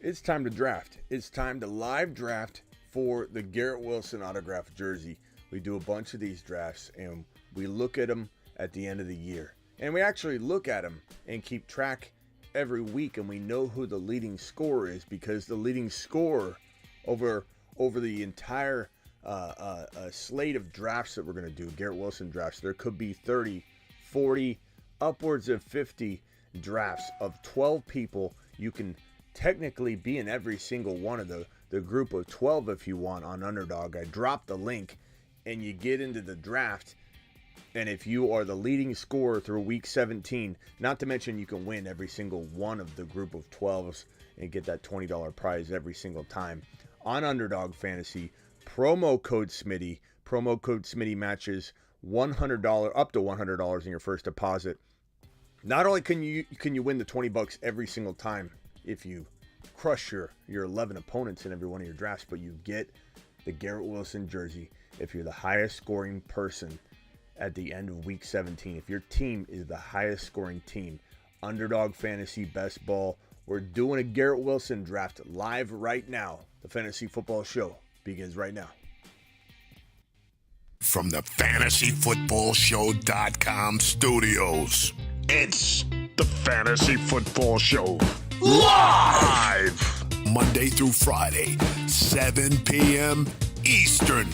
It's time to draft. It's time to live draft for the Garrett Wilson autographed jersey. We do a bunch of these drafts and we look at them at the end of the year. And we actually look at them and keep track every week, and we know who the leading scorer is, because the leading scorer over the entire slate of drafts that we're going to do, Garrett Wilson drafts, there could be 30, 40, upwards of 50 drafts of 12 people. You can technically be in every single one of the group of 12 if you want on Underdog. I dropped the link and you get into the draft, and if you are the leading scorer through week 17, not to mention you can win every single one of the group of 12s and get that $20 prize every single time on Underdog Fantasy. Promo code Smitty matches $100 up to $100 in your first deposit. Not only can you win the $20 every single time if you crush your 11 opponents in every one of your drafts, but you get the Garrett Wilson jersey if you're the highest scoring person at the end of week 17. If your team is the highest scoring team, Underdog Fantasy Best Ball, we're doing a Garrett Wilson draft live right now. The Fantasy Football Show begins right now. From the FantasyFootballShow.com studios, it's the Fantasy Football Show live Monday through Friday, 7 p.m. Eastern.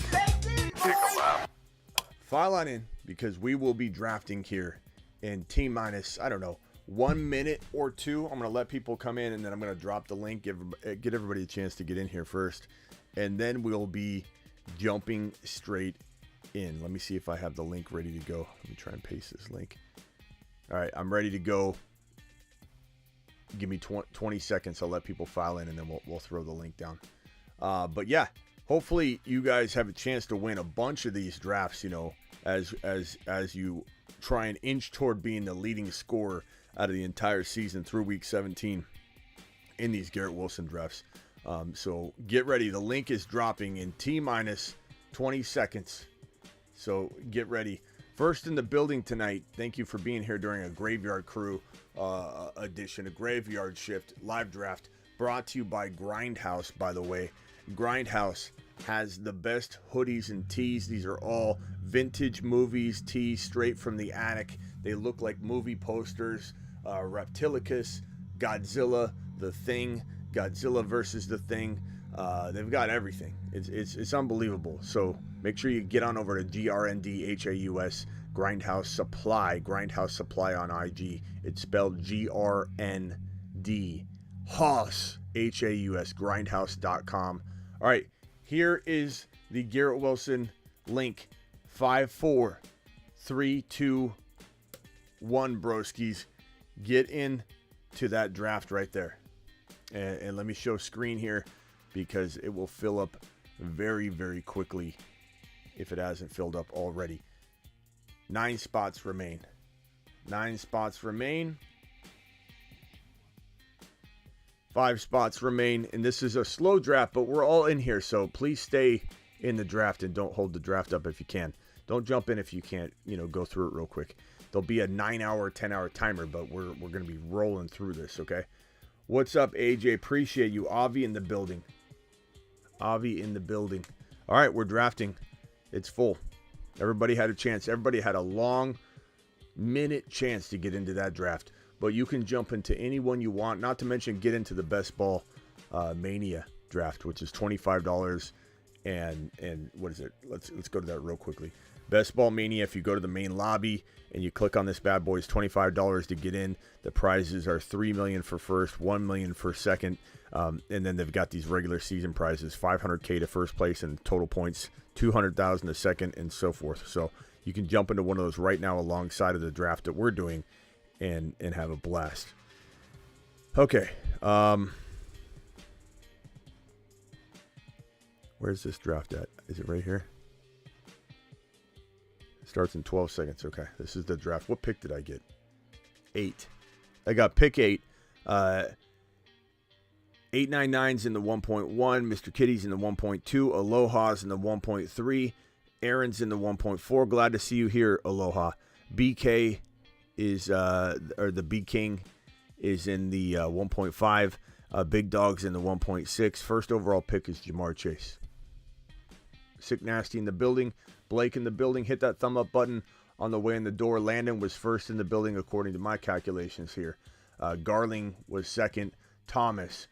File on in, because we will be drafting here in T-minus, 1 minute or two. I'm going to let people come in, and then I'm going to drop the link, get everybody a chance to get in here first, and then we'll be jumping straight in. Let me see if I have the link ready to go. Let me try and paste this link. All right, I'm ready to go. Give me 20 seconds. I'll let people file in, and then we'll throw the link down. But yeah, hopefully you guys have a chance to win a bunch of these drafts, as you try and inch toward being the leading scorer out of the entire season through week 17 in these Garrett Wilson drafts. So get ready. The link is dropping in T-minus 20 seconds. So get ready. First in the building tonight, thank you for being here during a Graveyard Crew edition, a Graveyard Shift live draft brought to you by Grindhouse, by the way. Grindhouse has the best hoodies and tees. These are all vintage movies tees straight from the attic. They look like movie posters. Reptilicus, Godzilla, The Thing, Godzilla versus The Thing. They've got everything. It's unbelievable. So make sure you get on over to GRNDHAUS, Grindhouse Supply, Grindhouse Supply on IG. It's spelled GRND Haus, HAUS, grindhouse.com. All right, here is the Garrett Wilson link. 5, 4, 3, 2, 1, broskies. Get in to that draft right there. And let me show screen here, because it will fill up very, very quickly if it hasn't filled up already. 9 spots remain. 9 spots remain. 5 spots remain. And this is a slow draft, but we're all in here. So please stay in the draft and don't hold the draft up if you can. Don't jump in if you can't, go through it real quick. There'll be a 9-hour, 10-hour timer, but we're going to be rolling through this, okay? What's up, AJ? Appreciate you. Avi in the building. Avi in the building. All right, we're drafting. It's full. Everybody had a chance. Everybody had a long minute chance to get into that draft. But you can jump into any one you want. Not to mention get into the Best Ball Mania draft, which is $25. And what is it? Let's go to that real quickly. Best Ball Mania, if you go to the main lobby and you click on this bad boy, it's $25 to get in. The prizes are $3 million for first, $1 million for second. And then they've got these regular season prizes, $500K to first place and total points, $200,000 to second, and so forth. So you can jump into one of those right now alongside of the draft that we're doing and have a blast. Okay. Where's this draft at? Is it right here? Starts in 12 seconds. Okay, this is the draft. What pick did I get? 8. I got pick 8. 899's in the 1.1. Mr. Kitty's in the 1.2. Aloha's in the 1.3. Aaron's in the 1.4. Glad to see you here, Aloha. BK is, or the B King is in the 1.5. Big Dog's in the 1.6. First overall pick is Jamar Chase. Sick Nasty in the building. Blake in the building. Hit that thumb up button on the way in the door. Landon was first in the building according to my calculations here. Garling was second. Thomas,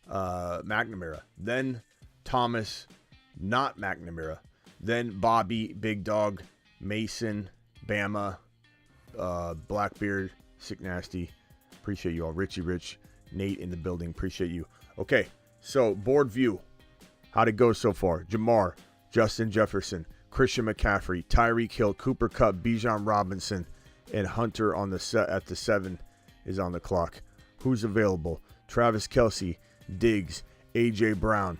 McNamara. Then Thomas, not McNamara. Then Bobby, Big Dog, Mason, Bama, Blackbeard, Sick Nasty. Appreciate you all. Richie Rich, Nate in the building. Appreciate you. Okay, so board view. How'd it go so far? Jamar, Justin Jefferson, Christian McCaffrey, Tyreek Hill, Cooper Kupp, Bijan Robinson, and Hunter on the set at the 7 is on the clock. Who's available? Travis Kelce, Diggs, A.J. Brown,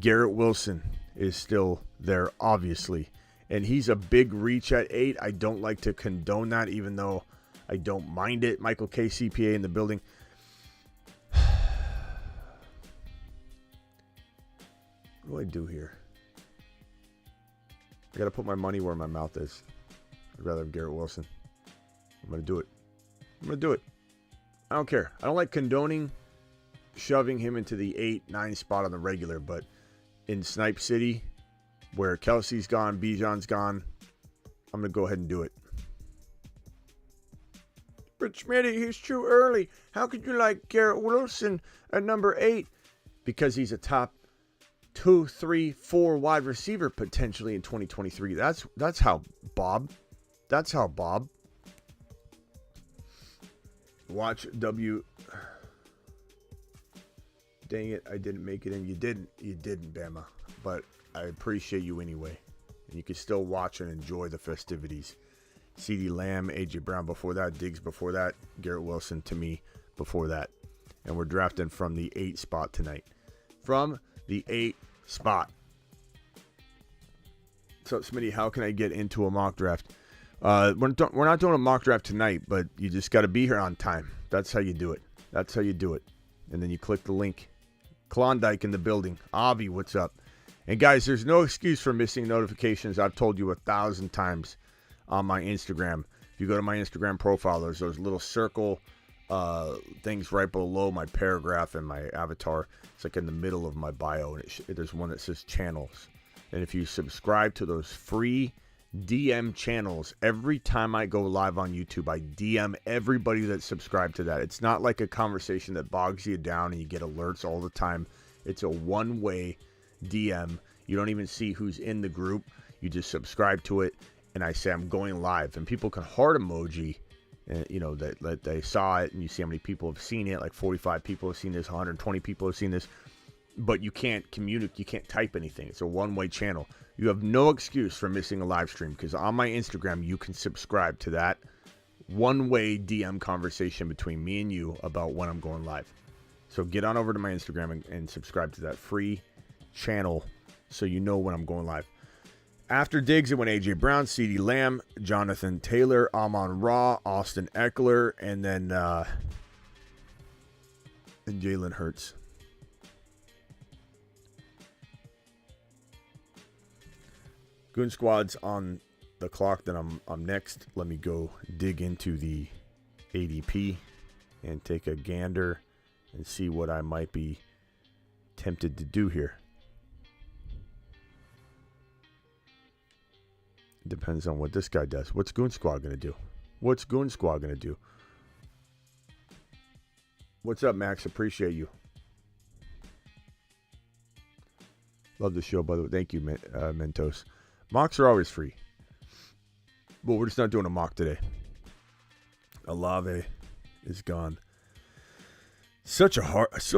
Garrett Wilson is still there, obviously. And he's a big reach at 8. I don't like to condone that, even though I don't mind it. Michael K. CPA in the building. What do I do here? I got to put my money where my mouth is. I'd rather have Garrett Wilson. I'm going to do it. I'm going to do it. I don't care. I don't like condoning shoving him into the 8-9 spot on the regular, but in Snipe City, where Kelsey's gone, Bijan's gone, I'm going to go ahead and do it. But Schmitty, he's too early. How could you like Garrett Wilson at number 8? Because he's a top 2, 3, 4 wide receiver potentially in 2023. That's how Bob. That's how Bob. Watch W. Dang it, I didn't make it in. You didn't, Bama. But I appreciate you anyway. And you can still watch and enjoy the festivities. CeeDee Lamb, A.J. Brown before that, Diggs before that, Garrett Wilson to me before that. And we're drafting from the 8 spot tonight. From the 8 spot. So, Smitty, how can I get into a mock draft? We're not doing a mock draft tonight, but you just got to be here on time. That's how you do it. That's how you do it. And then you click the link. Klondike in the building. Avi, what's up? And guys, there's no excuse for missing notifications. I've told you 1,000 times on my Instagram. If you go to my Instagram profile, there's those little circle things right below my paragraph and my avatar. It's like in the middle of my bio, and there's one that says channels. And if you subscribe to those free DM channels, every time I go live on YouTube, I DM everybody that's subscribed to that. It's not like a conversation that bogs you down and you get alerts all the time. It's a one-way DM. You don't even see who's in the group. You just subscribe to it, and I say I'm going live. And people can heart emoji, and that they saw it, and you see how many people have seen it. Like 45 people have seen this, 120 people have seen this. But you can't communicate, you can't type anything. It's a one-way channel. You have no excuse for missing a live stream, because on my Instagram, you can subscribe to that one-way DM conversation between me and you about when I'm going live. So get on over to my Instagram and subscribe to that free channel so you know when I'm going live. After Diggs, it went A.J. Brown, CeeDee Lamb, Jonathan Taylor, Amon-Ra, Austin Eckler, and then Jalen Hurts. Goon Squad's on the clock. Then I'm next. Let me go dig into the ADP and take a gander and see what I might be tempted to do here. Depends on what this guy does. What's Goon Squad going to do? What's Goon Squad going to do? What's up, Max? Appreciate you. Love the show, by the way. Thank you, Mentos. Mocks are always free. But we're just not doing a mock today. Olave is gone. So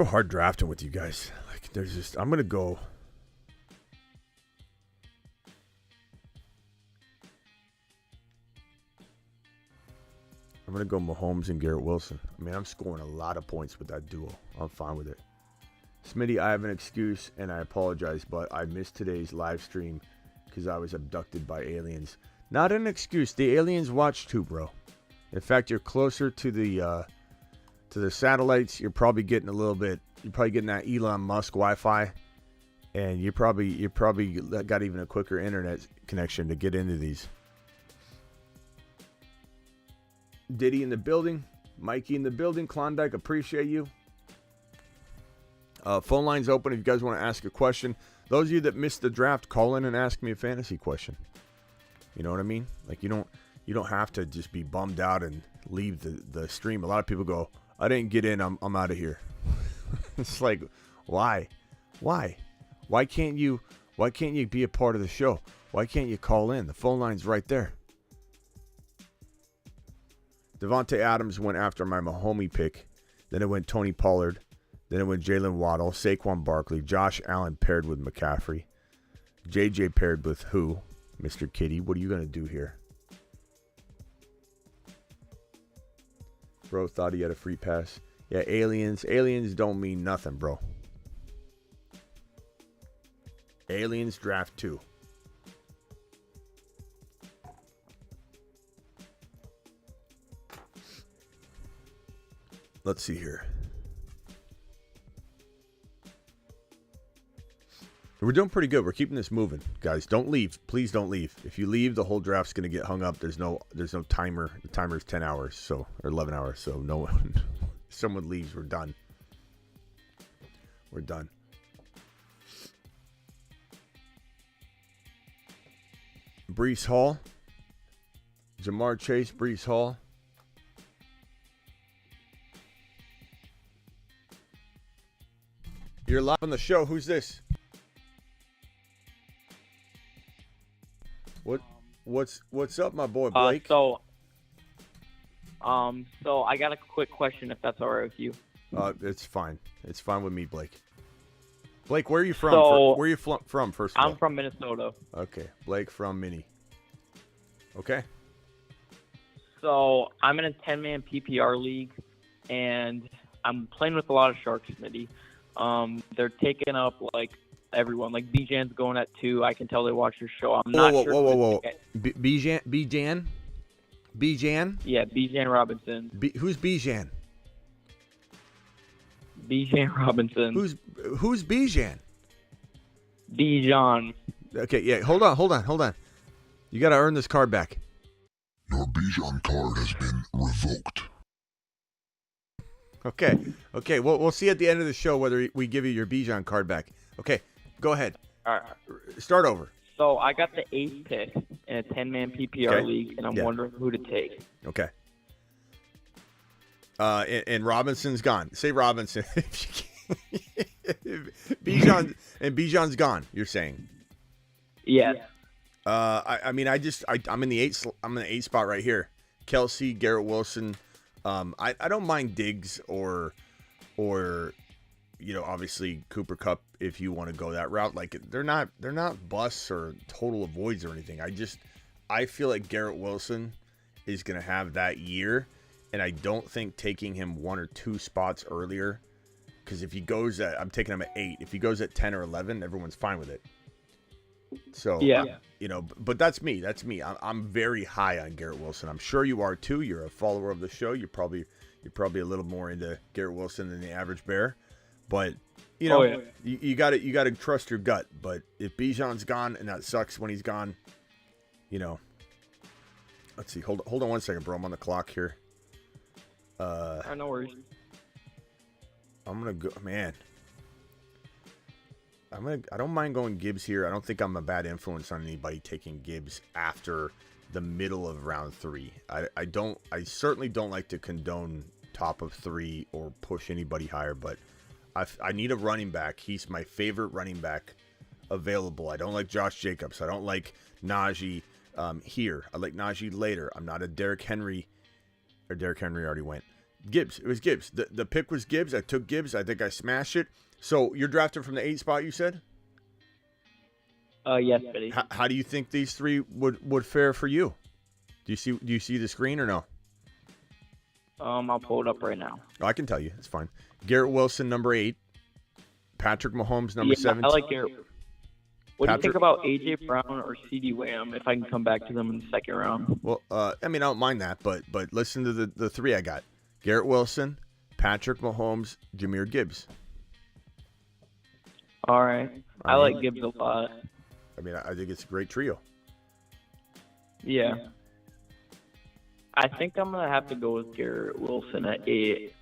hard drafting with you guys. Like, there's just, I'm going to go. I'm going to go Mahomes and Garrett Wilson. I mean, I'm scoring a lot of points with that duo. I'm fine with it. Smitty, I have an excuse, and I apologize, but I missed today's live stream because I was abducted by aliens. Not an excuse. The aliens watch too, bro. In fact, you're closer to the satellites. You're probably getting that Elon Musk Wi-Fi, and you probably got even a quicker internet connection to get into these. Diddy in the building, Mikey in the building, Klondike, appreciate you. Phone line's open if you guys want to ask a question. Those of you that missed the draft, call in and ask me a fantasy question. You know what I mean? Like you don't have to just be bummed out and leave the stream. A lot of people go, I didn't get in, I'm out of here. It's like, why? Why can't you be a part of the show? Why can't you call in? The phone line's right there. Devontae Adams went after my Mahomes pick. Then it went Tony Pollard. Then it went Jalen Waddle, Saquon Barkley, Josh Allen paired with McCaffrey. JJ paired with who? Mr. Kitty, what are you going to do here? Bro thought he had a free pass. Yeah, aliens. Aliens don't mean nothing, bro. Aliens draft 2. Let's see here. We're doing pretty good. We're keeping this moving, guys. Don't leave. Please don't leave. If you leave, the whole draft's gonna get hung up. There's no timer. The timer's 10 hours, or 11 hours. So no one, if someone leaves, we're done. We're done. Breece Hall, Jamar Chase, Breece Hall. You're live on the show. Who's this? What's up, my boy Blake? So I got a quick question, if that's all right with you. It's fine. It's fine with me, Blake. Blake, where are you from? Where are you from? First of all, I'm from Minnesota. Okay, Blake from Minnie. Okay. So I'm in a 10-man PPR league, and I'm playing with a lot of sharks, Smitty. They're taking up like everyone. Like Bijan's going at 2. I can tell they watch your show. I'm not sure. Whoa. Bijan? Yeah, Bijan Robinson. Who's Bijan? Bijan Robinson. Who's Bijan? Bijan. Okay, yeah. Hold on. You got to earn this card back. Your Bijan card has been revoked. Okay. We'll see at the end of the show whether we give you your Bijan card back. Okay, go ahead. All right. Start over. So I got the 8th pick in a 10-man PPR league, and I'm wondering who to take. Okay. And Robinson's gone. Say Robinson. Bijan's gone. You're saying? Yes. I'm in the 8th spot right here. Kelsey, Garrett Wilson. I don't mind Diggs or obviously Cooper Kupp if you want to go that route. Like they're not busts or total avoids or anything. I feel like Garrett Wilson is going to have that year, and I don't think taking him 1 or 2 spots earlier, because if he goes I'm taking him at 8. If he goes at 10 or 11, everyone's fine with it. So yeah, but that's me. I'm very high on Garrett Wilson. I'm sure you are too. You're a follower of the show. You're probably a little more into Garrett Wilson than the average bear. But you got to trust your gut. But if Bijan's gone, and that sucks when he's gone, let's see. Hold on 1 second, bro. I'm on the clock here. No worries. I'm gonna go, man. I don't mind going Gibbs here. I don't think I'm a bad influence on anybody taking Gibbs after the middle of round 3. I certainly don't like to condone top of 3 or push anybody higher, but I need a running back. He's my favorite running back available. I don't like Josh Jacobs. I don't like Najee here. I like Najee later. I'm not a Derrick Henry, or Derrick Henry already went. Gibbs. It was Gibbs. The pick was Gibbs. I took Gibbs. I think I smashed it. So you're drafted from the 8th spot, you said? Yes, buddy. How do you think these 3 would fare for you? Do you see the screen or no? I'll pull it up right now. Oh, I can tell you. It's fine. Garrett Wilson, number 8. Patrick Mahomes, number 17. I like Garrett. What do you think about A.J. Brown or C.D. Lamb, if I can come back to them in the second round? Well, I don't mind that, but listen to the 3 I got. Garrett Wilson, Patrick Mahomes, Jahmyr Gibbs. All right. I like Gibbs a lot. I think it's a great trio. Yeah. I think I'm going to have to go with Garrett Wilson at 8.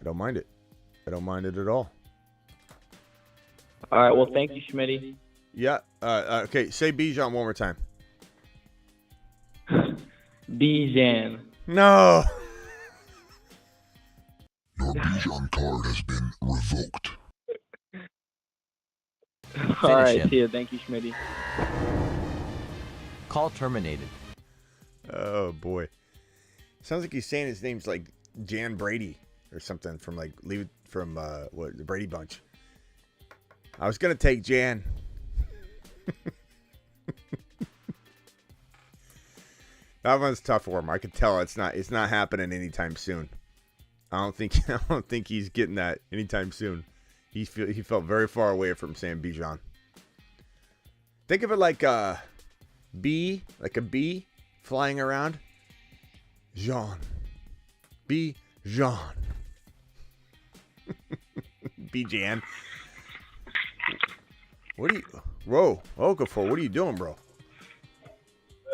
I don't mind it. I don't mind it at all. All right. Well, thank you, Schmitty. Yeah. Okay. Say Bijan one more time. Bijan. No. Your Bijan card has been revoked. All right. him. See ya. Thank you, Schmitty. Call terminated. Oh boy. Sounds like he's saying his name's like Jan Brady or something from like the Brady Bunch. I was gonna take Jan. That one's tough for him. I could tell it's not happening anytime soon. I don't think he's getting that anytime soon. He felt very far away from Sam Bijan. Think of it like a bee flying around. Jean. Bijan. Bijan. What are you... Whoa, Okafor, what are you doing, bro?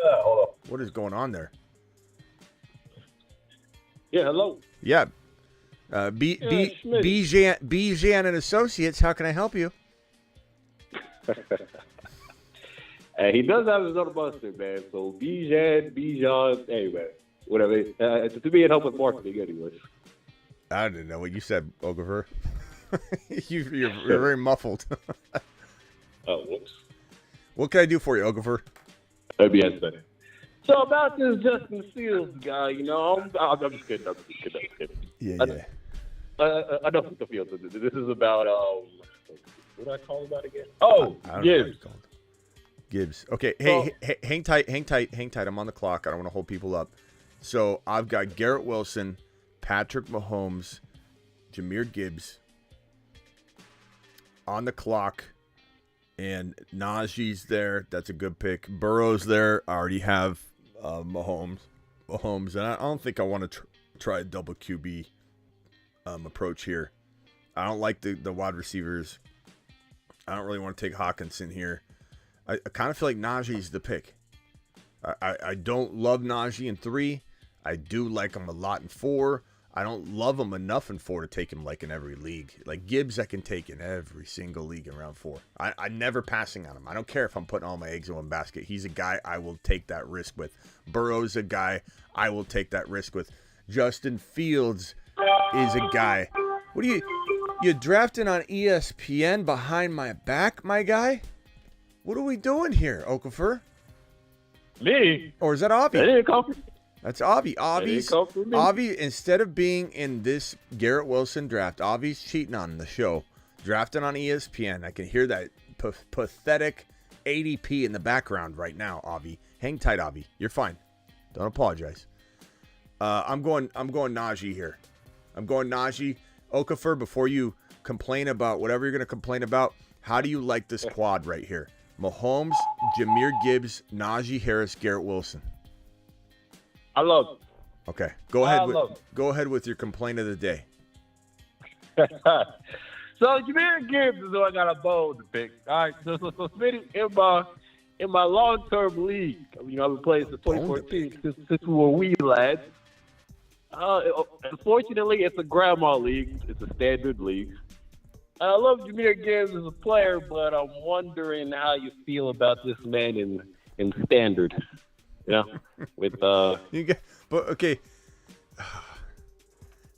Hold on. What is going on there? Yeah, hello. Yeah. Bijan and Associates, how can I help you? Hey, he does have his own buster, man. So Bijan, anyway, whatever. To me, it helps with marketing, anyways. I didn't know what you said, Okafor. You're very muffled. Oh, whoops. What can I do for you, Okafor? That'd be better. So about this Justin Fields guy, I'm just kidding. I'm just kidding. Yeah. Enough with the Fields. This is about what do I call about again? Oh, I don't know what Gibbs. it's called. Gibbs. Okay, hey, hang tight. I'm on the clock. I don't want to hold people up. So I've got Garrett Wilson, Patrick Mahomes, Jahmyr Gibbs on the clock, and Najee's there. That's a good pick. Burrow's there. I already have Mahomes, and I don't think I want to try a double QB approach here. I don't like the wide receivers. I don't really want to take Hawkinson here. I kind of feel like Najee's the pick. I don't love Najee in 3. I do like him a lot in 4. I don't love him enough in 4 to take him like in every league. Like Gibbs, I can take in every single league in round 4. I'm never passing on him. I don't care if I'm putting all my eggs in one basket. He's a guy I will take that risk with. Burrow's a guy I will take that risk with. Justin Fields is a guy. What are you drafting on ESPN behind my back, my guy? What are we doing here, Okafor? Me? Or is that Avi? That didn't come from That's Avi. That didn't come from me. Avi, instead of being in this Garrett Wilson draft, Avi's cheating on the show. Drafting on ESPN. I can hear that pathetic ADP in the background right now, Avi. Hang tight, Avi. You're fine. Don't apologize. I'm going Najee here. I'm going Najee. Okafor, before you complain about whatever you're going to complain about, how do you like this quad right here? Mahomes, Jahmyr Gibbs, Najee Harris, Garrett Wilson. I love Okay, go ahead. love it. Go ahead with your complaint of the day. it. So Jahmyr Gibbs is who I got a bold to pick. All right, so Smitty, in my long-term league, I've been playing since 2014, since we were wee lads. Unfortunately, it's a grandma league. It's a standard league. I love Jahmyr Gibbs as a player, but I'm wondering how you feel about this man in standard. With okay.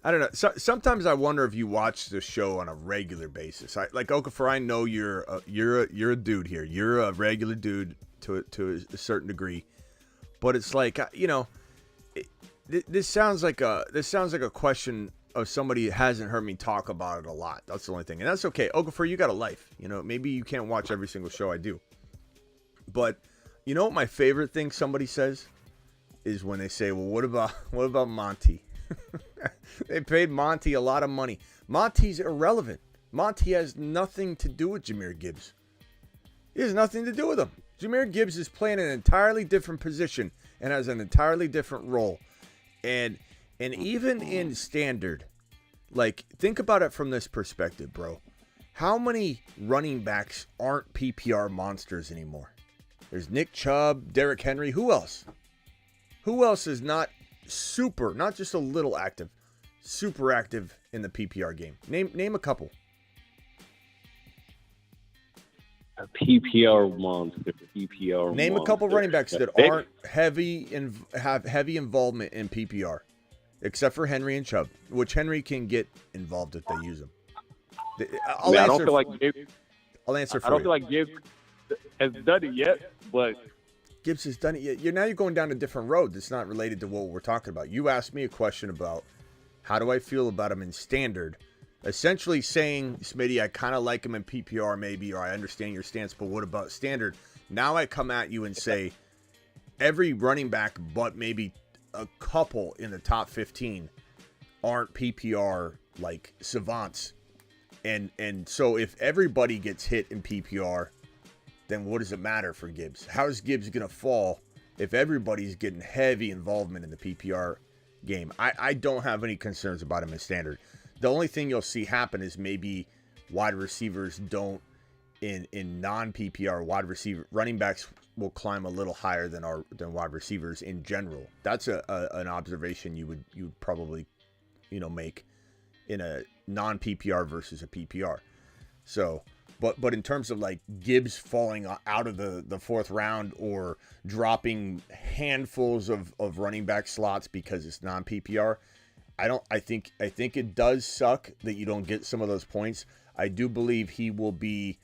I don't know. Sometimes I wonder if you watch the show on a regular basis. Like Okafor, I know you're a dude here. You're a regular dude to a certain degree, but it's like this sounds like a question of somebody who hasn't heard me talk about it a lot. That's the only thing, and that's okay. Okafor, you got a life. Maybe you can't watch every single show I do, but you know what my favorite thing somebody says is when they say, "Well, what about Monty?" They paid Monty a lot of money. Monty's irrelevant. Monty has nothing to do with Jahmyr Gibbs. He has nothing to do with him. Jahmyr Gibbs is playing an entirely different position and has an entirely different role. And even in standard, like, think about it from this perspective, bro. How many running backs aren't PPR monsters anymore? There's Nick Chubb, Derrick Henry. Who else? Who else is not super, not just a little active, super active in the PPR game? Name a couple. A PPR monster. PPR. Name a couple running backs that aren't heavy and have heavy involvement in PPR, except for Henry and Chubb, which Henry can get involved if they use him. I'll I don't feel like Gibbs. I'll answer for I don't you. feel like Gibbs has done it yet, but Gibbs has done it. You're going down a different road that's not related to what we're talking about. You asked me a question about how do I feel about him in standard, essentially saying, Smitty, I kind of like him in PPR maybe, or I understand your stance, but what about standard? Now I come at you and say every running back but maybe a couple in the top 15 aren't PPR like savants. And so if everybody gets hit in PPR, then what does it matter for Gibbs? How is Gibbs going to fall if everybody's getting heavy involvement in the PPR game? I don't have any concerns about him in standard. The only thing you'll see happen is maybe wide receivers don't, in non-PPR, running backs will climb a little higher than wide receivers in general. That's an observation you would probably make in a non-PPR versus a PPR. So, but in terms of like Gibbs falling out of the fourth round or dropping handfuls of running back slots because it's non-PPR, I think it does suck that you don't get some of those points. I do believe he will be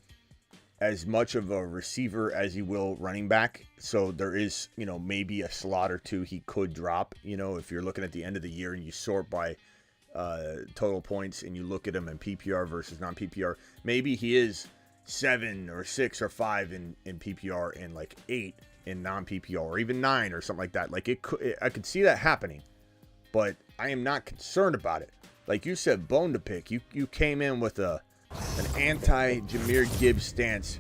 as much of a receiver as he will running back. So there is, maybe a slot or two he could drop, if you're looking at the end of the year and you sort by total points and you look at him in PPR versus non-PPR, maybe he is 7 or 6 or 5 in PPR and like 8 in non-PPR, or even 9 or something like that. Like I could see that happening, but I am not concerned about it. Like you said, bone to pick. You came in with an anti-Jahmyr Gibbs stance,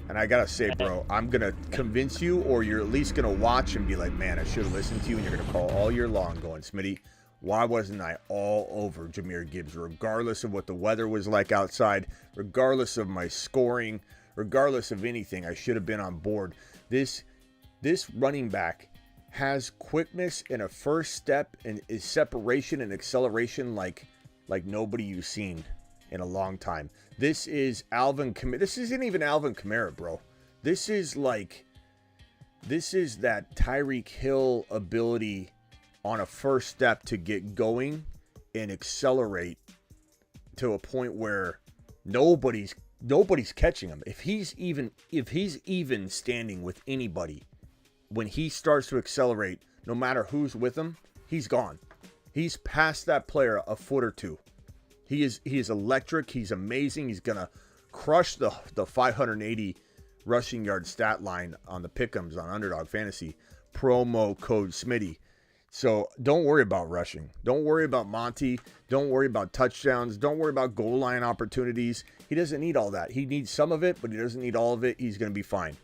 and I gotta say, bro, I'm gonna convince you, or you're at least gonna watch and be like, man, I should have listened to you, and you're gonna call all year long going, Smitty, why wasn't I all over Jahmyr Gibbs, regardless of what the weather was like outside, regardless of my scoring, regardless of anything? I should have been on board. This running back has quickness and a first step and is separation and acceleration like nobody you've seen in a long time. This is Alvin Kamara. This isn't even Alvin Kamara, bro. This is that Tyreek Hill ability on a first step to get going and accelerate to a point where nobody's catching him. If he's even standing with anybody, when he starts to accelerate, no matter who's with him, he's gone. He's past that player a foot or two. He is electric. He's amazing. He's gonna crush the 580 rushing yard stat line on the pick'ems on Underdog Fantasy. Promo code Smitty. So don't worry about rushing. Don't worry about Monty. Don't worry about touchdowns. Don't worry about goal line opportunities. He doesn't need all that. He needs some of it, but he doesn't need all of it. He's going to be fine.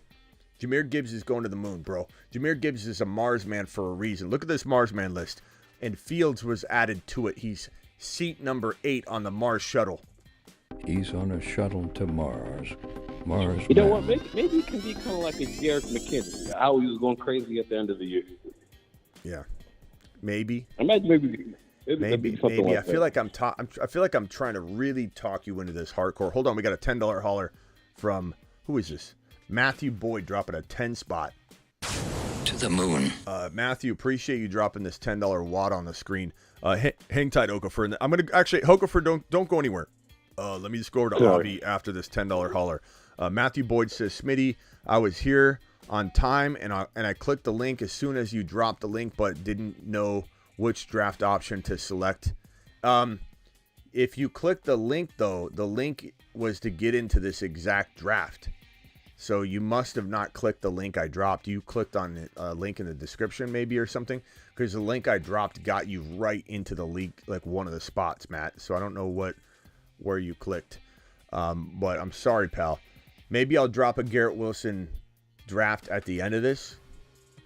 Jahmyr Gibbs is going to the moon, bro. Jahmyr Gibbs is a Mars man for a reason. Look at this Mars man list. And Fields was added to it. He's seat number 8 on the Mars shuttle. He's on a shuttle to Mars. Mars. You know what? Maybe it can be kind of like a Jerick McKinnon. How he was going crazy at the end of the year. Yeah. Maybe. Maybe. I feel like I'm trying to really talk you into this hardcore. Hold on, we got a $10 hauler from, who is this? Matthew Boyd dropping a 10 spot. To the moon. Matthew, appreciate you dropping this $10 wad on the screen. Hang tight, Okafor. I'm gonna actually, Okafor, don't go anywhere. Let me just go over to Avi after this $10 hauler. Matthew Boyd says, Smitty, I was here on time and I clicked the link as soon as you dropped the link, but didn't know which draft option to select. If you click the link though, the link was to get into this exact draft. So you must have not clicked the link I dropped. You clicked on a link in the description maybe or something, because the link I dropped got you right into the league, like one of the spots, Matt. So I don't know where you clicked. But I'm sorry, pal. Maybe I'll drop a Garrett Wilson draft at the end of this,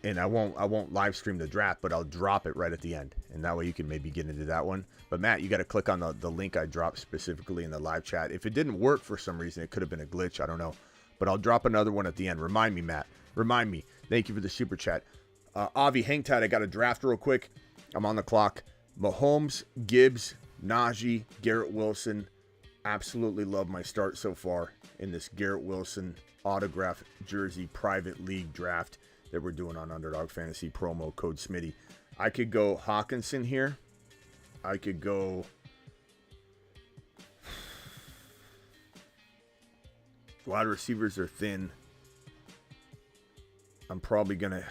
and I won't live stream the draft, but I'll drop it right at the end, and that way you can maybe get into that one. But Matt, you got to click on the link I dropped specifically in the live chat. If it didn't work for some reason, it could have been a glitch. I don't know, but I'll drop another one at the end. Remind me, Matt. Remind me. Thank you for the super chat. Avi, hang tight. I got a draft real quick. I'm on the clock. Mahomes, Gibbs, Najee, Garrett Wilson. Absolutely love my start so far in this Garrett Wilson autograph jersey private league draft that we're doing on Underdog Fantasy, promo code Smitty. I could go Hockenson here. I could go wide receivers are thin. I'm probably gonna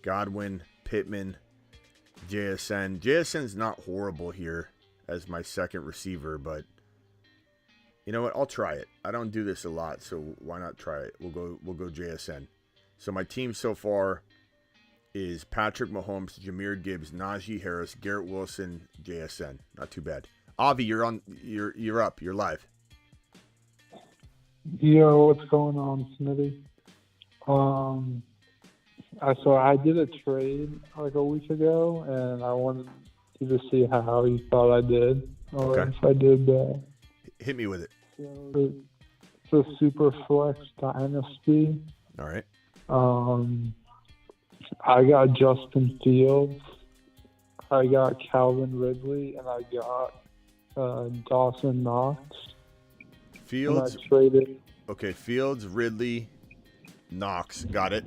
Godwin, Pittman, JSN. JSN's not horrible here as my second receiver, but you know what? I'll try it. I don't do this a lot, so why not try it? We'll go JSN. So my team so far is Patrick Mahomes, Jahmyr Gibbs, Najee Harris, Garrett Wilson, JSN. Not too bad. Avi, you're up. You're live. Yo, what's going on, Smitty? So I did a trade like a week ago, and I wanted you to see how you thought I did, or Okay. if I did bad. Hit me with it. So it's a super flex dynasty. All right. I got Justin Fields, I got Calvin Ridley, and I got Dawson Knox. Fields. And I traded. Okay, Fields, Ridley, Knox. Got it.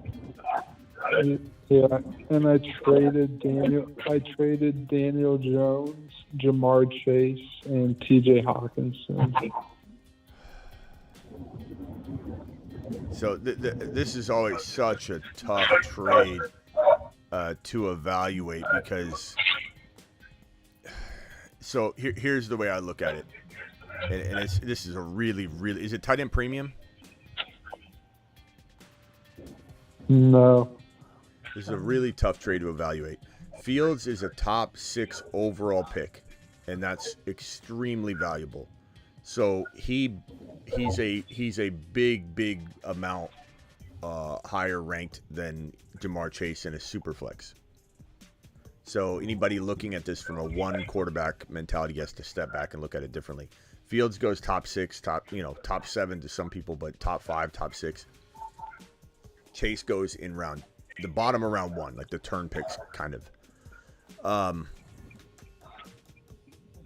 Yeah, and I traded Daniel Jones, Jamar Chase, and T.J. Hawkinson. So this is always such a tough trade to evaluate because. So here's the way I look at it, and this is a really is it tight end premium? No. This is a really tough trade to evaluate. Fields is a top 6 overall pick, and that's extremely valuable. So he's a big amount higher ranked than Jamar Chase in a super flex. So anybody looking at this from a one quarterback mentality has to step back and look at it differently. Fields goes top 6, top 7 to some people, but top 5, top 6. Chase goes in the bottom of round 1, like the turn picks kind of.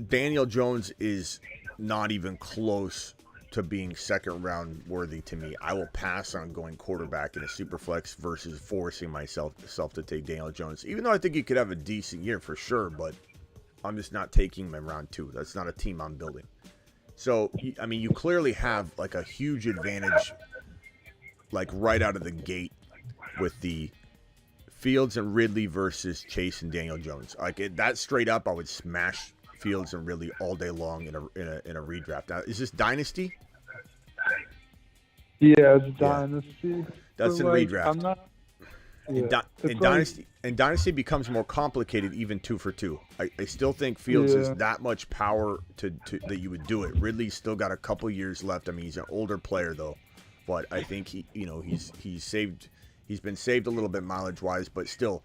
Daniel Jones is not even close to being second round worthy to me. I will pass on going quarterback in a super flex versus forcing myself to take Daniel Jones, even though I think he could have a decent year for sure, but I'm just not taking him in round 2. That's not a team I'm building. So, I mean, you clearly have like a huge advantage like right out of the gate with the Fields and Ridley versus Chase and Daniel Jones. Like that straight up, I would smash Fields and Ridley all day long in a redraft. Now, is this dynasty? Yeah, it's dynasty. That's in redraft. I'm not. Yeah. And dynasty becomes more complicated even 2 for 2. I still think Fields has that much power to that you would do it. Ridley's still got a couple years left. I mean, he's an older player though, but I think he's been saved a little bit mileage wise, but still,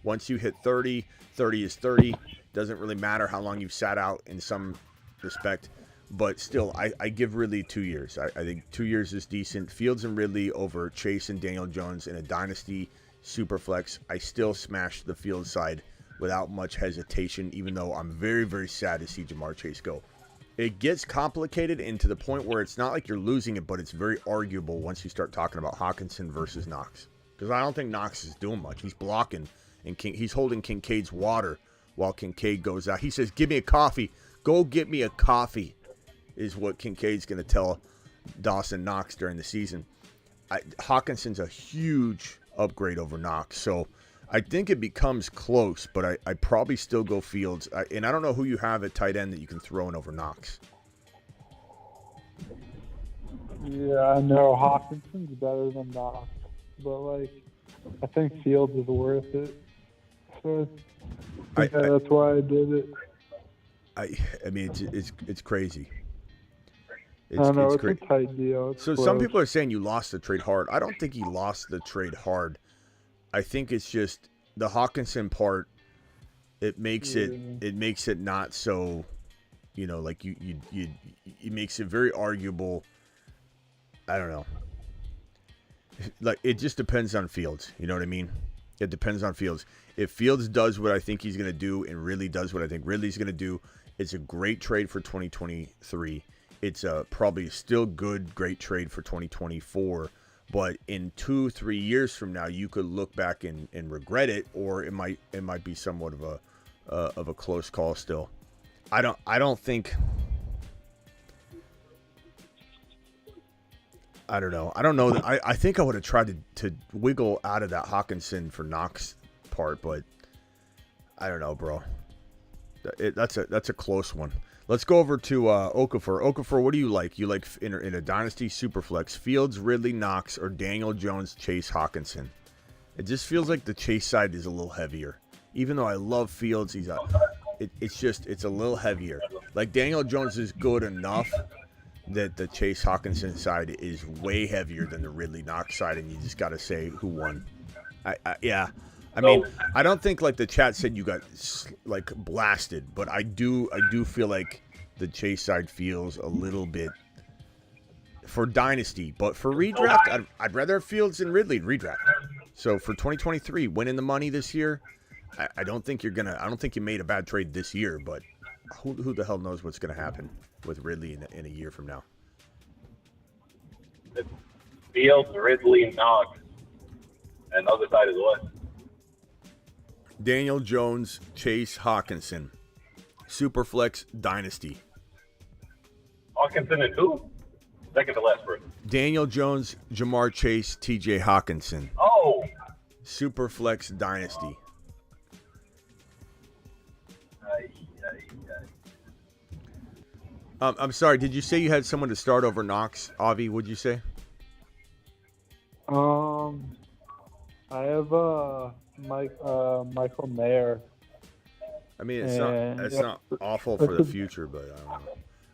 once you hit 30 is 30. Doesn't really matter how long you've sat out in some respect, but still, I give Ridley 2 years. I think 2 years is decent. Fields and Ridley over Chase and Daniel Jones in a dynasty super flex. I still smash the Fields side without much hesitation, even though I'm very, very sad to see Jamar Chase go. It gets complicated into the point where it's not like you're losing it, but it's very arguable once you start talking about Hockenson versus Knox. Because I don't think Knox is doing much. He's blocking, and he's holding Kincaid's water while Kincaid goes out. He says, give me a coffee. Go get me a coffee, is what Kincaid's going to tell Dawson Knox during the season. Hawkinson's a huge upgrade over Knox. So I think it becomes close, but I probably still go Fields. And I don't know who you have at tight end that you can throw in over Knox. Yeah, I know Hawkinson's better than Knox, but I think Fields is worth it. So that's why I did it. I mean, it's crazy. I know, it's a tight deal. So some people are saying you lost the trade hard. I don't think he lost the trade hard. I think it's just the Hawkinson part. It makes it not so, it makes it very arguable. I don't know. like it just depends on Fields. You know what I mean? It depends on Fields. If Fields does what I think he's going to do and Ridley does what I think Ridley's going to do, it's a great trade for 2023. It's probably still great trade for 2024. But in 2-3 years from now, you could look back and regret it, or it might be somewhat of a close call still. I don't think. I don't know. I don't know. I think I would have tried to wiggle out of that Hawkinson for Knox part, but I don't know, bro. That's a close one. Let's go over to Okafor. Okafor, what do you like? You like in a dynasty superflex, Fields, Ridley, Knox, or Daniel Jones, Chase, Hawkinson? It just feels like the Chase side is a little heavier. Even though I love Fields, it's a little heavier. Like Daniel Jones is good enough that the Chase Hawkinson side is way heavier than the Ridley Knox side, and you just got to say who won. Yeah. I mean, I don't think like the chat said you got like blasted, but I do feel like the Chase side feels a little bit for dynasty, but for redraft, I'd rather have Fields than Ridley in redraft. So for 2023, winning the money this year, I don't think you made a bad trade this year, but who the hell knows what's going to happen with Ridley in a year from now? Fields, Ridley, and Knox, and the other side is what? Daniel Jones, Chase, Hawkinson, Superflex Dynasty. Hawkinson and who? Second to last person. Daniel Jones, Jamar Chase, T.J. Hawkinson. Oh. Superflex Dynasty. I'm sorry. Did you say you had someone to start over Knox, Avi? What'd you say? I have Michael Mayer. I mean, it's not awful for the future, but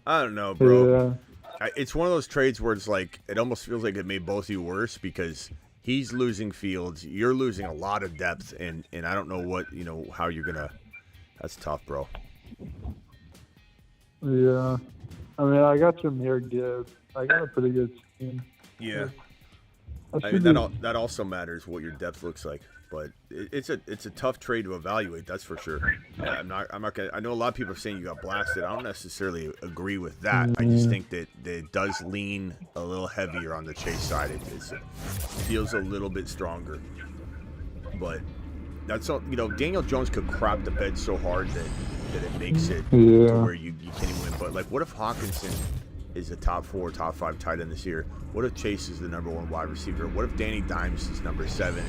I don't know, bro. Yeah. It's one of those trades where it's like it almost feels like it made both of you worse because he's losing Fields, you're losing a lot of depth, and I don't know how you're gonna. That's tough, bro. Yeah, I mean, I got Jahmyr Gibbs. I got a pretty good team. Yeah, I mean that also matters what your depth looks like, but it's a tough trade to evaluate. That's for sure. Yeah, I'm not gonna. I know a lot of people are saying you got blasted. I don't necessarily agree with that. I just think that it does lean a little heavier on the Chase side. It feels a little bit stronger, but. That's all, Daniel Jones could crap the bed so hard that it makes it to where you can't even win. But, like, what if Hawkinson is a top 4, top 5 tight end this year? What if Chase is the number 1 wide receiver? What if Danny Dimes is number 7?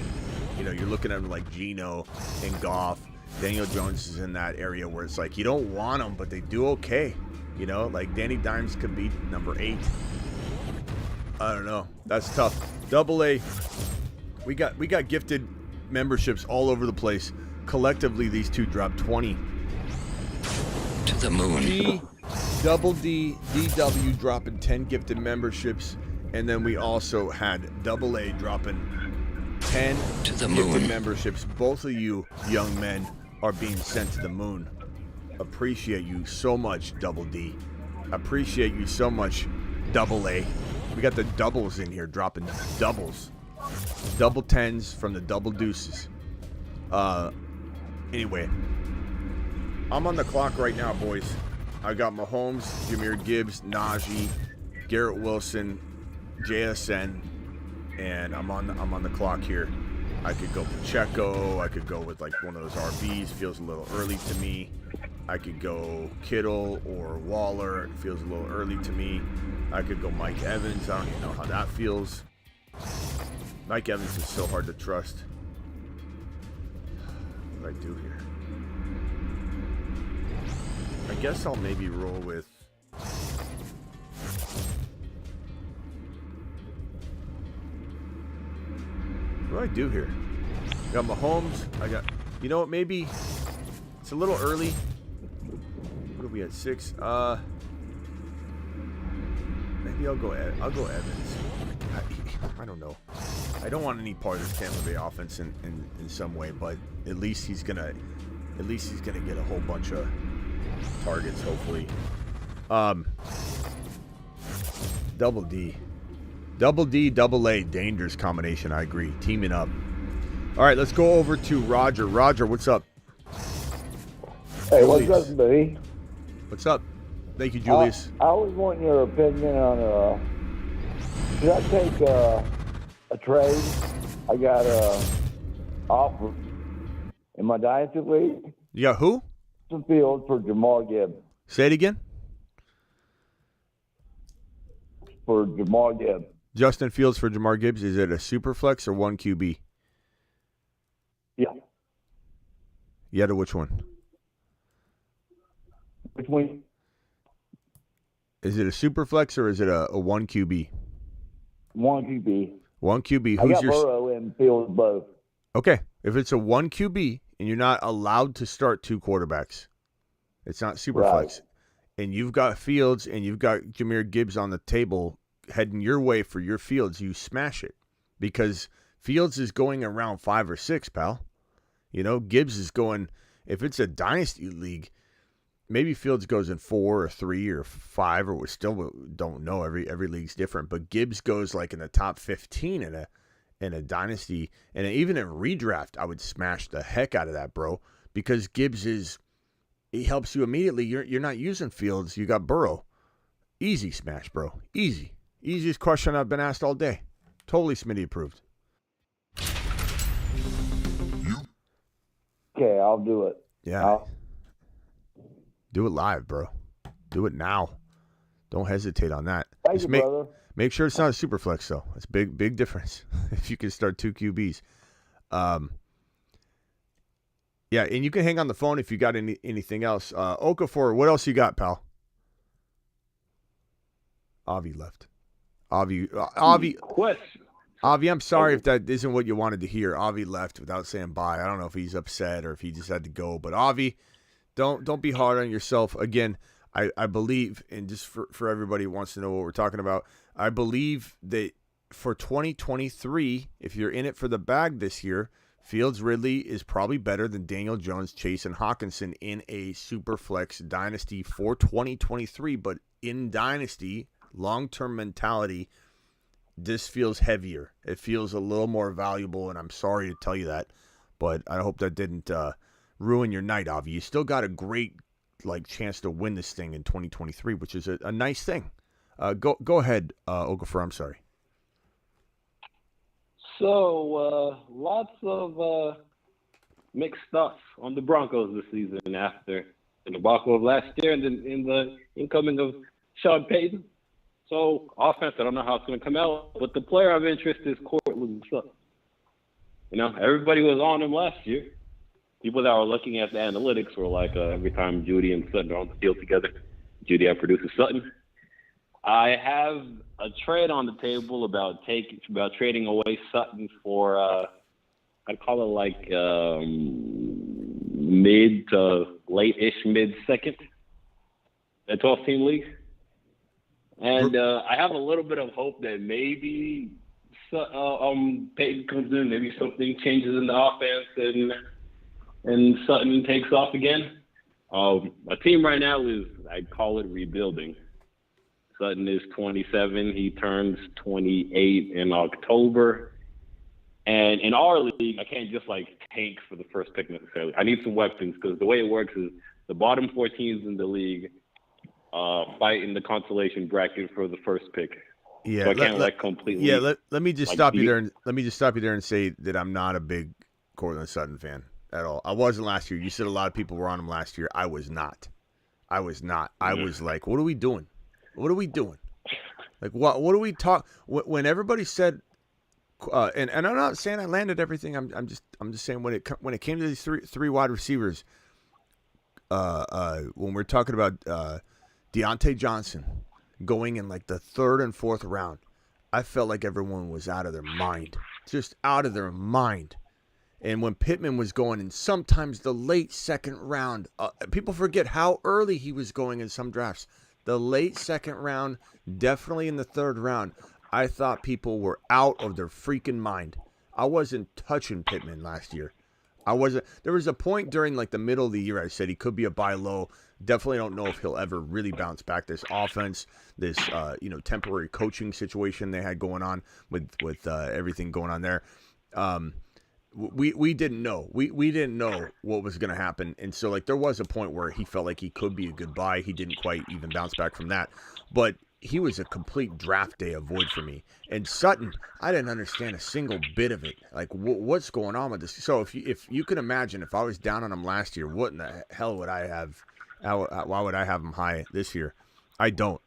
And, you're looking at him like Geno and Goff. Daniel Jones is in that area where it's like you don't want them, but they do okay. Like Danny Dimes could be number 8. I don't know. That's tough. AA. We got gifted memberships all over the place. Collectively, these two dropped 20 to the moon. Double D, DW dropping 10 gifted memberships, and then we also had AA dropping 10 to the gifted moon. memberships. Both of you young men are being sent to the moon. Appreciate you so much, Double D. Appreciate you so much, AA. We got the doubles in here dropping doubles. Double 10s from the double deuces. Anyway, I'm on the clock right now, boys. I got Mahomes, Jahmyr Gibbs, Najee, Garrett Wilson, JSN, and I'm on the clock here. I could go Pacheco. I could go with like one of those RBs. Feels a little early to me. I could go Kittle or Waller. It feels a little early to me. I could go Mike Evans. I don't even know how that feels. Mike Evans is so hard to trust. What do I do here? I guess I'll maybe roll with... What do I do here? I got Mahomes. I got... You know what? Maybe... It's a little early. What are we at? 6? Maybe I'll go Evans. I don't know. I don't want any part of this Tampa Bay offense in some way, but at least he's gonna get a whole bunch of targets, hopefully. Double D. Double D, double A, dangerous combination. I agree. Teaming up. All right, let's go over to Roger. Roger, what's up? Hey, what's up, buddy? What's up? Thank you, Julius. I was wanting your opinion on should I take a trade? I got a offer in my dynasty league. You got who? Some Fields for Jamar Gibbs. Say it again. For Jamar Gibbs. Justin Fields for Jamar Gibbs. Is it a super flex or 1 QB? Yeah. Yeah, to which one? Which one? Is it a super flex or is it a 1 QB? 1 QB. 1 QB. I Who's got your Burrow and Fields both. Okay. If it's a 1 QB and you're not allowed to start 2 quarterbacks, it's not super flex. And you've got Fields and you've got Jahmyr Gibbs on the table heading your way for your Fields, you smash it. Because Fields is going around 5 or 6, pal. You know, Gibbs is going, if it's a dynasty league, maybe Fields goes in 4 or 3 or 5, or we still don't know. Every league's different. But Gibbs goes like in the top 15 in a dynasty. And even in redraft, I would smash the heck out of that, bro. Because Gibbs he helps you immediately. You're not using Fields. You got Burrow. Easy smash, bro. Easy. Easiest question I've been asked all day. Totally Smitty approved. Okay, I'll do it. Yeah. Do it live, bro. Do it now. Don't hesitate on that. Thank you, brother. Make sure it's not a super flex, though. It's big difference if you can start 2 QBs. Yeah, and you can hang on the phone if you got anything else. Okafor, what else you got, pal? Avi left. Avi. Question. Avi, I'm sorry if that isn't what you wanted to hear. Avi left without saying bye. I don't know if he's upset or if he just had to go. But Avi, don't be hard on yourself. Again, I believe, and just for everybody who wants to know what we're talking about, I believe that for 2023, if you're in it for the bag this year, Fields Ridley is probably better than Daniel Jones, Chase, and Hawkinson in a super flex dynasty for 2023. But in dynasty, long-term mentality, this feels heavier. It feels a little more valuable, and I'm sorry to tell you that, but I hope that didn't ruin your night, Avi. You still got a great chance to win this thing in 2023, which is a nice thing. Go ahead, Okafor. I'm sorry. So, lots of mixed stuff on the Broncos this season after the debacle of last year and then in the incoming of Sean Payton. So, offense, I don't know how it's going to come out, but the player of interest is Courtland Sutton. You know, everybody was on him last year. People that were looking at the analytics were like, every time Judy and Sutton are on the field together, Judy outproduces Sutton. I have a trade on the table about trading away Sutton for I'd call it like mid to late-ish mid-second, a 12-team league. And I have a little bit of hope that maybe Peyton comes in, maybe something changes in the offense and Sutton takes off again. My team right now is, I'd call it rebuilding. Sutton is 27. He turns 28 in October. And in our league, I can't just tank for the first pick necessarily. I need some weapons because the way it works is the bottom 4 teams in the league fight in the consolation bracket for the first pick. Yeah, so I can't completely. Yeah, let me just stop you there. Let me just stop you there and say that I'm not a big Courtland Sutton fan at all. I wasn't last year. You said a lot of people were on him last year. I was not. I was like, what are we doing? What are we doing? What are we talking? When everybody said, and I'm not saying I landed everything. I'm just saying when it came to these three wide receivers, when we're talking about Deontay Johnson going in the 3rd and 4th round, I felt like everyone was out of their mind, just out of their mind. And when Pittman was going in sometimes the late 2nd round, people forget how early he was going in some drafts. The late 2nd round, definitely in the 3rd round, I thought people were out of their freaking mind. I wasn't touching Pittman last year. There was a point during like the middle of the year I said he could be a buy low. Definitely don't know if he'll ever really bounce back. This offense, this temporary coaching situation they had going on with everything going on there. We didn't know. We didn't know what was going to happen. And so like there was a point where he felt like he could be a good buy. He didn't quite even bounce back from that. But he was a complete draft day avoid for me. And Sutton, I didn't understand a single bit of it. Like what's going on with this? So if you can imagine, if I was down on him last year, what in the hell would I have? Why would I have him high this year? I don't.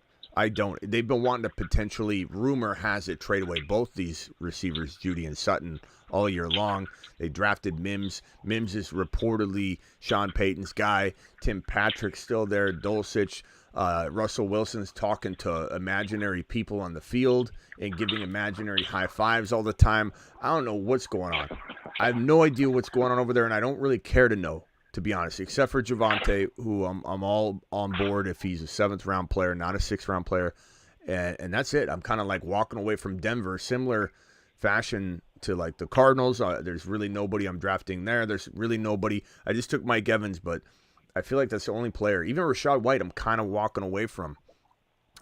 They've been wanting to potentially, rumor has it, trade away both these receivers, Judy and Sutton, all year long. They drafted Mims. Mims is reportedly Sean Payton's guy. Tim Patrick's still there. Dulcich. Russell Wilson's talking to imaginary people on the field and giving imaginary high fives all the time. I don't know what's going on. I have no idea what's going on over there, and I don't really care to know, to be honest, except for Javonte, who I'm all on board if he's a 7th-round player, not a 6th-round player. And that's it. I'm kind of like walking away from Denver, similar fashion to like the Cardinals. There's really nobody I'm drafting there. There's really nobody. I just took Mike Evans, but I feel like that's the only player. Even Rachaad White, I'm kind of walking away from.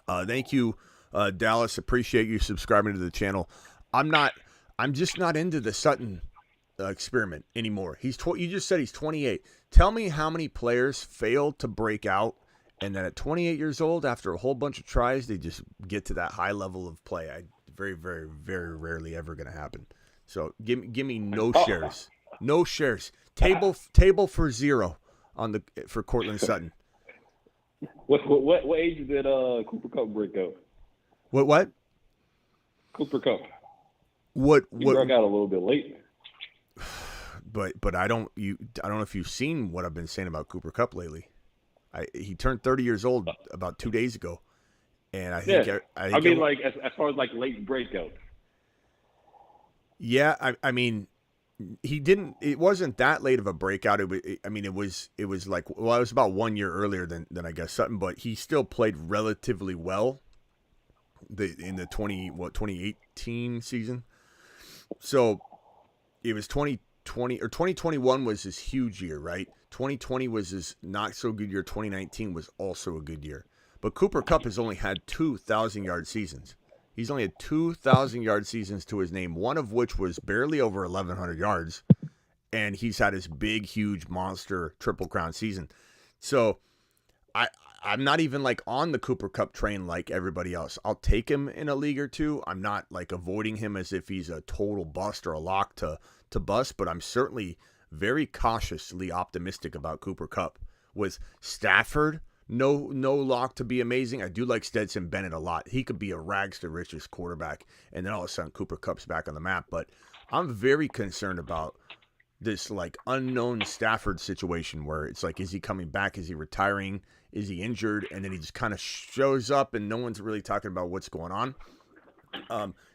Thank you, Dallas. Appreciate you subscribing to the channel. I'm just not into the Sutton experiment anymore. You just said he's 28. Tell me how many players failed to break out, and then at 28 years old, after a whole bunch of tries, they just get to that high level of play. Very, very, very rarely ever going to happen. So give me no shares. No shares. Table for 0 for Courtland Sutton. What age did Cooper Kupp break out? What? Cooper Kupp. He broke out a little bit late. But I don't know if you've seen what I've been saying about Cooper Kupp lately. He turned 30 years old about 2 days ago, and I think as far as like late breakout. Yeah, I mean, he didn't. It wasn't that late of a breakout. It was like, well, it was about 1 year earlier than I guess Sutton, but he still played relatively well. In the 2018 season, so it was 2020 or 2021 was his huge year, right? 2020 was his not so good year. 2019 was also a good year, but Cooper Kupp has only had 2,000-yard seasons. He's only had 2,000-yard seasons to his name, one of which was barely over 1,100 yards, and he's had his big, huge, monster Triple Crown season. So I'm not even like on the Cooper Kupp train like everybody else. I'll take him in a league or two. I'm not like avoiding him as if he's a total bust or a lock to bust, but I'm certainly very cautiously optimistic about Cooper Kupp. With Stafford, no lock to be amazing. I do like Stetson Bennett a lot. He could be a rags to riches quarterback, and then all of a sudden Cooper Kupp's back on the map. But I'm very concerned about this like unknown Stafford situation where it's like, is he coming back? Is he retiring? Is he injured? And then he just kind of shows up and no one's really talking about what's going on.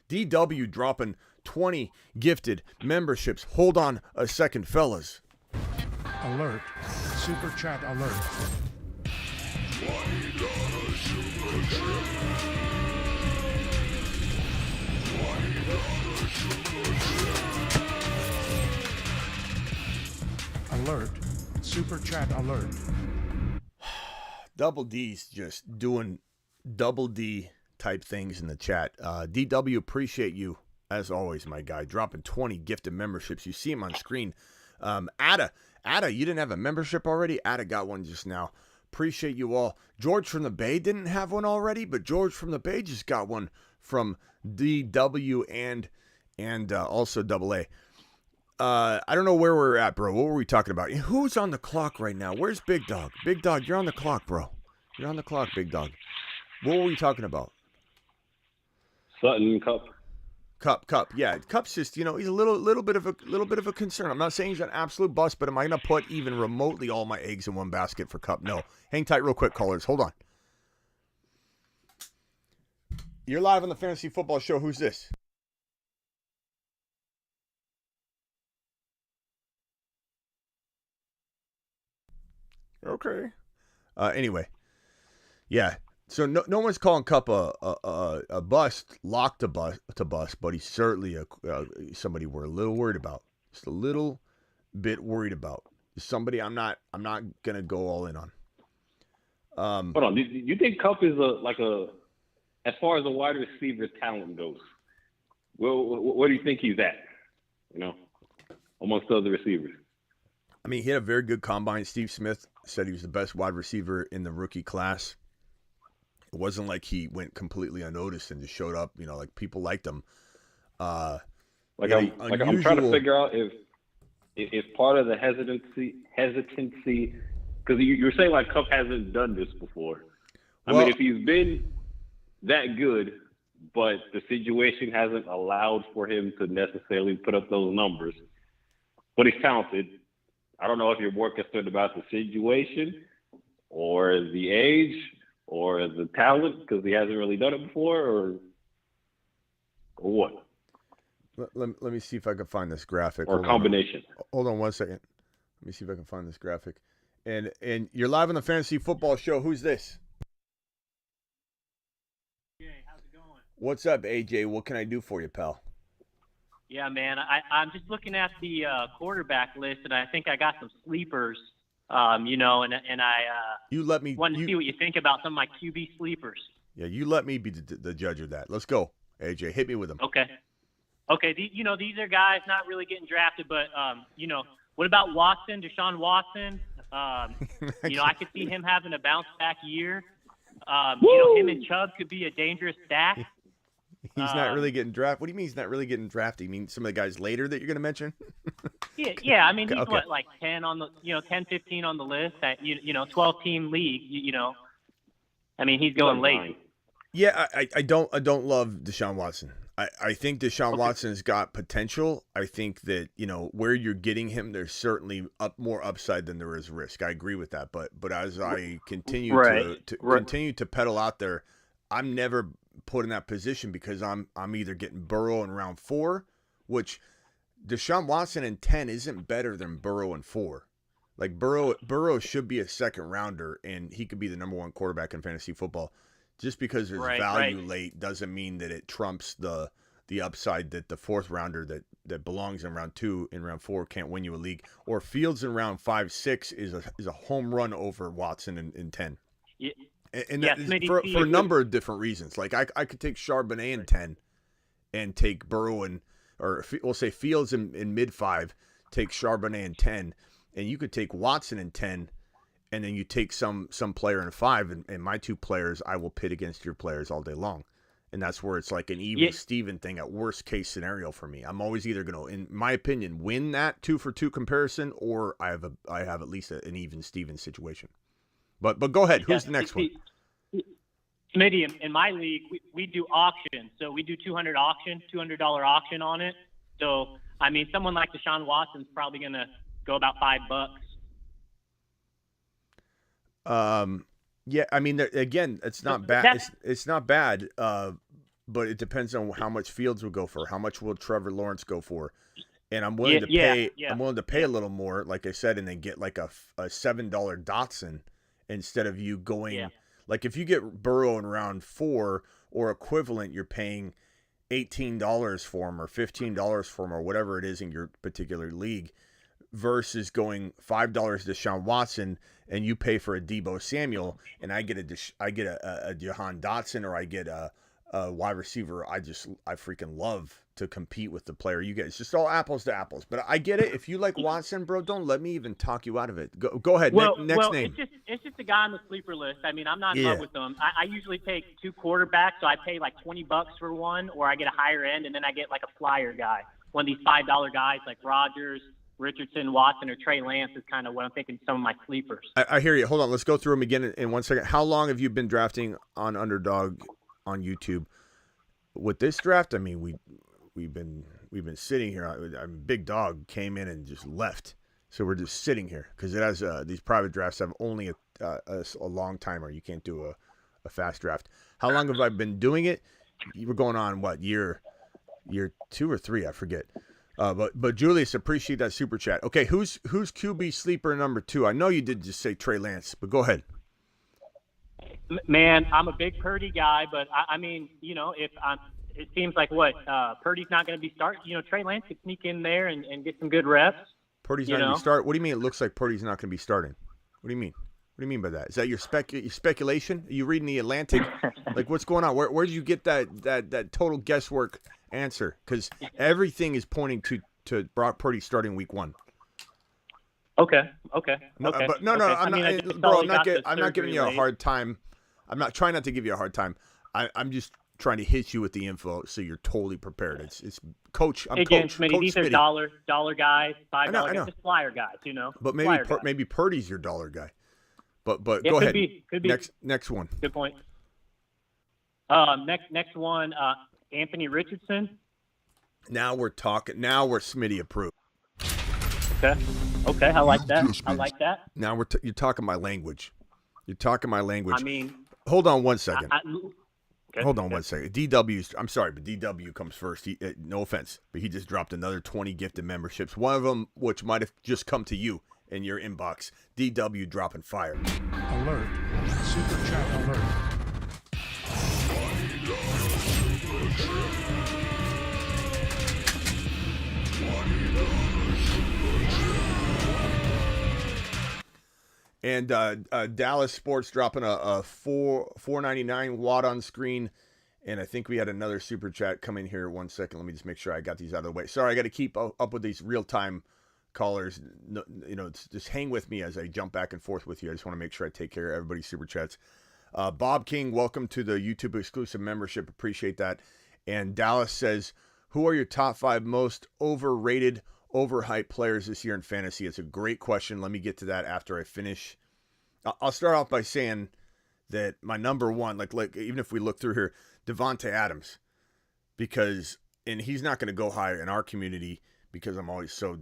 DW dropping 20 gifted memberships. Hold on a second, fellas. Alert. Super chat alert. Alert. Super chat alert. Double D's just doing double D type things in the chat. DW, appreciate you as always, my guy. Dropping 20 gifted memberships. You see him on screen. Ada, you didn't have a membership already? Ada got one just now. Appreciate you all. George from the Bay didn't have one already, but George from the Bay just got one from DW and also Double A. I don't know where we're at, bro. What were we talking about? Who's on the clock right now? Where's Big Dog? Big Dog, you're on the clock, bro. You're on the clock, Big Dog. What were we talking about? Sutton, Kupp. Kupp. Yeah, Kupp's just, he's a little bit of a concern. I'm not saying he's an absolute bust, but am I going to put even remotely all my eggs in one basket for Kupp? No. Hang tight real quick, callers. Hold on. You're live on the Fantasy Football Show. Who's this? Okay. Anyway. Yeah. So no one's calling Kupp a bust, locked to bust, but he's certainly somebody we're a little worried about. Just a little bit worried about. Somebody I'm not gonna go all in on. Hold on. Do you think Kupp is as far as a wide receiver talent goes? Well, where do you think he's at? Amongst other receivers. I mean, he had a very good combine. Steve Smith said he was the best wide receiver in the rookie class. It wasn't like he went completely unnoticed and just showed up. Like people liked him. I'm trying to figure out if part of the hesitancy, because you're saying like Kupp hasn't done this before. I mean, if he's been that good, but the situation hasn't allowed for him to necessarily put up those numbers, but he's talented. I don't know if you're more concerned about the situation or the age or the talent because he hasn't really done it before, or what? Let me see if I can find this graphic. Or combination. Hold on 1 second. Let me see if I can find this graphic. And you're live on the Fantasy Football Show. Who's this? Hey, how's it going? What's up, AJ? What can I do for you, pal? Yeah, man. I'm just looking at the quarterback list, and I think I got some sleepers. And I you let me wanted to see what you think about some of my QB sleepers. Yeah, you let me be the judge of that. Let's go, AJ. Hit me with them. Okay. These are guys not really getting drafted, but what about Watson, Deshaun Watson? I could see him having a bounce back year. Him and Chubb could be a dangerous stack. He's not really getting drafted. What do you mean he's not really getting drafted? You mean some of the guys later that you're going to mention? Yeah. I mean, he's okay. Like 10 on the, 10, 15 on the list at 12-team league. I mean, he's going late. Yeah, I don't love Deshaun Watson. I think Deshaun Watson's got potential. I think that where you're getting him, there's certainly more upside than there is risk. I agree with that. But as I continue continue to pedal out there, I'm never put in that position because I'm either getting Burrow in round 4, which Deshaun Watson in 10 isn't better than Burrow in 4. Like Burrow should be a second rounder and he could be the number 1 quarterback in fantasy football. Just because there's value late doesn't mean that it trumps the upside that the 4th rounder that belongs in round 2 and round 4 can't win you a league. Or Fields in round 5, 6 is a home run over Watson in 10. Yeah. And for a number of different reasons. Like I could take Charbonnet in 10 and take Burrow or we'll say Fields in mid 5, take Charbonnet in 10, and you could take Watson in 10, and then you take some player in 5, and my 2 players I will pit against your players all day long. And that's where it's like an even Steven thing at worst case scenario for me. I'm always either going to, in my opinion, win that 2-for-2 comparison, or I have at least an even Steven situation. But go ahead. Who's the next one? Smitty, in my league, we do auction. So we do $200 auction on it. So, I mean, someone like Deshaun Watson's probably going to go about $5. Yeah, I mean, again, it's not bad. It's not bad, but it depends on how much Fields will go for. How much will Trevor Lawrence go for? And I'm willing to pay. I'm willing to pay a little more, like I said, and then get like a $7 Dotson instead of you going. Yeah. Like if you get Burrow in round 4 or equivalent, you're paying $18 for him or $15 for him or whatever it is in your particular league, versus going $5 to Deshaun Watson and you pay for a Deebo Samuel and I get a Jahan Dotson or I get a wide receiver. I freaking love to compete with the player you get. It's just all apples to apples. But I get it. If you like Watson, bro, don't let me even talk you out of it. Go ahead. Next name. It's just a guy on the sleeper list. I mean, I'm not in love with them. I usually take 2 quarterbacks, so I pay like $20 for one, or I get a higher end, and then I get like a flyer guy. One of these $5 guys like Rodgers, Richardson, Watson, or Trey Lance is kind of what I'm thinking some of my sleepers. I hear you. Hold on. Let's go through them again in 1 second. How long have you been drafting on Underdog on YouTube? With this draft, I mean, we've been sitting here. Big Dog came in and just left, so we're just sitting here because it has these private drafts have only a long timer. You can't do a fast draft. How long have I been doing it? You were going on what year 2 or 3? I forget. But Julius, appreciate that super chat. Okay, who's QB sleeper number 2? I know you did just say Trey Lance, but go ahead. Man, I'm a big Purdy guy, but I mean, it seems like Purdy's not going to be starting. Trey Lance could sneak in there and get some good reps. Purdy's not going to be starting. What do you mean it looks like Purdy's not going to be starting? What do you mean? What do you mean by that? Is that your speculation? Are you reading the Atlantic? Like, what's going on? Where did you get that total guesswork answer? Because everything is pointing to Brock Purdy starting week 1. Okay. No, but no. I'm not giving you a hard time. I'm not trying not to give you a hard time. I'm just trying to hit you with the info so you're totally prepared. It's Coach. I'm Coach. Smitty, these are dollar guys, $5 guys, just flyer guys, But maybe Purdy's your dollar guy. But go ahead. Could be. Next one. Good point. Next one, Anthony Richardson. Now we're talking. Now we're Smitty approved. Okay, I like that. Now you're talking my language. You're talking my language. I mean, hold on one second. Okay. Hold on one second. DW's. I'm sorry, but DW comes first. No offense, but he just dropped another 20 gifted memberships. One of them, which might have just come to you in your inbox. DW dropping fire. Alert. Super chat alert. And Dallas Sports dropping a $4.99 watt on screen. And I think we had another super chat come in here. 1 second. Let me just make sure I got these out of the way. Sorry, I got to keep up with these real-time callers. Just hang with me as I jump back and forth with you. I just want to make sure I take care of everybody's super chats. Bob King, welcome to the YouTube exclusive membership. Appreciate that. And Dallas says, who are your top 5 most overrated, overhyped players this year in fantasy? It's a great question. Let me get to that after I finish. I'll start off by saying that my number one, like even if we look through here, Davante Adams, and he's not going to go higher in our community because I'm always so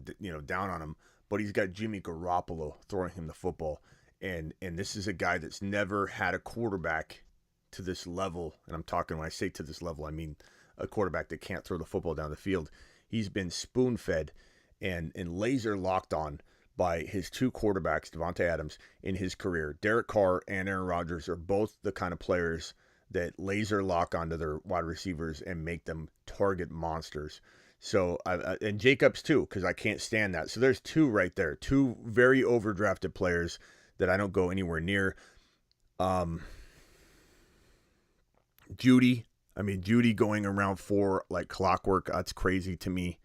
down on him, but he's got Jimmy Garoppolo throwing him the football, and this is a guy that's never had a quarterback to this level, and I'm talking, when I say to this level, I mean a quarterback that can't throw the football down the field. He's been spoon-fed and laser locked on by his 2 quarterbacks, Davante Adams, in his career. Derek Carr and Aaron Rodgers are both the kind of players that laser lock onto their wide receivers and make them target monsters. So, and Jacobs too, because I can't stand that. So there's 2 right there, 2 very overdrafted players that I don't go anywhere near. Judy going around 4 like clockwork. That's crazy to me.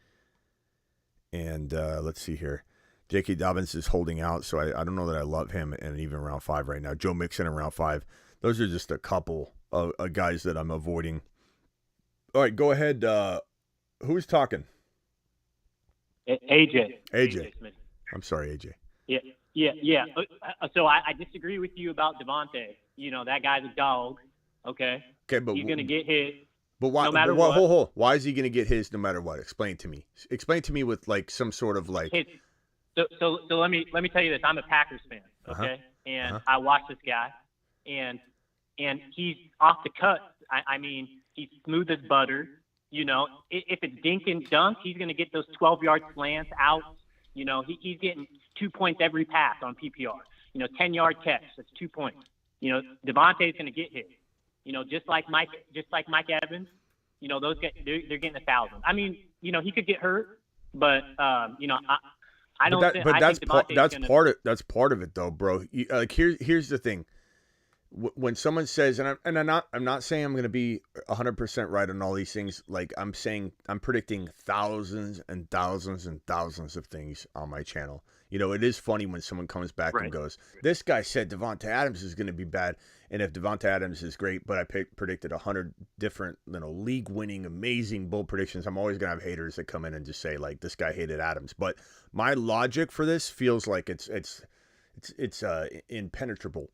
And let's see here. J.K. Dobbins is holding out, so I don't know that I love him, and even around 5 right now. Joe Mixon around 5. Those are just a couple of guys that I'm avoiding. All right, go ahead. Who's talking? AJ. I'm sorry, AJ. Yeah. So I disagree with you about Davante. That guy's a dog. Okay, but he's going to get hit. But why? No matter what? Hold. Why is he going to get his no matter what? Explain to me. Explain to me with like some sort of like. So let me tell you this. I'm a Packers fan. Okay, and I watch this guy, and he's off the cut. I mean, he's smooth as butter. If it's dink and dunk, he's going to get those 12-yard slants out. He's getting 2 points every pass on PPR. 10-yard catch, that's 2 points. Davante's going to get hit. Just like Mike Evans. Those guys, they're getting 1,000. I mean, he could get hurt, but I don't. That's part of it, though, bro. Here's the thing. When someone says, and I'm not saying I'm going to be 100% right on all these things. Like I'm saying, I'm predicting thousands and thousands and thousands of things on my channel. It is funny when someone comes back and goes, "This guy said Davante Adams is going to be bad," and if Davante Adams is great, but I predicted 100 different, league-winning, amazing bold predictions. I'm always going to have haters that come in and just say like, "This guy hated Adams." But my logic for this feels like it's impenetrable.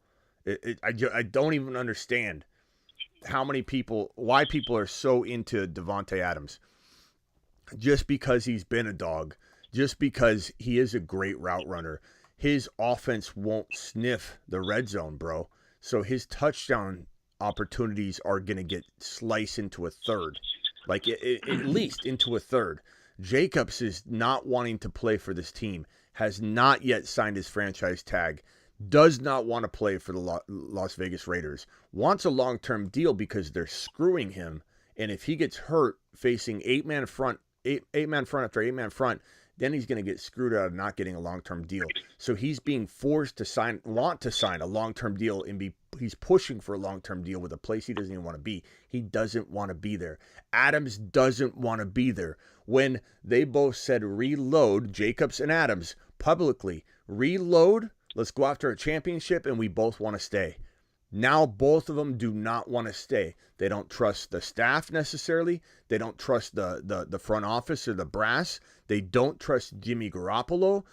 I don't even understand why people are so into Davante Adams. Just because he's been a dog, just because he is a great route runner, his offense won't sniff the red zone, bro. So his touchdown opportunities are going to get sliced into a third, like at least into a third. Jacobs is not wanting to play for this team, has not yet signed his franchise tag, does not want to play for the Las Vegas Raiders, wants a long-term deal because they're screwing him. And if he gets hurt facing 8-man front after 8-man front, then he's going to get screwed out of not getting a long-term deal. So he's being forced to want to sign a long-term deal, and he's pushing for a long-term deal with a place he doesn't even want to be. He doesn't want to be there. Adams doesn't want to be there. When they both said reload, Jacobs and Adams, publicly, reload, let's go after a championship, and we both want to stay. Now both of them do not want to stay. They don't trust the staff necessarily. They don't trust the front office or the brass. They don't trust Jimmy Garoppolo.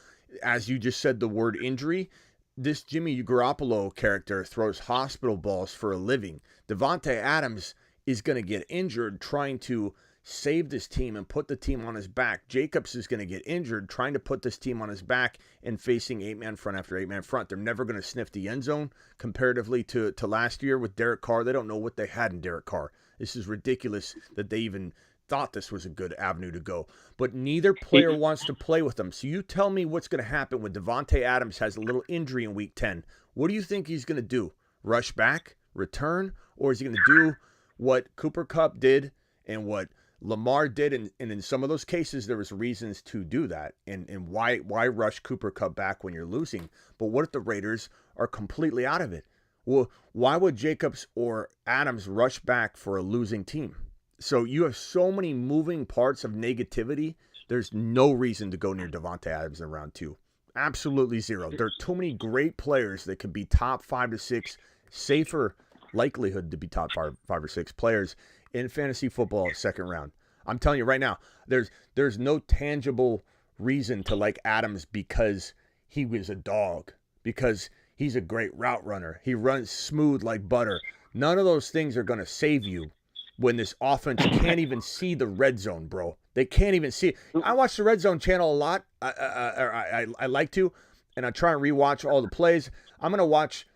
As you just said, the word injury. This Jimmy Garoppolo character throws hospital balls for a living. Davante Adams is going to get injured trying to save this team and put the team on his back. Jacobs is going to get injured trying to put this team on his back and facing 8-man front after 8-man front. They're never going to sniff the end zone comparatively to last year with Derek Carr. They don't know what they had in Derek Carr. This is ridiculous that they even thought this was a good avenue to go. But neither player wants to play with them. So you tell me what's going to happen when Davante Adams has a little injury in week 10. What do you think he's going to do? Rush back? Return? Or is he going to do what Cooper Kupp did and what Lamar did, and in some of those cases there was reasons to do that, and why rush Cooper Kupp back when you're losing? But what if the Raiders are completely out of it? Well, why would Jacobs or Adams rush back for a losing team? So you have so many moving parts of negativity. There's no reason to go near Davante Adams in round 2. Absolutely zero. There are too many great players that could be top 5 to 6, safer likelihood to be top 5 or 6 players in fantasy football second round. I'm telling you right now, there's no tangible reason to like Adams because he was a dog, because he's a great route runner. He runs smooth like butter. None of those things are going to save you when this offense can't even see the red zone, bro. They can't even see it. I watch the red zone channel a lot. I like to, and I try and rewatch all the plays. I'm going to watch,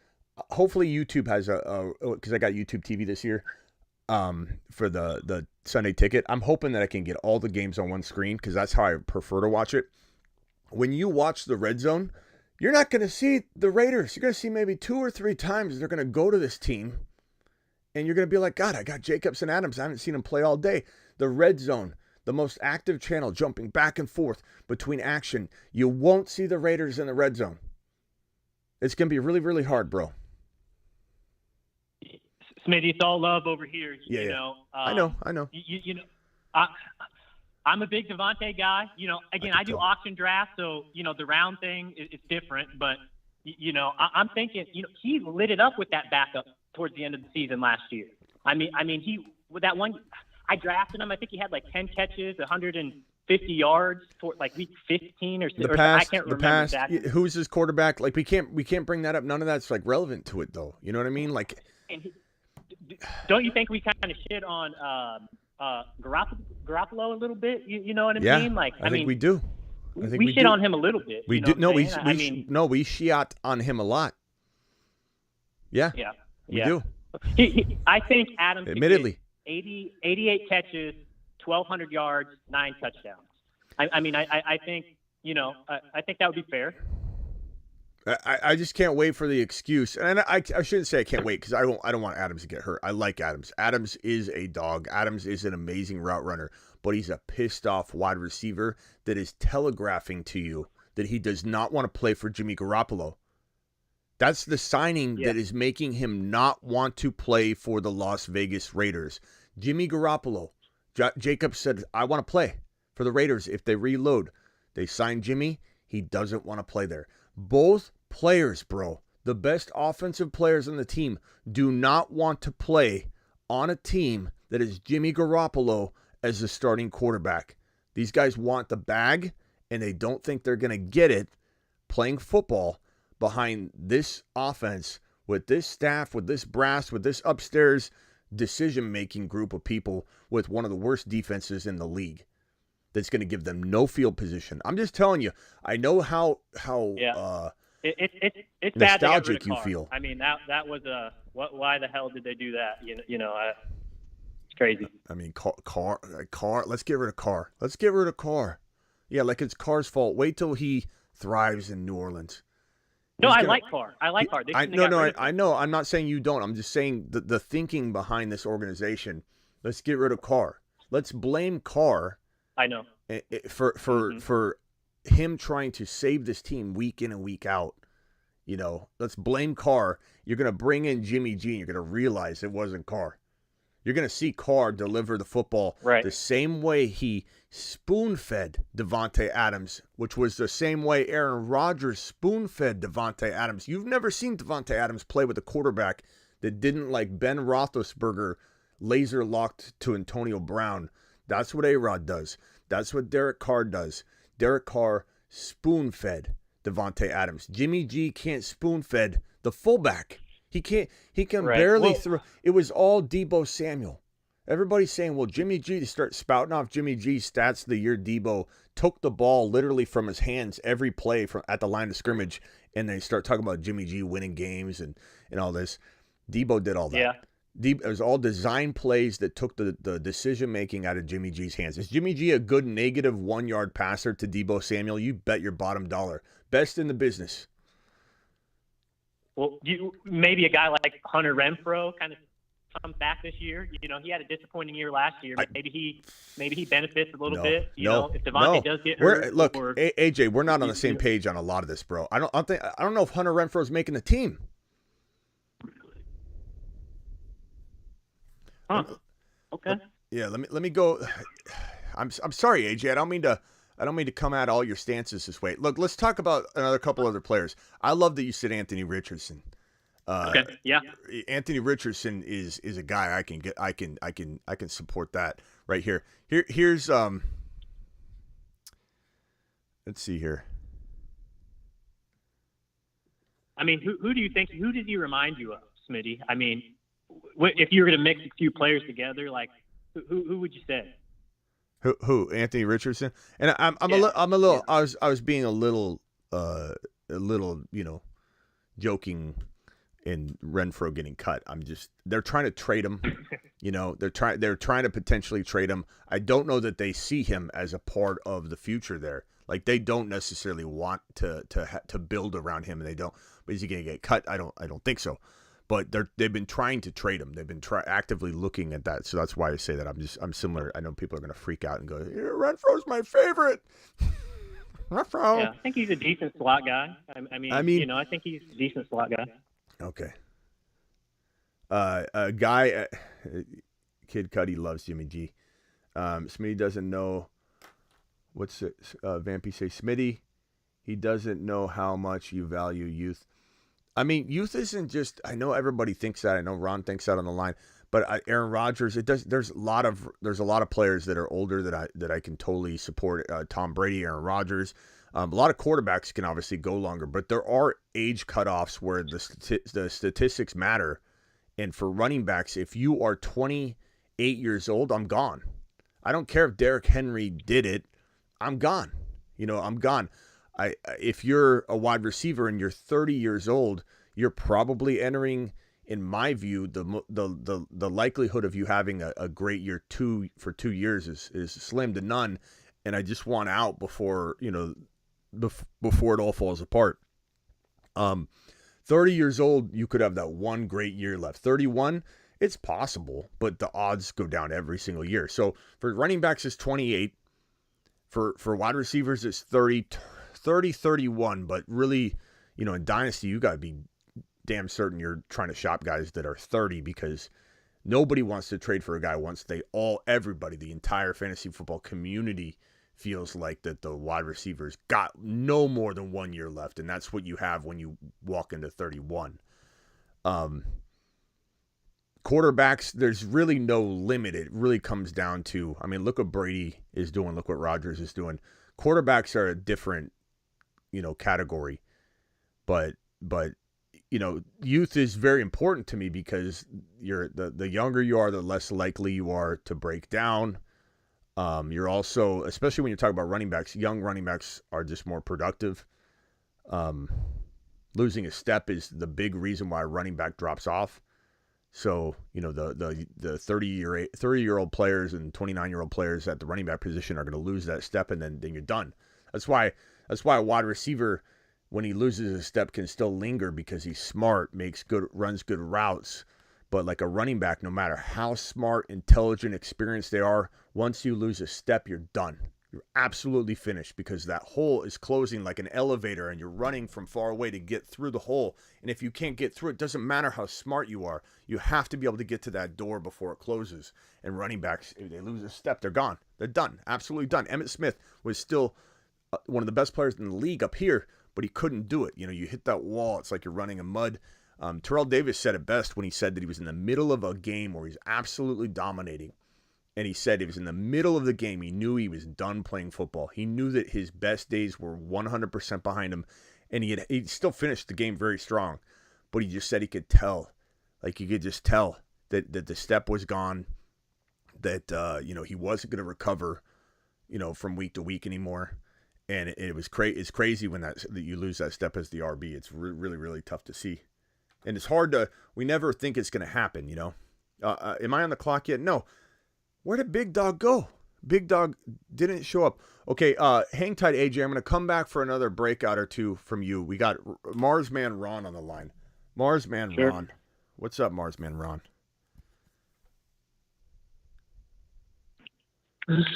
hopefully YouTube has because I got YouTube TV this year. For the Sunday ticket. I'm hoping that I can get all the games on one screen because that's how I prefer to watch it. When you watch the red zone, you're not going to see the Raiders. You're going to see maybe 2 or 3 times they're going to go to this team, and you're going to be like, God, I got Jacobs and Adams. I haven't seen them play all day. The red zone, the most active channel, jumping back and forth between action. You won't see the Raiders in the red zone. It's going to be really, really hard, bro. Smitty, it's all love over here. Yeah, you yeah. know, I know. You know, I'm a big Davante guy. You know, again, I do auction draft, so you know the round thing is different. But you know, I'm thinking, you know, he lit it up with that backup towards the end of the season last year. I mean, he with that one, I drafted him. I think he had like 10 catches, 150 yards for like week 15 or so. I can't remember exactly. Who's his quarterback? Like we can't bring that up. None of that's like relevant to it, though. You know what I mean? Like. Don't you think we kind of shit on Garoppolo a little bit? You know what I mean? Like, I think we do. I think we shit on him a little bit. We do. No, we shiat on him a lot. Yeah. Yeah. We do. I think Adams. Admittedly. 88 catches, 1,200 yards, 9 touchdowns. I think, you know, I think that would be fair. I just can't wait for the excuse, and I shouldn't say I can't wait because I don't want Adams to get hurt. I like Adams. Adams is a dog. Adams is an amazing route runner, but he's a pissed off wide receiver that is telegraphing to you that he does not want to play for Jimmy Garoppolo. That's the signing that is making him not want to play for the Las Vegas Raiders. Jimmy Garoppolo. Jacob said, I want to play for the Raiders if they reload. They signed Jimmy. He doesn't want to play there. Both players, bro, the best offensive players on the team, do not want to play on a team that is Jimmy Garoppolo as the starting quarterback. These guys want the bag, and they don't think they're going to get it playing football behind this offense with this staff, with this brass, with this upstairs decision-making group of people with one of the worst defenses in the league. That's going to give them no field position. I'm just telling you. I know how it's nostalgic you feel. I mean, that was why the hell did they do that? You know, it's crazy. I mean, Carr. Let's get rid of Carr. Let's get rid of Carr. Yeah, like it's Carr's fault. Wait till he thrives in New Orleans. No, I like Carr. I like Carr. I know. I'm not saying you don't. I'm just saying the thinking behind this organization. Let's get rid of Carr. Let's blame Carr. I know. For him trying to save this team week in and week out. You know, let's blame Carr. You're going to bring in Jimmy G, and you're going to realize it wasn't Carr. You're going to see Carr deliver the football the same way he spoon-fed Davante Adams, which was the same way Aaron Rodgers spoon-fed Davante Adams. You've never seen Davante Adams play with a quarterback that didn't, like Ben Roethlisberger, laser-locked to Antonio Brown. That's what A-Rod does. That's what Derek Carr does. Derek Carr spoon-fed Davante Adams. Jimmy G can't spoon-fed the fullback. He can barely throw. It was all Deebo Samuel. Everybody's saying, well, Jimmy G, to start spouting off Jimmy G's stats the year Deebo took the ball literally from his hands every play at the line of scrimmage, and they start talking about Jimmy G winning games and all this. Deebo did all that. Yeah. It was all design plays that took the decision-making out of Jimmy G's hands. Is Jimmy G a good negative 1-yard passer to Deebo Samuel? You bet your bottom dollar. Best in the business. Well, maybe a guy like Hunter Renfrow kind of comes back this year. You know, he had a disappointing year last year, but maybe he benefits a little bit. You know, if Davante does get hurt. Look, AJ, we're not on the same page on a lot of this, bro. I don't know if Hunter Renfrow's making the team. Huh. Okay. Yeah, let me go. I'm sorry, AJ. I don't mean to come at all your stances this way. Look, let's talk about another couple other players. I love that you said Anthony Richardson. Okay. Yeah. Anthony Richardson is a guy I can support that right here. Here's let's see here. I mean, who do you think? Who does he remind you of, Smitty? I mean, if you were going to mix a few players together, like who would you say? Who? Anthony Richardson? And I'm a little. I was being a little, you know, joking in Renfrow getting cut. They're trying to trade him. You know, they're trying to potentially trade him. I don't know that they see him as a part of the future there. Like, they don't necessarily want to build around him, and they don't. But is he going to get cut? I don't think so. But they've been trying to trade him. They've been actively looking at that. So that's why I say that I'm similar. I know people are going to freak out and go, Renfrow's my favorite. Renfrow. Yeah, I think he's a decent slot guy. I mean, you know, I think he's a decent slot guy. Okay. A guy, Kid Cudi loves Jimmy G. Smitty doesn't know. What's it? Vampy say, Smitty, he doesn't know how much you value youth. I mean, youth isn't just. I know everybody thinks that. I know Ron thinks that on the line. But Aaron Rodgers, there's a lot of players that are older that I can totally support. Tom Brady, Aaron Rodgers. A lot of quarterbacks can obviously go longer, but there are age cutoffs where the statistics matter. And for running backs, if you are 28 years old, I'm gone. I don't care if Derrick Henry did it. I'm gone. You know, I'm gone. If you're a wide receiver and you're 30 years old, you're probably entering, in my view, the likelihood of you having a great year for 2 years is slim to none. And I just want out before, you know, before it all falls apart. 30 years old, you could have that one great year left. 31, it's possible, but the odds go down every single year. So for running backs, it's 28. For wide receivers, it's 30, 31. But really, you know, in Dynasty, you got to be damn certain you're trying to shop guys that are 30, because nobody wants to trade for a guy once everybody, the entire fantasy football community feels like that the wide receivers got no more than 1 year left, and that's what you have when you walk into 31. Quarterbacks, there's really no limit. It really comes down to, I mean, look what Brady is doing, look what Rodgers is doing. Quarterbacks are a different, you know, category, but you know, youth is very important to me, because the younger you are, the less likely you are to break down. You're also, especially when you're talking about running backs, young running backs are just more productive. Losing a step is the big reason why a running back drops off. So, you know, the 30-year-old players and 29-year-old players at the running back position are going to lose that step, and then you're done. That's why a wide receiver, when he loses a step, can still linger, because he's smart, runs good routes. But like a running back, no matter how smart, intelligent, experienced they are, once you lose a step, you're done. you're absolutely finished because that hole is closing like an elevator and you're running from far away to get through the hole. And if you can't get through, it doesn't matter how smart you are. You have to be able to get to that door before it closes. And running backs, if they lose a step, they're gone. They're done. Absolutely done. Emmitt Smith was still one of the best players in the league up here, but he couldn't do it. You know, you hit that wall. It's like you're running in mud. Terrell Davis said it best when he said that he was in the middle of a game where he's absolutely dominating. And he said he was in the middle of the game. He knew he was done playing football. He knew that his best days were 100% behind him. And he still finished the game very strong. But he just said he could tell. Like, you could just tell that the step was gone. That, he wasn't going to recover, from week to week anymore. And it was it's crazy when that you lose that step as the RB. It's really, really tough to see. And it's hard we never think it's going to happen, Am I on the clock yet? No. Where did Big Dog go? Big Dog didn't show up. Okay, hang tight, AJ. I'm going to come back for another breakout or two from you. We got Marsman Ron on the line. Marsman Sure. Ron. What's up, Marsman Ron?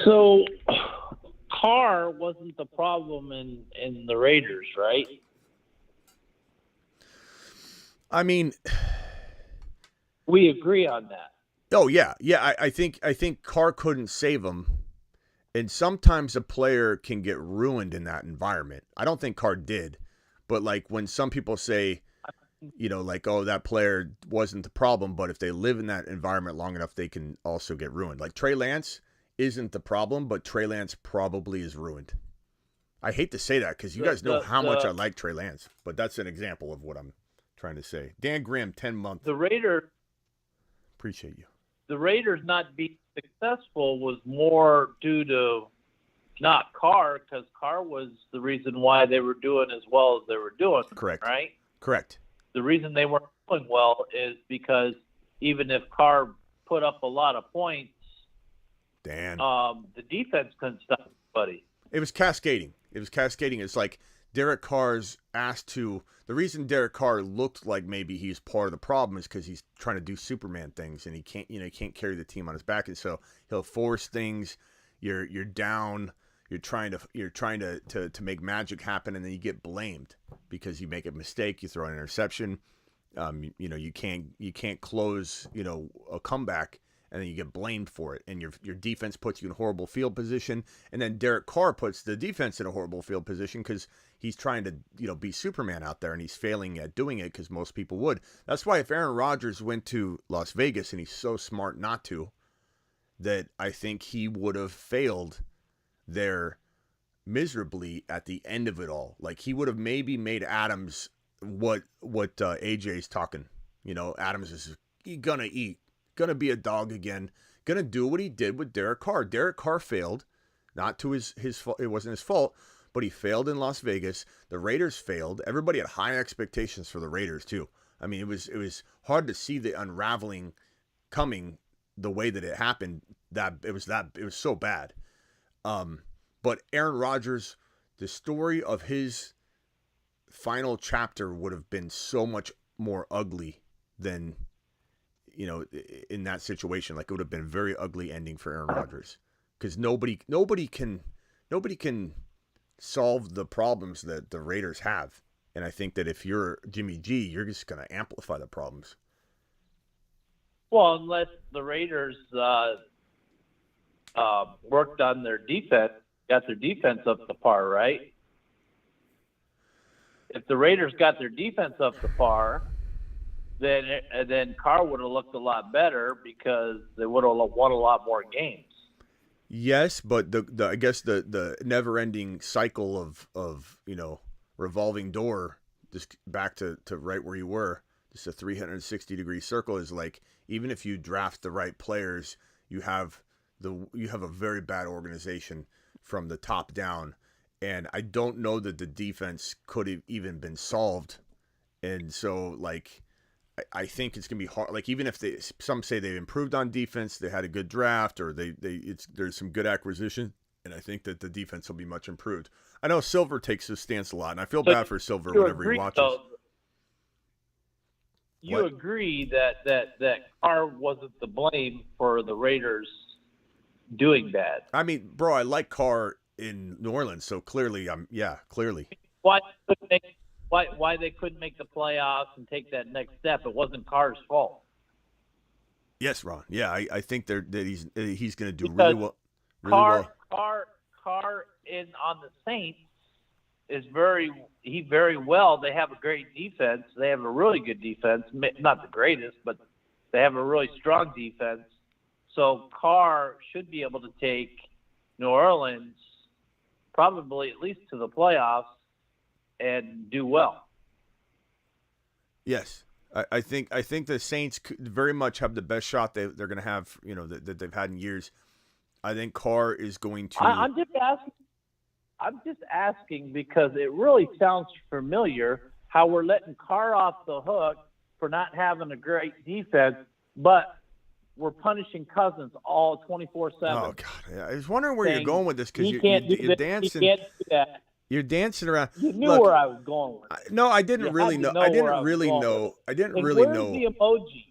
So, Carr wasn't the problem in the Raiders, right? I mean, we agree on that. Oh yeah. I think Carr couldn't save him, and sometimes a player can get ruined in that environment. I don't think Carr did, but like when some people say, that player wasn't the problem, but if they live in that environment long enough, they can also get ruined. Like Trey Lance isn't the problem, but Trey Lance probably is ruined. I hate to say that because you guys know how much I like Trey Lance, but that's an example of what I'm trying to say. Dan Graham, 10-month. The Raiders. Appreciate you. The Raiders not being successful was more due to not Carr, because Carr was the reason why they were doing as well as they were doing. Correct. Right? Correct. The reason they weren't doing well is because even if Carr put up a lot of points, Dan, the defense couldn't stop anybody. It was cascading. It's like Derek Carr's asked to. The reason Derek Carr looked like maybe he's part of the problem is because he's trying to do Superman things and he can't, he can't carry the team on his back, and so he'll force things. You're down. You're trying to make magic happen, and then you get blamed because you make a mistake. You throw an interception. You can't close a comeback, and then you get blamed for it, and your defense puts you in horrible field position, and then Derek Carr puts the defense in a horrible field position because he's trying to be Superman out there, and he's failing at doing it because most people would. That's why if Aaron Rodgers went to Las Vegas, and he's so smart not to, that I think he would have failed there miserably at the end of it all. Like he would have maybe made Adams what AJ's talking. Adams is gonna eat. Gonna be a dog again, gonna do what he did with Derek Carr. Derek Carr failed, not to his fault. It wasn't his fault, but he failed in Las Vegas. The Raiders failed. Everybody had high expectations for the Raiders too. I mean, it was hard to see the unraveling coming the way that it happened. It was so bad. But Aaron Rodgers, the story of his final chapter would have been so much more ugly than. In that situation, like it would have been a very ugly ending for Aaron Rodgers, because nobody can solve the problems that the Raiders have, and I think that if you're Jimmy G, you're just going to amplify the problems. Well, unless the Raiders worked on their defense, got their defense up to par, right? If the Raiders got their defense up to par, then Carr would have looked a lot better because they would have won a lot more games. Yes, but I guess the never-ending cycle of revolving door, just back to right where you were, just a 360-degree circle, is like even if you draft the right players, you have a very bad organization from the top down, and I don't know that the defense could have even been solved, and so like. I think it's gonna be hard. Like even if some say they've improved on defense, they had a good draft, or there's some good acquisition, and I think that the defense will be much improved. I know Silver takes this stance a lot, and I feel bad for Silver whenever he watches. You agree that Carr wasn't to blame for the Raiders doing bad? I mean, bro, I like Carr in New Orleans. So clearly, clearly. Why they couldn't make the playoffs and take that next step? It wasn't Carr's fault. Yes, Ron. Yeah, I think that he's going to do Because really well. Carr on the Saints is very well. They have a great defense. They have a really good defense. Not the greatest, but they have a really strong defense. So Carr should be able to take New Orleans probably at least to the playoffs and do well. Yes. I think the Saints very much have the best shot they're going to have, that they've had in years. I think Carr is going to. I'm just asking because it really sounds familiar how we're letting Carr off the hook for not having a great defense, but we're punishing Cousins all 24/7. Oh God! Yeah. I was wondering where you're going with this because you're dancing. He can't do that. You're dancing around. You knew where I was going with it. No, I didn't really know. I didn't really know. Where's the emoji?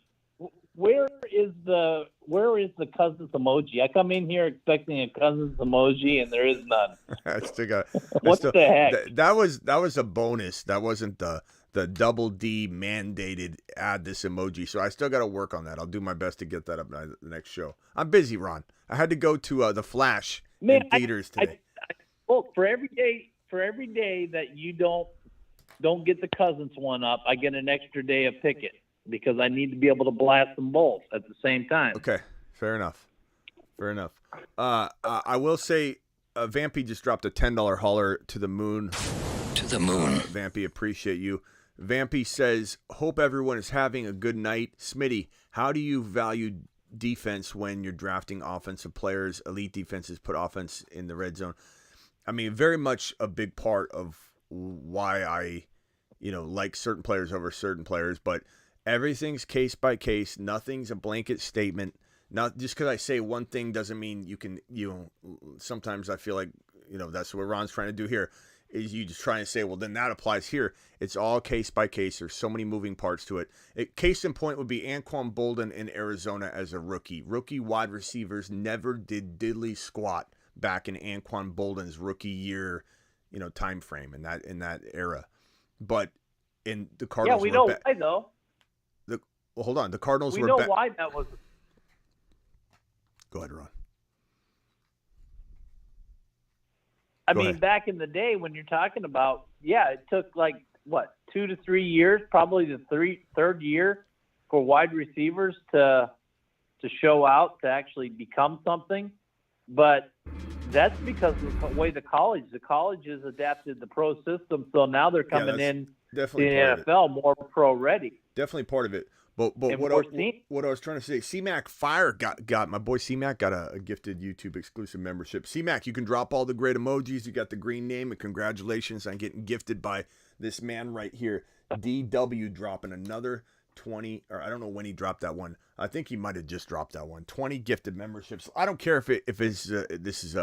Where is the Cousins emoji? I come in here expecting a Cousins emoji, and there is none. What the heck? That was a bonus. That wasn't the Double D mandated add this emoji. So I still got to work on that. I'll do my best to get that up the next show. I'm busy, Ron. I had to go to the Flash in theaters today. Look, for every day that you don't get the Cousins one up, I get an extra day of Pickett because I need to be able to blast them both at the same time. Okay, fair enough. I will say, Vampy just dropped a $10 hauler to the moon. To the moon. Vampy, appreciate you. Vampy says, hope everyone is having a good night. Smitty, how do you value defense when you're drafting offensive players? Elite defenses put offense in the red zone. I mean, very much a big part of why I, like certain players over certain players, but everything's case by case. Nothing's a blanket statement. Not just because I say one thing doesn't mean you can, sometimes I feel like, that's what Ron's trying to do here is you just trying to say, well, then that applies here. It's all case by case. There's so many moving parts to it. Case in point would be Anquan Boldin in Arizona as a rookie. Rookie wide receivers never did diddly squat back in Anquan Boldin's rookie year, time frame in that era. But in the Cardinals, we know why though. Well, hold on. The Cardinals we were. We know why that was. Go ahead, Ron. I mean, back in the day when you're talking about, it took 2 to 3 years, probably the third year, for wide receivers to show out to actually become something. But that's because of the way the colleges adapted the pro system, so now they're coming in to the NFL more pro ready. Definitely part of it. But what I was trying to say, C-Mac Fire got my boy C-Mac got a gifted YouTube exclusive membership. C-Mac, you can drop all the great emojis. You got the green name, and congratulations on getting gifted by this man right here, DW, dropping another 20, or I don't know when he dropped that one. I think he might have just dropped that one. 20 gifted memberships. I don't care if this is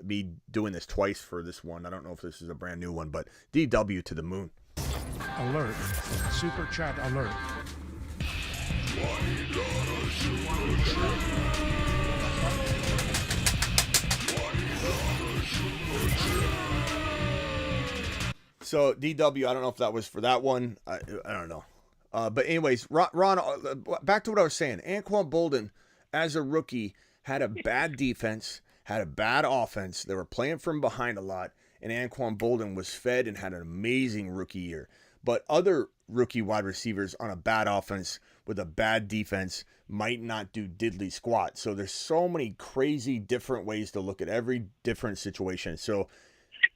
me doing this twice for this one. I don't know if this is a brand new one, but DW to the moon. Alert. Super chat alert. So DW, I don't know if that was for that one. I don't know. But anyways, Ron, back to what I was saying. Anquan Boldin, as a rookie, had a bad defense, had a bad offense. They were playing from behind a lot, and Anquan Boldin was fed and had an amazing rookie year. But other rookie wide receivers on a bad offense with a bad defense might not do diddly squat. So there's so many crazy different ways to look at every different situation. So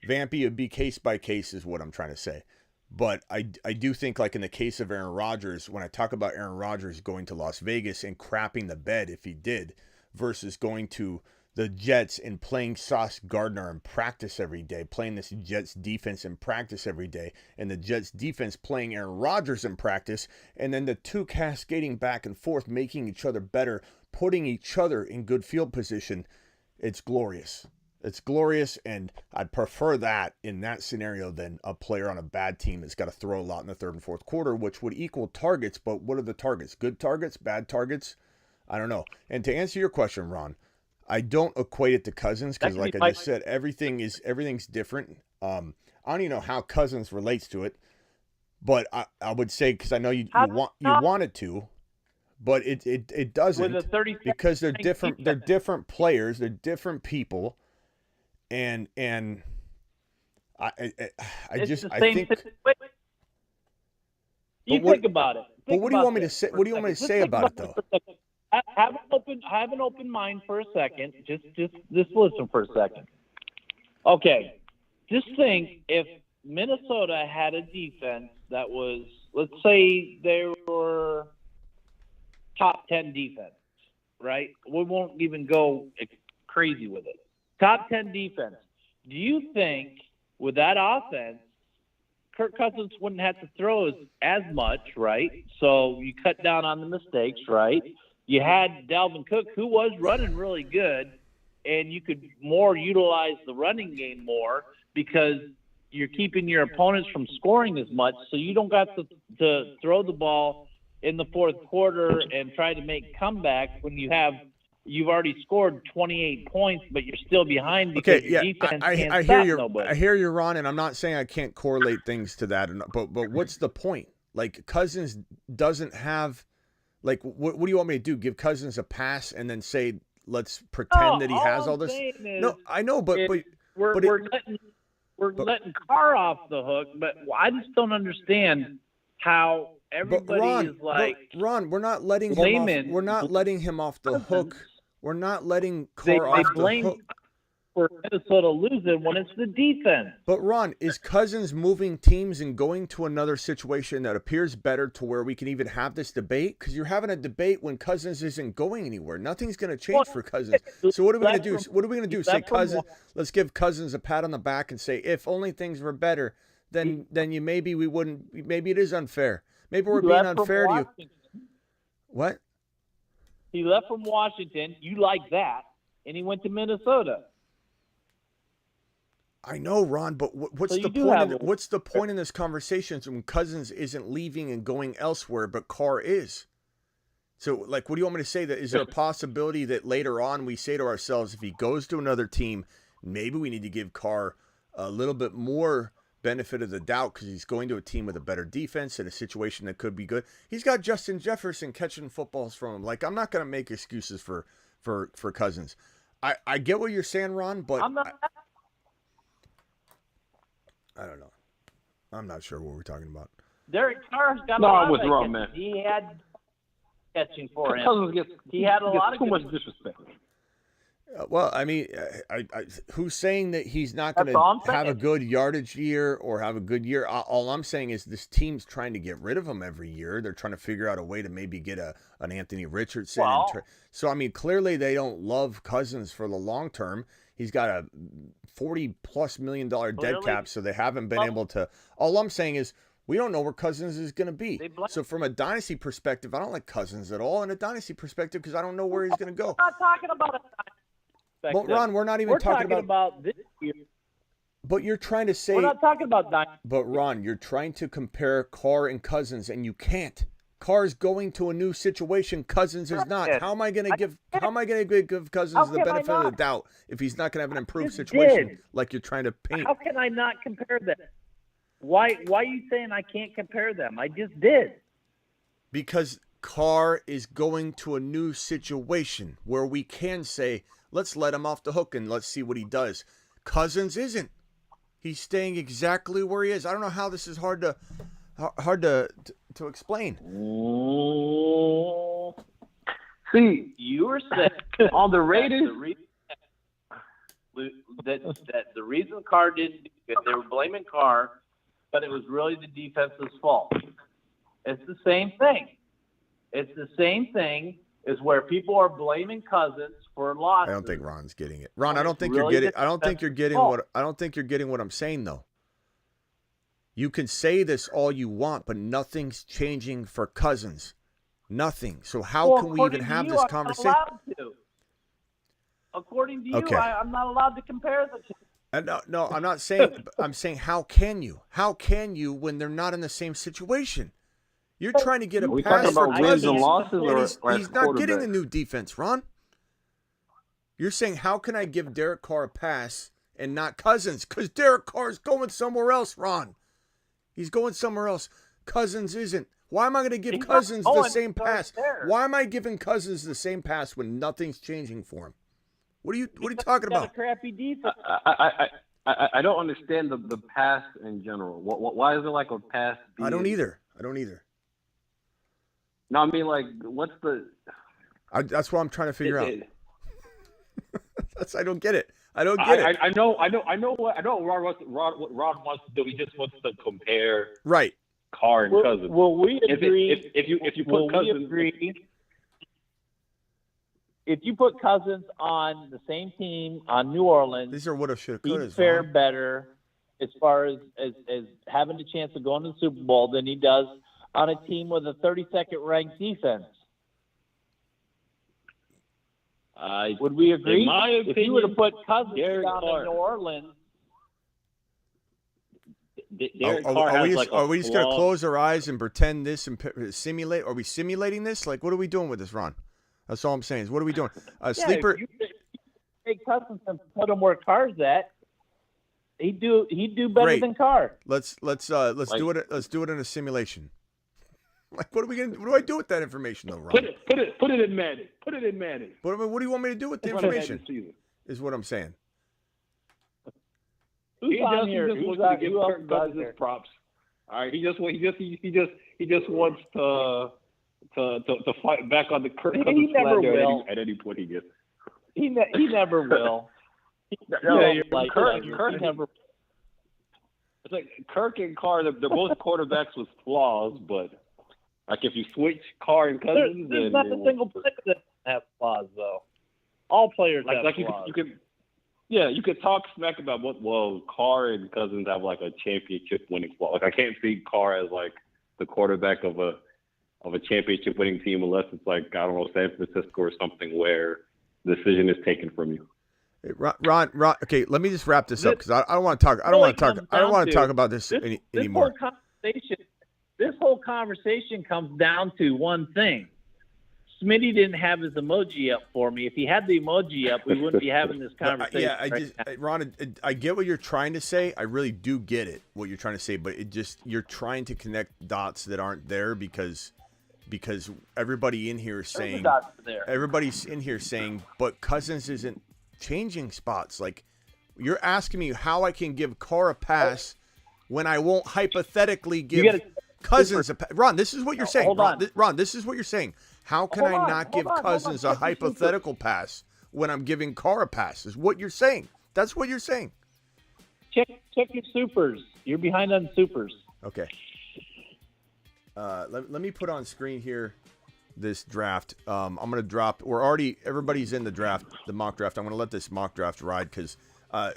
Vampy, it'd be case by case is what I'm trying to say. But I do think, like in the case of Aaron Rodgers, when I talk about Aaron Rodgers going to Las Vegas and crapping the bed if he did, versus going to the Jets and playing Sauce Gardner in practice every day, playing this Jets defense in practice every day, and the Jets defense playing Aaron Rodgers in practice, and then the two cascading back and forth, making each other better, putting each other in good field position, it's glorious. It's glorious, and I'd prefer that in that scenario than a player on a bad team that's got to throw a lot in the third and fourth quarter, which would equal targets, but what are the targets? Good targets? Bad targets? I don't know. And to answer your question, Ron, I don't equate it to Cousins because, like I just said, everything's different. I don't even know how Cousins relates to it, but I would say, because I know you wanted to, but it doesn't, because they're different. They're different players. They're different people, and I think. Think about it. But what do you want me to say? What do you want me to say about it, though? Have an open mind for a second. Just listen for a second. Okay, just think if Minnesota had a defense that was, let's say they were top 10 defense, right? We won't even go crazy with it. Top 10 defense. Do you think with that offense, Kirk Cousins wouldn't have to throw as much, right? So you cut down on the mistakes, right? You had Dalvin Cook, who was running really good, and you could more utilize the running game more because you're keeping your opponents from scoring as much, so you don't got to throw the ball in the fourth quarter and try to make comeback when you've already scored 28 points, but you're still behind because your defense can't stop nobody. I hear you, Ron, and I'm not saying I can't correlate things to that, but what's the point? Like, Cousins doesn't have, like, what do you want me to do? Give Cousins a pass and then say, let's pretend that he has all this? No, I know, but we're letting Carr off the hook, but I just don't understand how everybody is like. Ron, we're not letting him off. We're not letting him off the hook. We're not letting Carr off the hook. For Minnesota losing when it's the defense. But Ron, is Cousins moving teams and going to another situation that appears better to where we can even have this debate? Because you're having a debate when Cousins isn't going anywhere. Nothing's going to change for Cousins. So what are we going to do? What are we going to do? Say Cousins? Let's give Cousins a pat on the back and say, if only things were better, then maybe we wouldn't. Maybe it is unfair. Maybe we're being unfair to you. What? He left from Washington. You like that, and he went to Minnesota. I know, Ron, but what's the point? What's the point in this conversation when Cousins isn't leaving and going elsewhere, but Carr is? So, like, what do you want me to say? That is there a possibility that later on we say to ourselves, if he goes to another team, maybe we need to give Carr a little bit more benefit of the doubt because he's going to a team with a better defense in a situation that could be good. He's got Justin Jefferson catching footballs from him. Like, I'm not going to make excuses for Cousins. I get what you're saying, Ron, but I don't know. I'm not sure what we're talking about. Derek Carr's got no, a lot I was of wrong, man. He had catching for him. Cousins he had a lot of too much disrespect. Well, I mean, who's saying that he's not going to have a good yardage year or have a good year? All I'm saying is this team's trying to get rid of him every year. They're trying to figure out a way to maybe get an Anthony Richardson. So, I mean, clearly they don't love Cousins for the long term. He's got a $40+ million dead cap, so they haven't been able to. All I'm saying is we don't know where Cousins is going to be. So from a dynasty perspective, I don't like Cousins at all. In a dynasty perspective, because I don't know where he's going to go. We're not talking about a dynasty. Well, Ron, we're not even talking about this year. But you're trying to say. We're not talking about dynasty. But Ron, you're trying to compare Carr and Cousins, and you can't. Carr's going to a new situation. Cousins is not. How am I going to give Cousins the benefit of the doubt if he's not going to have an improved situation like you're trying to paint? How can I not compare them? Why are you saying I can't compare them? I just did. Because Carr is going to a new situation where we can say, let's let him off the hook and let's see what he does. Cousins isn't. He's staying exactly where he is. I don't know how this is hard to explain. See, you were saying on the Raiders that the reason Carr didn't do good, they were blaming Carr, but it was really the defense's fault. It's the same thing. It's the same thing as where people are blaming Cousins for losses. I don't think Ron's getting it. Ron, I don't think you're getting. I don't think you're getting what I'm saying though. You can say this all you want, but nothing's changing for Cousins. Nothing. So how can we even have this conversation? According to you, I'm not allowed to compare the two. No, I'm not saying. I'm saying how can you? How can you when they're not in the same situation? You're trying to get a pass for Cousins. He's not getting the new defense, Ron. You're saying, how can I give Derek Carr a pass and not Cousins? Because Derek Carr's going somewhere else, Ron. He's going somewhere else. Cousins isn't. Why am I going to give Cousins the same pass? Why am I giving Cousins the same pass when nothing's changing for him? What are you talking about? A crappy defense. I don't understand the pass in general. Why is it like a pass? I don't either. No, I mean, like, what's the? That's what I'm trying to figure out. I don't get it. I don't get it. I know what Ron wants to do. He just wants to compare. Right. Carr and Cousins. Will we agree? If you put Cousins, if you put Cousins on the same team on New Orleans, these are what have, should, could. He'd fare better as far as having a chance of going to the Super Bowl than he does on a team with a 32nd ranked defense. Would we agree? In my opinion, if you were to put Cousins Derek down Carr, in New Orleans, are we just going to close our eyes and pretend this and simulate? Are we simulating this? Like, what are we doing with this, Ron? That's all I'm saying. Is what are we doing? Sleeper. If you take Cousins and put him where Carr's at, he'd do better than Carr. Let's do it. Let's do it in a simulation. Like, what do I do with that information, though, Ron? Put it in Madden. Put it in Madden. What do you want me to do with the information? Is what I'm saying. Who's on here? Who's to give Kirk Cousins his props. All right, he just wants to fight back on the Kirk Cousins slander at any point he gets. He never will. Kirk never. It's like Kirk and Carr. They're both quarterbacks with flaws, but like if you switch Carr and Cousins, there's not a single player that has flaws though. All players have flaws. You could talk smack about Carr and Cousins have like a championship winning flaw. Like I can't see Carr as like the quarterback of a championship winning team unless it's like, I don't know, San Francisco or something where the decision is taken from you. Hey, Ron, okay, let me just wrap this up because I don't want to talk. I don't want to talk about this anymore. This whole conversation comes down to one thing. Smitty didn't have his emoji up for me. If he had the emoji up, we wouldn't be having this conversation. Ron, I get what you're trying to say. I really do get it, what you're trying to say, but you're trying to connect dots that aren't there because everybody in here is saying, but Cousins isn't changing spots. Like, you're asking me how I can give Carr a pass when I won't hypothetically give Cousins a pass. Ron, this is what you're saying. Ron, this is what you're saying. How can I not give Cousins a hypothetical pass when I'm giving Carr a pass? Is what you're saying. That's what you're saying. Check your supers. You're behind on supers. Okay. Let me put on screen here this draft. I'm going to drop. Everybody's in the draft, the mock draft. I'm going to let this mock draft ride because,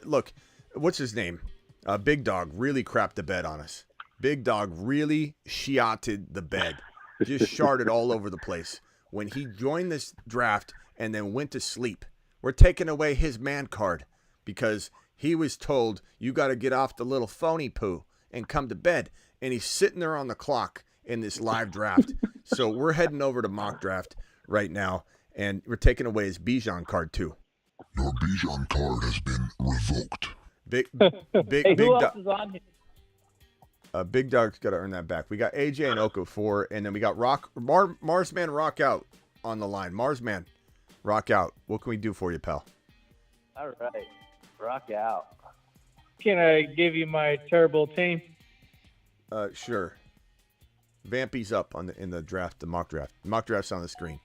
look, what's his name? Big Dog really crapped the bed on us. Big Dog really shiated the bed. Just sharded all over the place. When he joined this draft and then went to sleep, we're taking away his man card because he was told, you got to get off the little phony poo and come to bed. And he's sitting there on the clock in this live draft. So we're heading over to mock draft right now, and we're taking away his Bijan card too. Your Bijan card has been revoked. Big else is on here? Big Dog's got to earn that back. We got AJ and Okafor, and then we got Marsman Rock Out on the line. Marsman, Rock Out. What can we do for you, pal? All right, rock out. Can I give you my terrible team? Sure. Vampy's up in the draft, the mock draft. The mock draft's on the screen.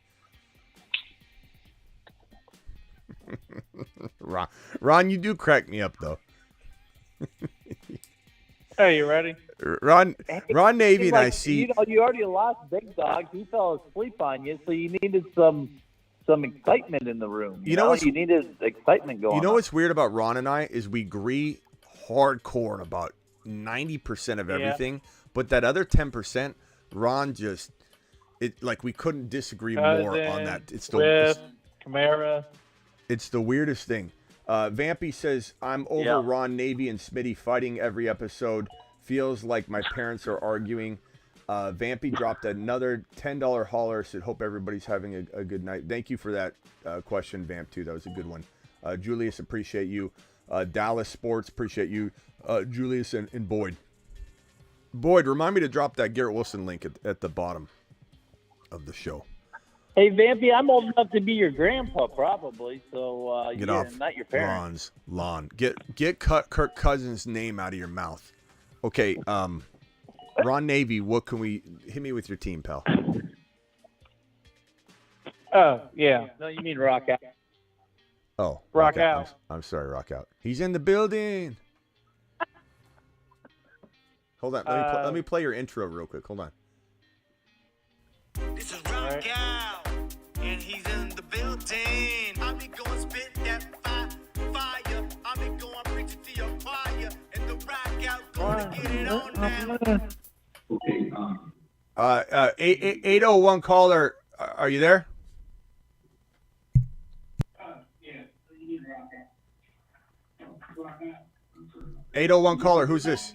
Ron, you do crack me up though. Hey, you ready? Ron Navy and I see. You already lost Big Dog. He fell asleep on you, so you needed some excitement in the room. You needed excitement going on. You know what's weird about Ron and I is we agree hardcore about 90% of everything, but that other 10%, Ron we couldn't disagree more on that. It's Kamara. It's the weirdest thing. Vampy says, I'm over Ron Navy and Smitty fighting every episode. Feels like my parents are arguing. Vampy dropped another $10 hauler. Said, hope everybody's having a good night. Thank you for that question, Vamp, too. That was a good one. Julius, appreciate you. Dallas Sports, appreciate you. Julius and Boyd. Boyd, remind me to drop that Garrett Wilson link at the bottom of the show. Hey, Vampy, I'm old enough to be your grandpa, probably. So Get you're off not your parents. lawn. Get Kirk Cousins' name out of your mouth. Okay, Ron Navy, what can we hit me with your team, pal? Oh, yeah. No, you mean Rock Out. Oh, Rock Out. I'm sorry, Rock Out. He's in the building. Hold on, let me play your intro real quick. Hold on. This is Rock Out, and he's in the building. I be going spit that fire. I be going preaching to your choir, and the Rock Out going to get it on now. Okay. 801 caller, are you there? Yeah. 801 caller, who's this?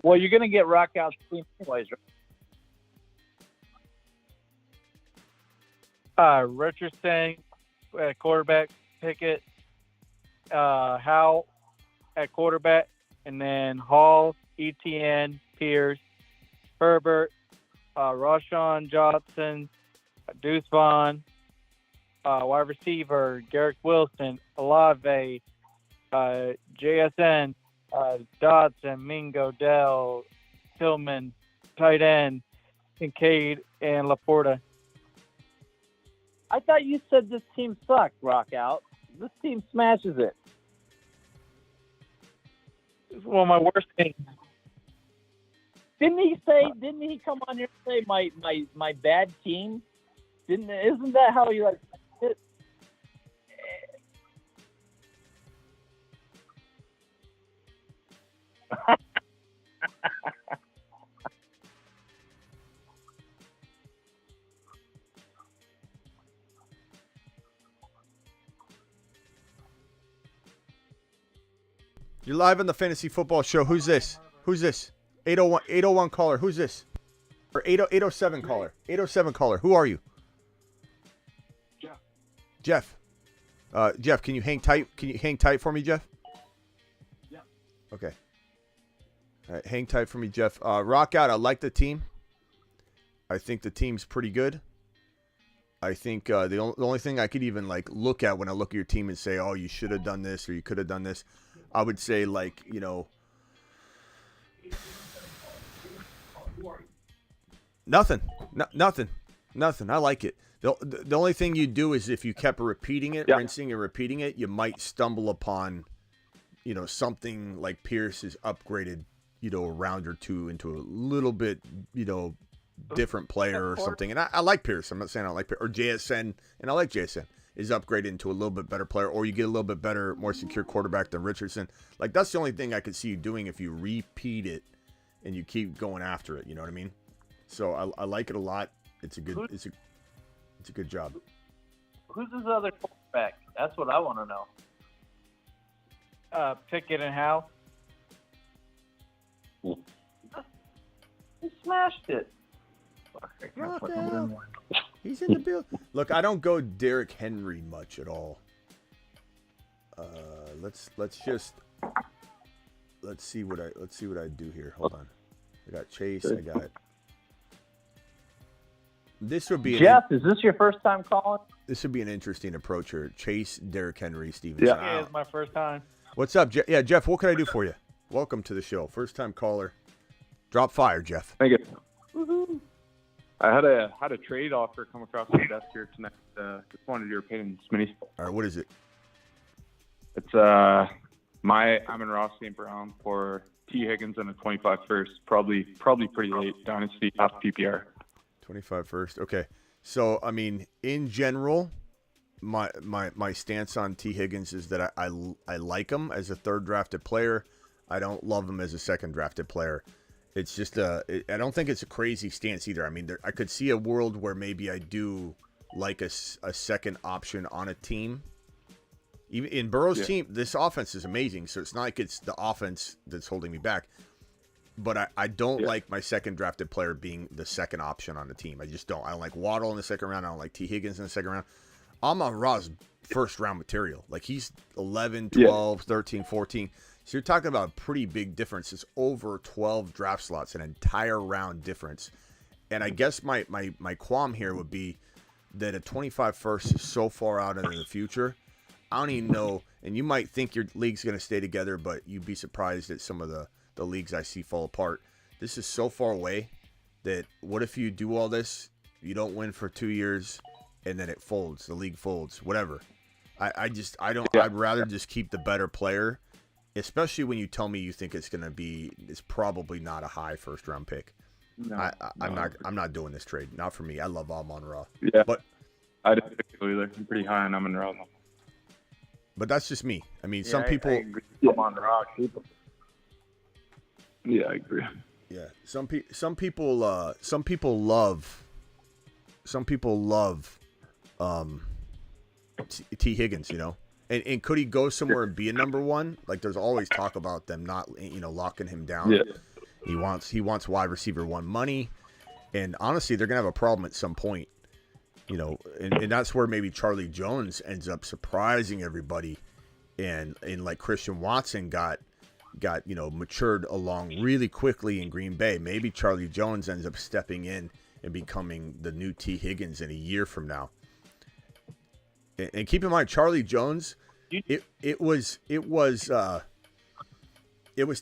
Well, you're going to get Rock Out's team anyways, right? Richardson at quarterback, Pickett, Howell at quarterback, and then Hall, ETN, Pierce, Herbert, Rashawn Johnson, Deuce Vaughn, wide receiver, Garrett Wilson, Olave, JSN, Dodson, Mingo, Dell, Tillman, tight end, Kincaid, and Laporta. I thought you said this team sucked, Rock Out. This team smashes it. It's one of my worst teams. Didn't he come on here and say my bad team? Isn't that how you like it? You're live on the Fantasy Football Show. Who's this? 801 caller. Who's this? Or 807 caller. 807 caller. Who are you? Jeff. Jeff, can you hang tight? Can you hang tight for me, Jeff? Yeah. Okay. All right, hang tight for me, Jeff. Rock Out. I like the team. I think the team's pretty good. I think the only thing I could even look at when I look at your team and say, oh, you should have done this or you could have done this, I would say nothing. I like it. The only thing you do is if you kept repeating it, rinsing and repeating it, you might stumble upon, something like Pierce is upgraded, a round or two into a little bit, different player or something. And I like Pierce. I'm not saying I don't like Pierce. Or JSN, and I like JSN, is upgraded into a little bit better player. Or you get a little bit better, more secure quarterback than Richardson. That's the only thing I could see you doing if you repeat it and you keep going after it. You know what I mean? So I like it a lot. It's a good job. Who's his other quarterback? That's what I want to know. Pickett and Howell. He smashed it. He's in the build. Look, I don't go Derrick Henry much at all. Let's see what I do here. Hold on. I got Chase. I got. This would be Jeff. Is this your first time calling? This would be an interesting approach here. Chase, Derrick Henry, Stevenson. Yeah, it's my first time. What's up, Jeff? Yeah, Jeff. What can I do for you? Welcome to the show. First time caller. Drop fire, Jeff. Thank you. Woo-hoo. I had a trade offer come across my desk here tonight. Just wanted your opinion, Smitty. All right, what is it? It's I'm in Ross St. Brown for T. Higgins and a 25 first. Probably pretty late dynasty, half PPR. 25 first. Okay. So I mean, in general, my stance on T. Higgins is that I like him as a third drafted player. I don't love him as a second drafted player. It's just I don't think it's a crazy stance either. I mean, I could see a world where maybe I do like a second option on a team. Even in Burrow's team, this offense is amazing. So it's not like it's the offense that's holding me back. But I don't like my second drafted player being the second option on the team. I just don't. I don't like Waddle in the second round. I don't like T. Higgins in the second round. Amon-Ra's first round material. Like he's 11, 12, 13, 14. So you're talking about a pretty big difference. It's over 12 draft slots, an entire round difference. And I guess my qualm here would be that a 25 first is so far out into the future. I don't even know. And you might think your league's going to stay together, but you'd be surprised at some of the leagues I see fall apart. This is so far away that what if you do all this, you don't win for 2 years, and then it folds, the league folds, whatever. I'd rather just keep the better player, especially when you tell me you think it's probably not a high first round pick. No, I'm not doing this trade. Not for me. I love Amon-Ra. Yeah. But I didn't pick either. I'm pretty high on Amon-Ra. But that's just me. I mean, some people Amon-Ra, keep him. Yeah, I agree. Yeah, some people love T. Higgins, you know, and could he go somewhere and be a number one? Like there's always talk about them not, locking him down. Yeah. He wants wide receiver one money, and honestly, they're gonna have a problem at some point, and that's where maybe Charlie Jones ends up surprising everybody, and like Christian Watson got matured along really quickly in Green Bay. Maybe Charlie Jones ends up stepping in and becoming the new T. Higgins in a year from now. And keep in mind, Charlie Jones, it was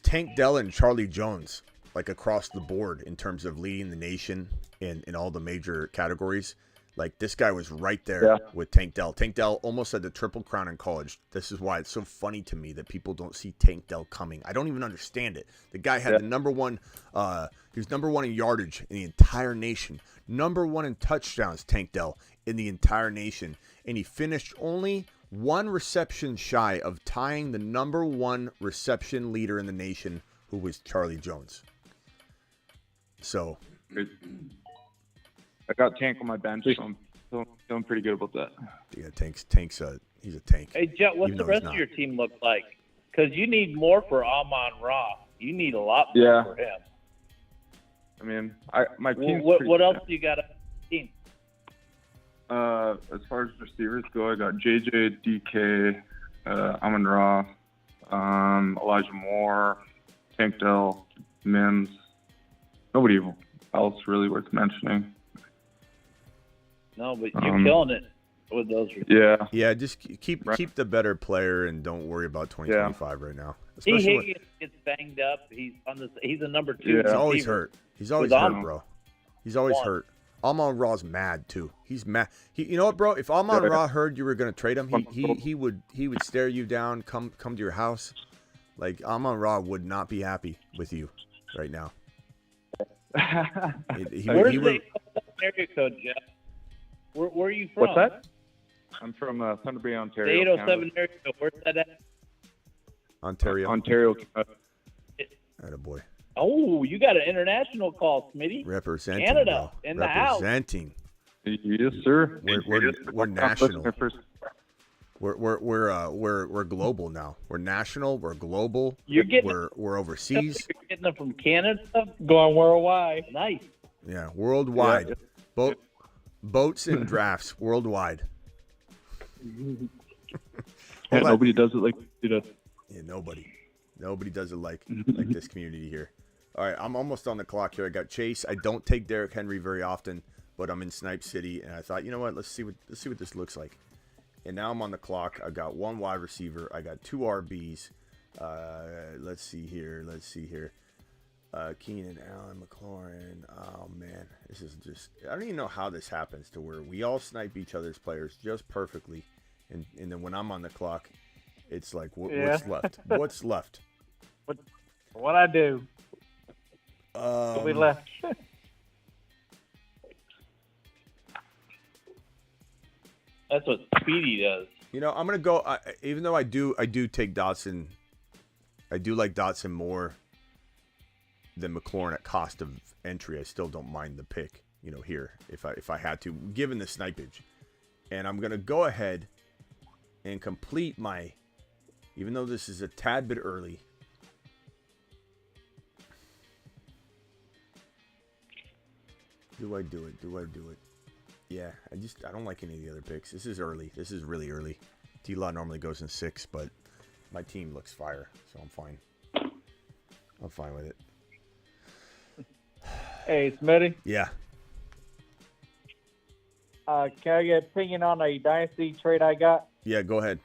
Tank Dell and Charlie Jones, like across the board in terms of leading the nation in all the major categories. Like this guy was right there with Tank Dell. Tank Dell almost had the Triple Crown in college. This is why it's so funny to me that people don't see Tank Dell coming. I don't even understand it. The guy had the number one. He was number one in yardage in the entire nation. Number one in touchdowns, Tank Dell, in the entire nation. And he finished only one reception shy of tying the number one reception leader in the nation, who was Charlie Jones. So I got Tank on my bench, so I'm feeling pretty good about that. Yeah, he's a tank. Hey, Jet, what's the rest of your team look like? Because you need more for Amon-Ra. You need a lot more for him. I mean, my team's what else do you got on the team? As far as receivers go, I got JJ, DK, Amon-Ra, Elijah Moore, Tank Dell, Mims. Nobody else really worth mentioning. No, but you're killing it with those receivers. Yeah. Just keep the better player and don't worry about 2025 right now. T. Higgins gets banged up. He's a number two. He's always hurt. He's always hurt, bro. He's always hurt. Amon-Ra's mad too. He's mad. You know what, bro? If Amon-Ra heard you were going to trade him, he would stare you down, come to your house. Like Amon-Ra would not be happy with you right now. Where's the area code, Jeff? Where are you from? What's that? I'm from Thunder Bay, Ontario. The 807 area code. Where's that at? Ontario. Attaboy. Oh, you got an international call, Smitty. Representing Canada in the house. Representing. Yes, sir. We're national. We're global now. We're national. We're global. We're overseas. You're getting them from Canada, going worldwide. Nice. Yeah, worldwide. Boats and drafts worldwide. Nobody does it like you do. Yeah, nobody does it like this community here. All right, I'm almost on the clock here. I got Chase. I don't take Derrick Henry very often, but I'm in Snipe City, and I thought, you know what? Let's see what this looks like. And now I'm on the clock. I got one wide receiver. I got two RBs. Let's see here. Keenan Allen, McLaurin. Oh man, this is just—I don't even know how this happens to where we all snipe each other's players just perfectly, and then when I'm on the clock, it's like what's left? What's left? What I do? We left. That's what Speedy does. You know, I'm gonna go. Even though I do take Dotson. I do like Dotson more than McLaurin at cost of entry. I still don't mind the pick. You know, here if I had to, given the snipage. And I'm going to go ahead and complete my, even though this is a tad bit early. Do I do it? Do I do it? Yeah, I don't like any of the other picks. This is early. This is really early. T-Law normally goes in 6, but my team looks fire, so I'm fine. I'm fine with it. Hey, Smitty. Yeah. Can I get an opinion on a dynasty trade I got? Yeah, go ahead.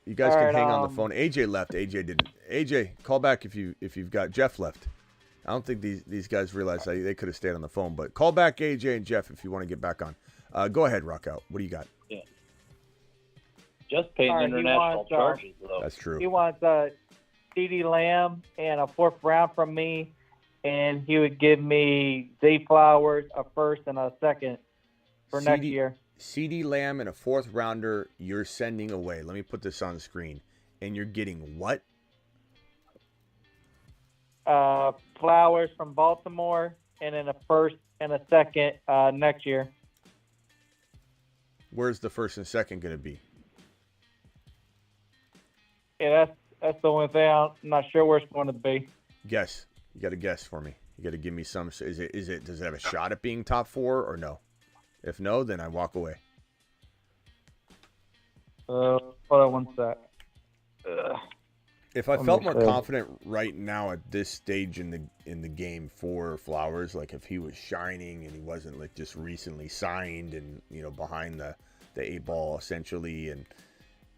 You guys can hang on the phone. AJ left. AJ didn't. AJ, call back if you've got Jeff left. I don't think these guys realize they could have stayed on the phone, but call back AJ and Jeff if you want to get back on. Go ahead, Rockout. What do you got? Yeah. Just paying international charges, though. That's true. He wants CeeDee Lamb and a 4th round from me, and he would give me Zay Flowers, a 1st and a 2nd for next year. CeeDee Lamb and a 4th rounder you're sending away. Let me put this on the screen. And you're getting what? Flowers from Baltimore, and then a 1st and a 2nd next year. Where's the 1st and 2nd going to be? Yeah, that's the only thing. I'm not sure where it's going to be. Guess. You got to guess for me. You got to give me some. Does it have a shot at being top 4 or no? If no, then I walk away. Hold on one sec. If I felt more confident right now at this stage in the game for Flowers, like if he was shining and he wasn't like just recently signed and behind the 8 ball essentially, and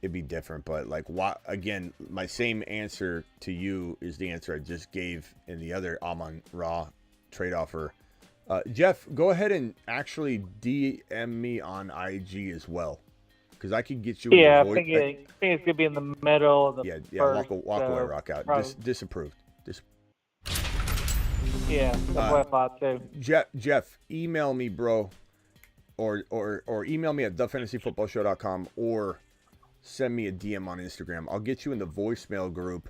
it'd be different. But like again, my same answer to you is the answer I just gave in the other Amon-Ra trade offer. Jeff, go ahead and actually DM me on IG as well, because I can get you. Yeah, I think it's gonna be in the middle of the. Yeah. Walk away, Rockout. Disapproved. Yeah, that's what I thought too. Jeff, email me, bro, or email me at thefantasyfootballshow.com, or send me a DM on Instagram. I'll get you in the voicemail group,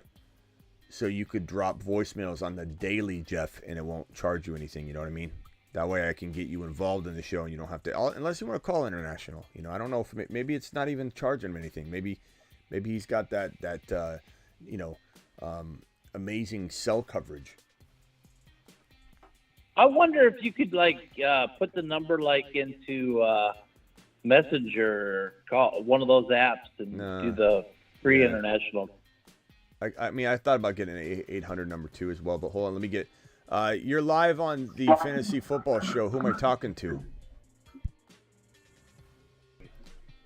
so you could drop voicemails on the daily, Jeff, and it won't charge you anything. You know what I mean? That way I can get you involved in the show and you don't have to, unless you want to call international. I don't know if maybe it's not even charging him anything. Maybe he's got that amazing cell coverage. I wonder if you could put the number into Messenger, call one of those apps, and do the free international. I mean, I thought about getting an 800 number too as well, but hold on, let me get. You're live on the Fantasy Football Show. Who am I talking to?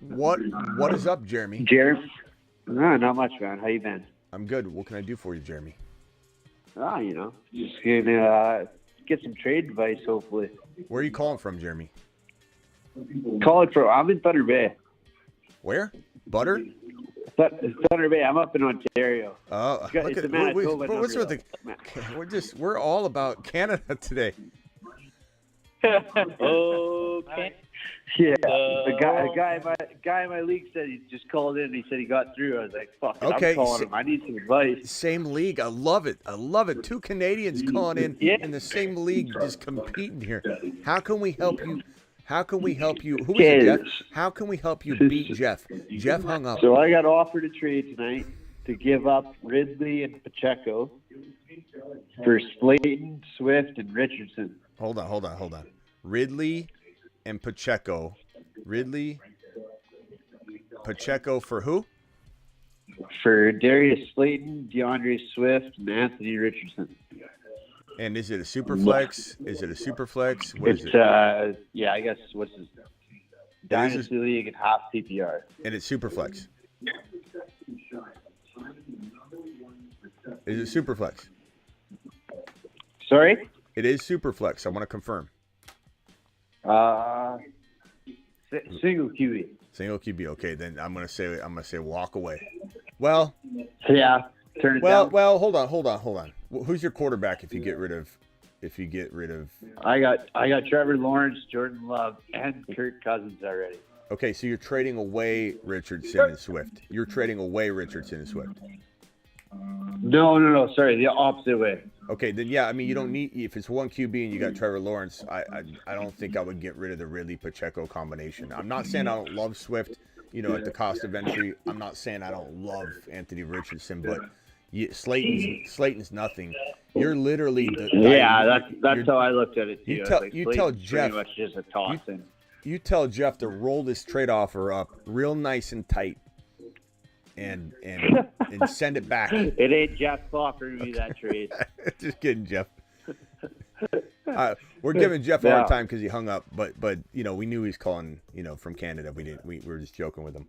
What is up, Jeremy? Jeremy? No, not much, man. How you been? I'm good. What can I do for you, Jeremy? Just gonna get some trade advice, hopefully. Where are you calling from, Jeremy? I'm in Thunder Bay. Where? Butter? Thunder Bay. I'm up in Ontario. Oh, we're all about Canada today. Okay. Yeah, the guy in my league said he just called in and he said he got through. I was like, fuck, okay, I'm calling him. I need some advice. Same league. I love it. 2 Canadians calling in the same league, just competing here. How can we help you? Who is it, Jeff? How can we help you beat Jeff? Jeff hung up. So I got offered a trade tonight to give up Ridley and Pacheco for Slayton, Swift, and Richardson. Hold on. Ridley and Pacheco. Pacheco for who? For Darius Slayton, DeAndre Swift, and Anthony Richardson. And is it a super flex? Is it? What is it? I guess what's his Dynasty League and half PPR. And it's super flex. Is it super flex? Sorry? It is super flex. I want to confirm. Single QB. Single QB. Okay, then I'm gonna say walk away. Well. Yeah. Turn it down. Well, hold on. Who's your quarterback if you get rid of? I got Trevor Lawrence, Jordan Love, and Kirk Cousins already. Okay, so you're trading away Richardson and Swift. No. Sorry, the opposite way. Okay, then yeah, I mean you don't need if it's one QB and you got Trevor Lawrence. I don't think I would get rid of the Ridley Pacheco combination. I'm not saying I don't love Swift, at the cost of entry. I'm not saying I don't love Anthony Richardson, but Slayton's nothing. You're literally that's how I looked at it too. You tell Jeff pretty much just a toss in. You tell Jeff to roll this trade offer up real nice and tight. And send it back. It ain't Jeff offering me that trade. Just kidding, Jeff. We're giving Jeff a hard time because he hung up, but we knew he was calling from Canada. We were just joking with him,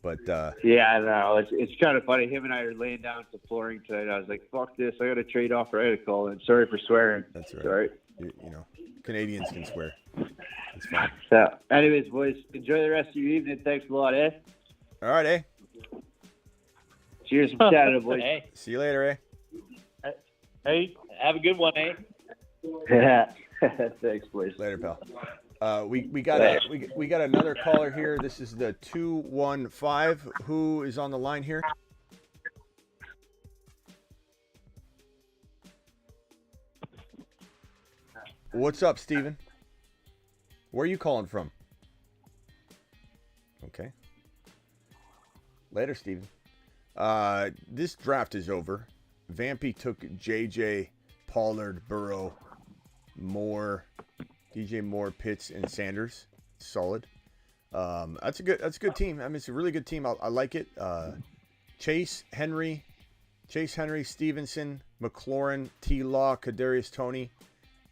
but yeah, I know it's kind of funny. Him and I are laying down to flooring tonight. I was like, "Fuck this! I got a trade offer. I got to call in. Sorry for swearing." That's right. Sorry. Canadians can swear. It's fine. So, anyways, boys, enjoy the rest of your evening. Thanks a lot, eh? All right, eh? Cheers from Canada, boys. Hey. See you later, eh? Hey, have a good one, eh? Yeah. Thanks, boys. Later, pal. We got another caller here. This is the 215. Who is on the line here? What's up, Steven? Where are you calling from? Okay. Later, Steven. This draft is over. Vampy took JJ, Pollard, Burrow, Moore, DJ Moore, Pitts, and Sanders. Solid. That's a good team. I mean, it's a really good team. I like it. Chase Henry, Stevenson, McLaurin, T. Law, Kadarius Toney.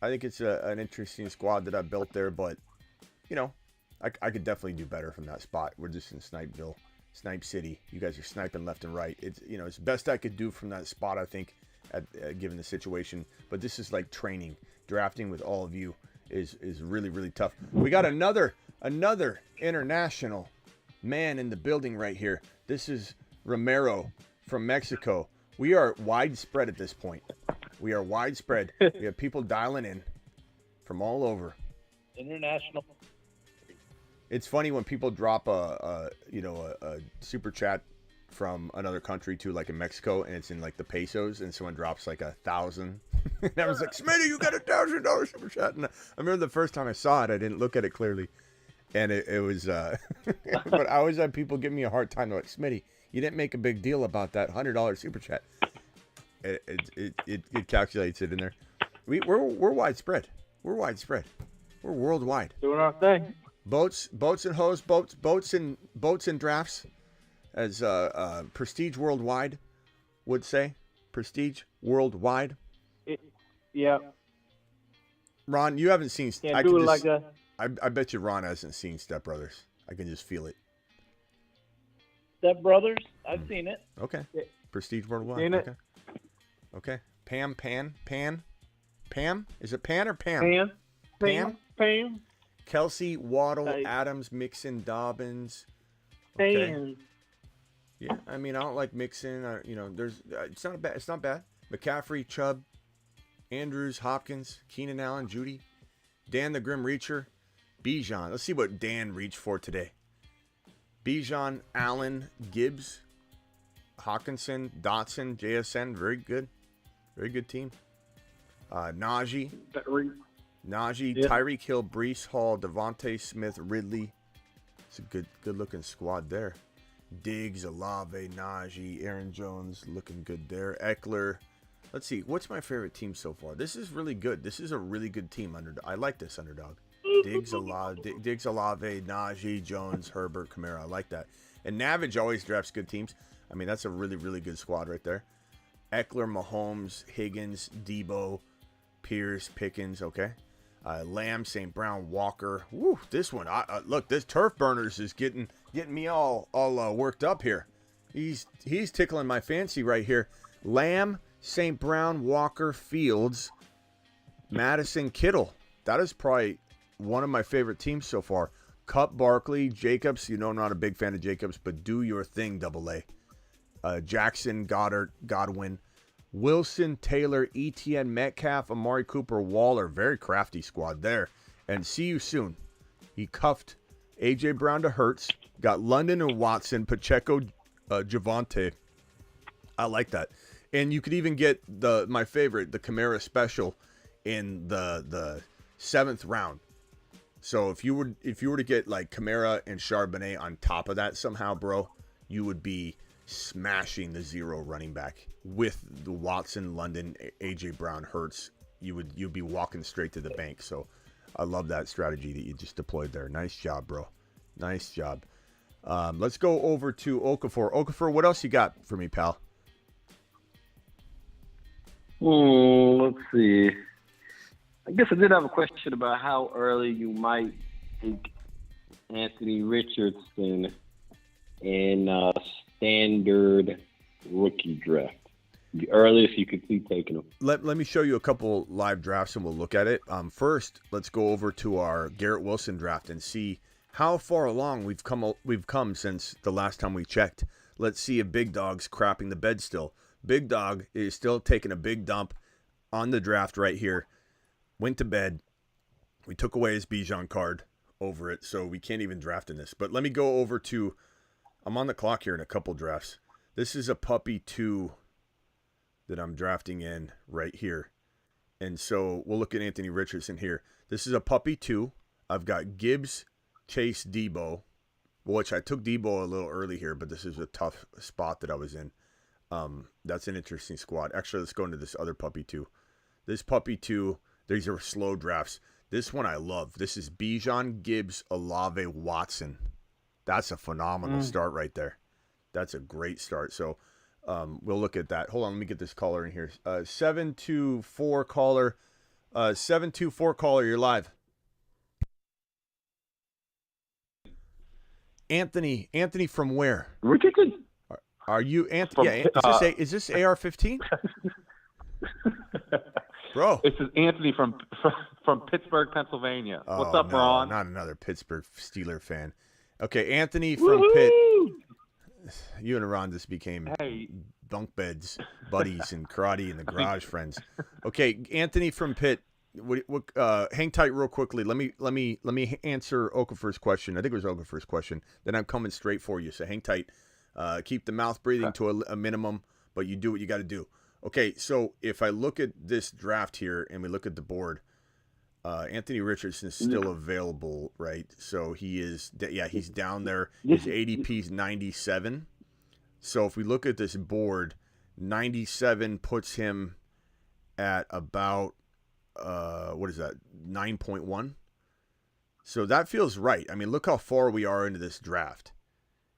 I think it's an interesting squad that I built there, but I could definitely do better from that spot. We're just in Snipeville. Snipe City. You guys are sniping left and right. It's it's best I could do from that spot, I think, given the situation. But this is like training. Drafting with all of you is really, really tough. We got another international man in the building right here. This is Romero from Mexico. We are widespread at this point. We are widespread. We have people dialing in from all over. International. It's funny when people drop a super chat from another country too, like in Mexico, and it's in like the pesos, and someone drops like 1,000. And I was like, Smitty, you got $1,000 super chat. And I remember the first time I saw it, I didn't look at it clearly, and it was. But I always have people give me a hard time. They're like, Smitty, you didn't make a big deal about that $100 super chat. It calculates it in there. We're widespread. We're widespread. We're worldwide. Doing our thing. Boats and hoes, boats and drafts, as Prestige Worldwide would say. Prestige Worldwide. Yeah. Ron, you haven't seen. Can't do it like that. I bet you Ron hasn't seen Step Brothers. I can just feel it. Step Brothers, I've seen it. Okay. Yeah. Prestige Worldwide. Seen it. Okay. Pam. Is it Pan or Pam? Pam. Kelsey, Waddle, Adams, Mixon, Dobbins. Okay. Pam. Yeah, I mean, I don't like Mixon. There's it's not bad. It's not bad. McCaffrey, Chubb, Andrews, Hopkins, Keenan Allen, Judy, Dan the Grim Reacher, Bijan. Let's see what Dan reached for today. Bijan, Allen, Gibbs, Hawkinson, Dotson, JSN. Very good team. Najee, Yeah. Tyreek Hill, Breece Hall, Devontae Smith, Ridley. It's a good looking squad there. Diggs, Olave, Najee, Aaron Jones looking good there. Eckler. Let's see. What's my favorite team so far? This is really good. This is a really good team. I like this underdog. Diggs, Olave, Najee, Jones, Herbert, Kamara. I like that. And Navage always drafts good teams. I mean, that's a really, really good squad right there. Eckler, Mahomes, Higgins, Debo, Pierce, Pickens. Okay. Lamb, St. Brown, Walker. Woo, this one. Look, this Turf Burners is getting me all worked up here. He's tickling my fancy right here. Lamb, St. Brown, Walker, Fields, Madison, Kittle. That is probably one of my favorite teams so far. Cup, Barkley, Jacobs. I'm not a big fan of Jacobs, but do your thing, AA. Jackson, Goddard, Godwin, Wilson, Taylor, ETN, Metcalf, Amari Cooper, Waller. Very crafty squad there. And see you soon. He cuffed A.J. Brown to Hurts. Got London and Watson, Pacheco, Javonte. I like that. And you could even get my favorite, the Kamara special, in the 7th round. So if you were to get like Kamara and Charbonnet on top of that somehow, bro, you would be smashing the 0 running back with the Watson, London, AJ Brown, Hurts. You'd be walking straight to the bank. So I love that strategy that you just deployed there. Nice job, bro. Nice job. Let's go over to Okafor. Okafor, what else you got for me, pal? Let's see. I guess I did have a question about how early you might take Anthony Richardson in standard rookie draft. The earliest you could see taking him. Let me show you a couple live drafts and we'll look at it. First, let's go over to our Garrett Wilson draft and see how far along we've come since the last time we checked. Let's see if Big Dog's crapping the bed still. Big Dog is still taking a big dump on the draft right here. Went to bed. We took away his Bijan card over it, so we can't even draft in this. But let me go over to, I'm on the clock here in a couple drafts. This is a puppy 2 that I'm drafting in right here. And so we'll look at Anthony Richardson here. This is a puppy 2. I've got Gibbs, Chase, Debo, which I took Debo a little early here, but this is a tough spot that I was in. That's an interesting squad. Actually, let's go into this other puppy 2. This puppy 2, these are slow drafts. This one I love. This is Bijan, Gibbs, Olave, Watson. That's a phenomenal start right there. That's a great start. So we'll look at that. Hold on, let me get this caller in here. 724 caller. 724 caller, you're live. Anthony from where? Richardson. Are you Anthony? Yeah, is this AR-15? Bro, this is Anthony from Pittsburgh, Pennsylvania. What's up, Ron? Not another Pittsburgh Steeler fan. Okay, Anthony from Pitt. You and Ron just became bunk beds, buddies, and karate in the garage friends. Okay, Anthony from Pitt. Hang tight real quickly. Let me answer Okafor's question. I think it was Okafor's question. Then I'm coming straight for you. So hang tight. Keep the mouth breathing to a minimum, but you do what you got to do. Okay, so if I look at this draft here and we look at the board, Anthony Richardson is still available, right? So he is, he's down there. His ADP is 97. So if we look at this board, 97 puts him at about, 9.1? So that feels right. I mean, look how far we are into this draft.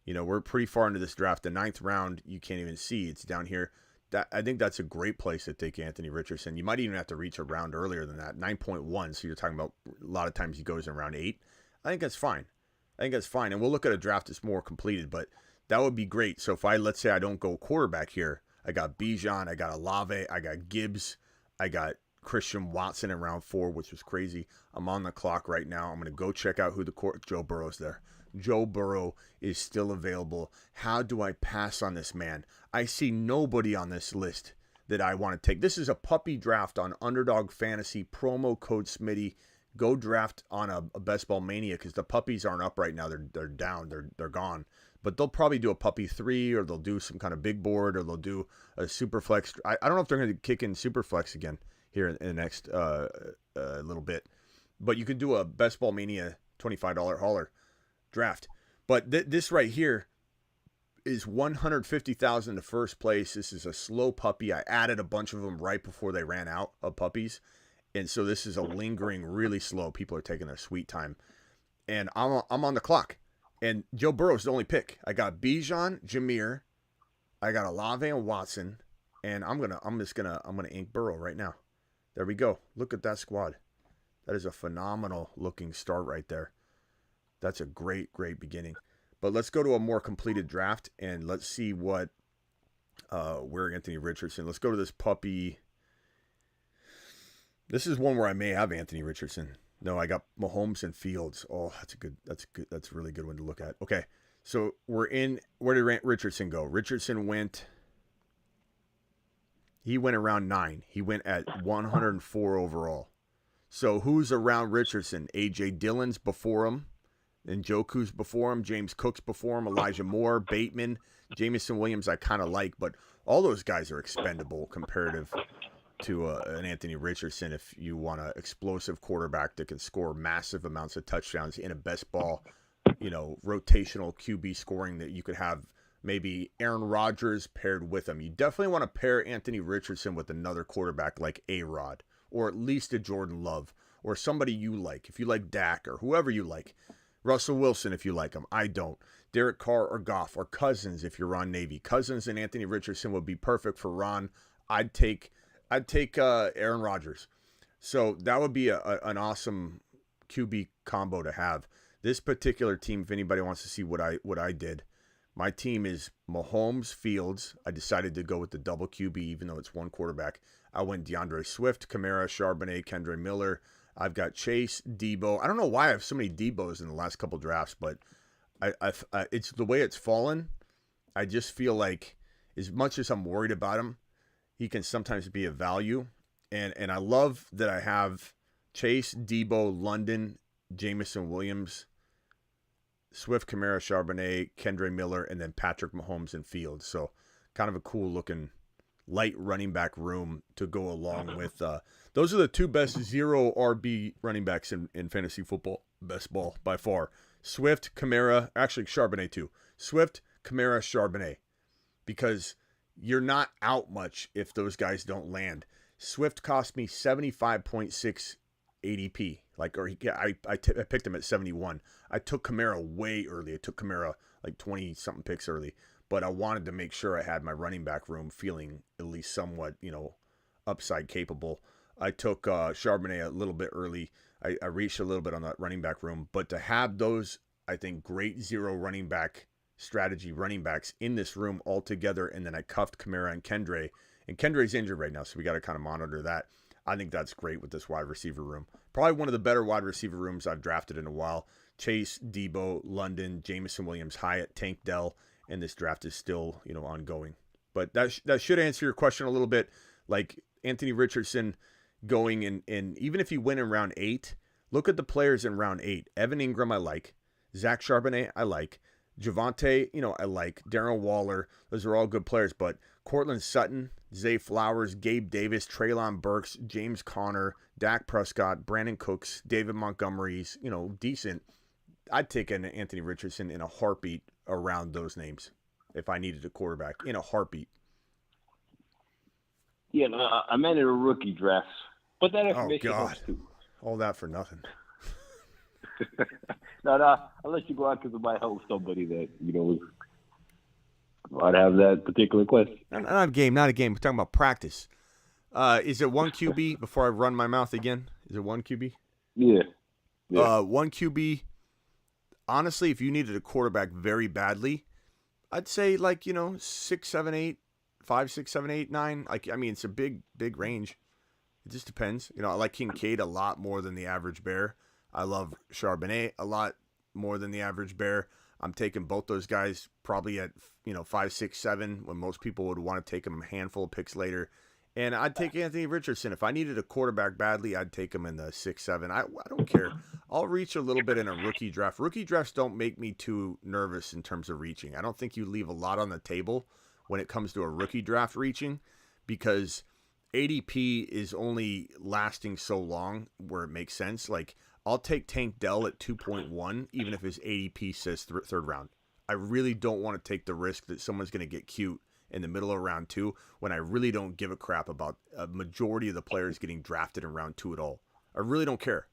You know, we're pretty far into this draft. The 9th round, you can't even see. It's down here. I think that's a great place to take Anthony Richardson. You might even have to reach a round earlier than that, 9.1. So you're talking about a lot of times he goes in round 8. I think that's fine. And we'll look at a draft that's more completed, but that would be great. So if let's say I don't go quarterback here, I got Bijan, I got Olave, I got Gibbs, I got Christian Watson in round 4, which was crazy. I'm on the clock right now. I'm going to go check out who Joe Burrow's there. Joe Burrow is still available. How do I pass on this man? I see nobody on this list that I want to take. This is a puppy draft on Underdog Fantasy, promo code Smitty. Go draft on a Best Ball Mania because the puppies aren't up right now. They're down. They're gone. But they'll probably do a puppy 3, or they'll do some kind of big board, or they'll do a super flex. I don't know if they're going to kick in super flex again here in the next little bit. But you could do a Best Ball Mania $25 hauler draft. But this right here is $150,000 to first place. This is a slow puppy. I added a bunch of them right before they ran out of puppies. And so this is a lingering, really slow. People are taking their sweet time. And I'm on the clock. And Joe Burrow's the only pick. I got Bijan, Jameer. I got Olave and Watson. And I'm gonna ink Burrow right now. There we go. Look at that squad. That is a phenomenal looking start right there. That's a great, great beginning. But let's go to a more completed draft and let's see where Anthony Richardson. Let's go to this puppy. This is one where I may have Anthony Richardson. No, I got Mahomes and Fields. Oh, that's a really good one to look at. Okay, so where did Richardson go? Richardson went around 9. He went at 104 overall. So who's around Richardson? A.J. Dillon's before him. Njoku's before him, James Cook's before him, Elijah Moore, Bateman, Jameson Williams I kind of like, but all those guys are expendable comparative to an Anthony Richardson if you want an explosive quarterback that can score massive amounts of touchdowns in a best ball, rotational QB scoring that you could have maybe Aaron Rodgers paired with him. You definitely want to pair Anthony Richardson with another quarterback like A-Rod or at least a Jordan Love or somebody you like. If you like Dak or whoever you like. Russell Wilson, if you like him. I don't. Derek Carr or Goff or Cousins if you're Ron Navy. Cousins and Anthony Richardson would be perfect for Ron. I'd take Aaron Rodgers. So that would be an awesome QB combo to have. This particular team, if anybody wants to see what I did, my team is Mahomes, Fields. I decided to go with the double QB even though it's one quarterback. I went DeAndre Swift, Kamara, Charbonnet, Kendre Miller. I've got Chase, Debo. I don't know why I have so many Debos in the last couple drafts, but it's the way it's fallen. I just feel like as much as I'm worried about him, he can sometimes be a value. And I love that I have Chase, Debo, London, Jameson Williams, Swift, Kamara, Charbonnet, Kendre Miller, and then Patrick Mahomes and Fields. So kind of a cool looking light running back room to go along with. Those are the two best 0 RB running backs in fantasy football, best ball by far. Swift, Kamara, actually Charbonnet too. Swift, Kamara, Charbonnet. Because you're not out much if those guys don't land. Swift cost me 75.6 ADP. I picked him at 71. I took Kamara way early. I took Kamara like 20-something picks early. But I wanted to make sure I had my running back room feeling at least somewhat, upside capable. I took Charbonnet a little bit early. I reached a little bit on that running back room. But to have those, I think, great 0 running back strategy running backs in this room all together, and then I cuffed Kamara and Kendre. And Kendre's injured right now, so we got to kind of monitor that. I think that's great with this wide receiver room. Probably one of the better wide receiver rooms I've drafted in a while. Chase, Debo, London, Jameson Williams, Hyatt, Tank Dell, and this draft is still, ongoing. But that should answer your question a little bit. Like Anthony Richardson going in even if you win in round 8, look at the players in round 8. Evan Ingram, I like. Zach Charbonnet, I like. Javonte, I like. Darren Waller, those are all good players. But Cortland Sutton, Zay Flowers, Gabe Davis, Treylon Burks, James Conner, Dak Prescott, Brandon Cooks, David Montgomery's, decent. I'd take an Anthony Richardson in a heartbeat around those names if I needed a quarterback in a heartbeat. Yeah, I meant in a rookie draft. But that information helps too. All that for nothing. No, I'll let you go out because it might help somebody that, might have that particular question. Not a game. We're talking about practice. Is it one QB before I run my mouth again? Is it one QB? Yeah. One QB. Honestly, if you needed a quarterback very badly, I'd say 6, 7, 8, 5, 6, 7, 8, 9. It's a big range. It just depends. I like Kincaid a lot more than the average bear. I love Charbonnet a lot more than the average bear. I'm taking both those guys probably at 5, 6, 7 when most people would want to take them a handful of picks later. And I'd take Anthony Richardson. If I needed a quarterback badly, I'd take him in the 6, 7. I don't care. I'll reach a little bit in a rookie draft. Rookie drafts don't make me too nervous in terms of reaching. I don't think you leave a lot on the table when it comes to a rookie draft reaching because ADP is only lasting so long where it makes sense. I'll take Tank Dell at 2.1, even if his ADP says third round. I really don't want to take the risk that someone's going to get cute in the middle of round 2 when I really don't give a crap about a majority of the players getting drafted in round 2 at all. I really don't care.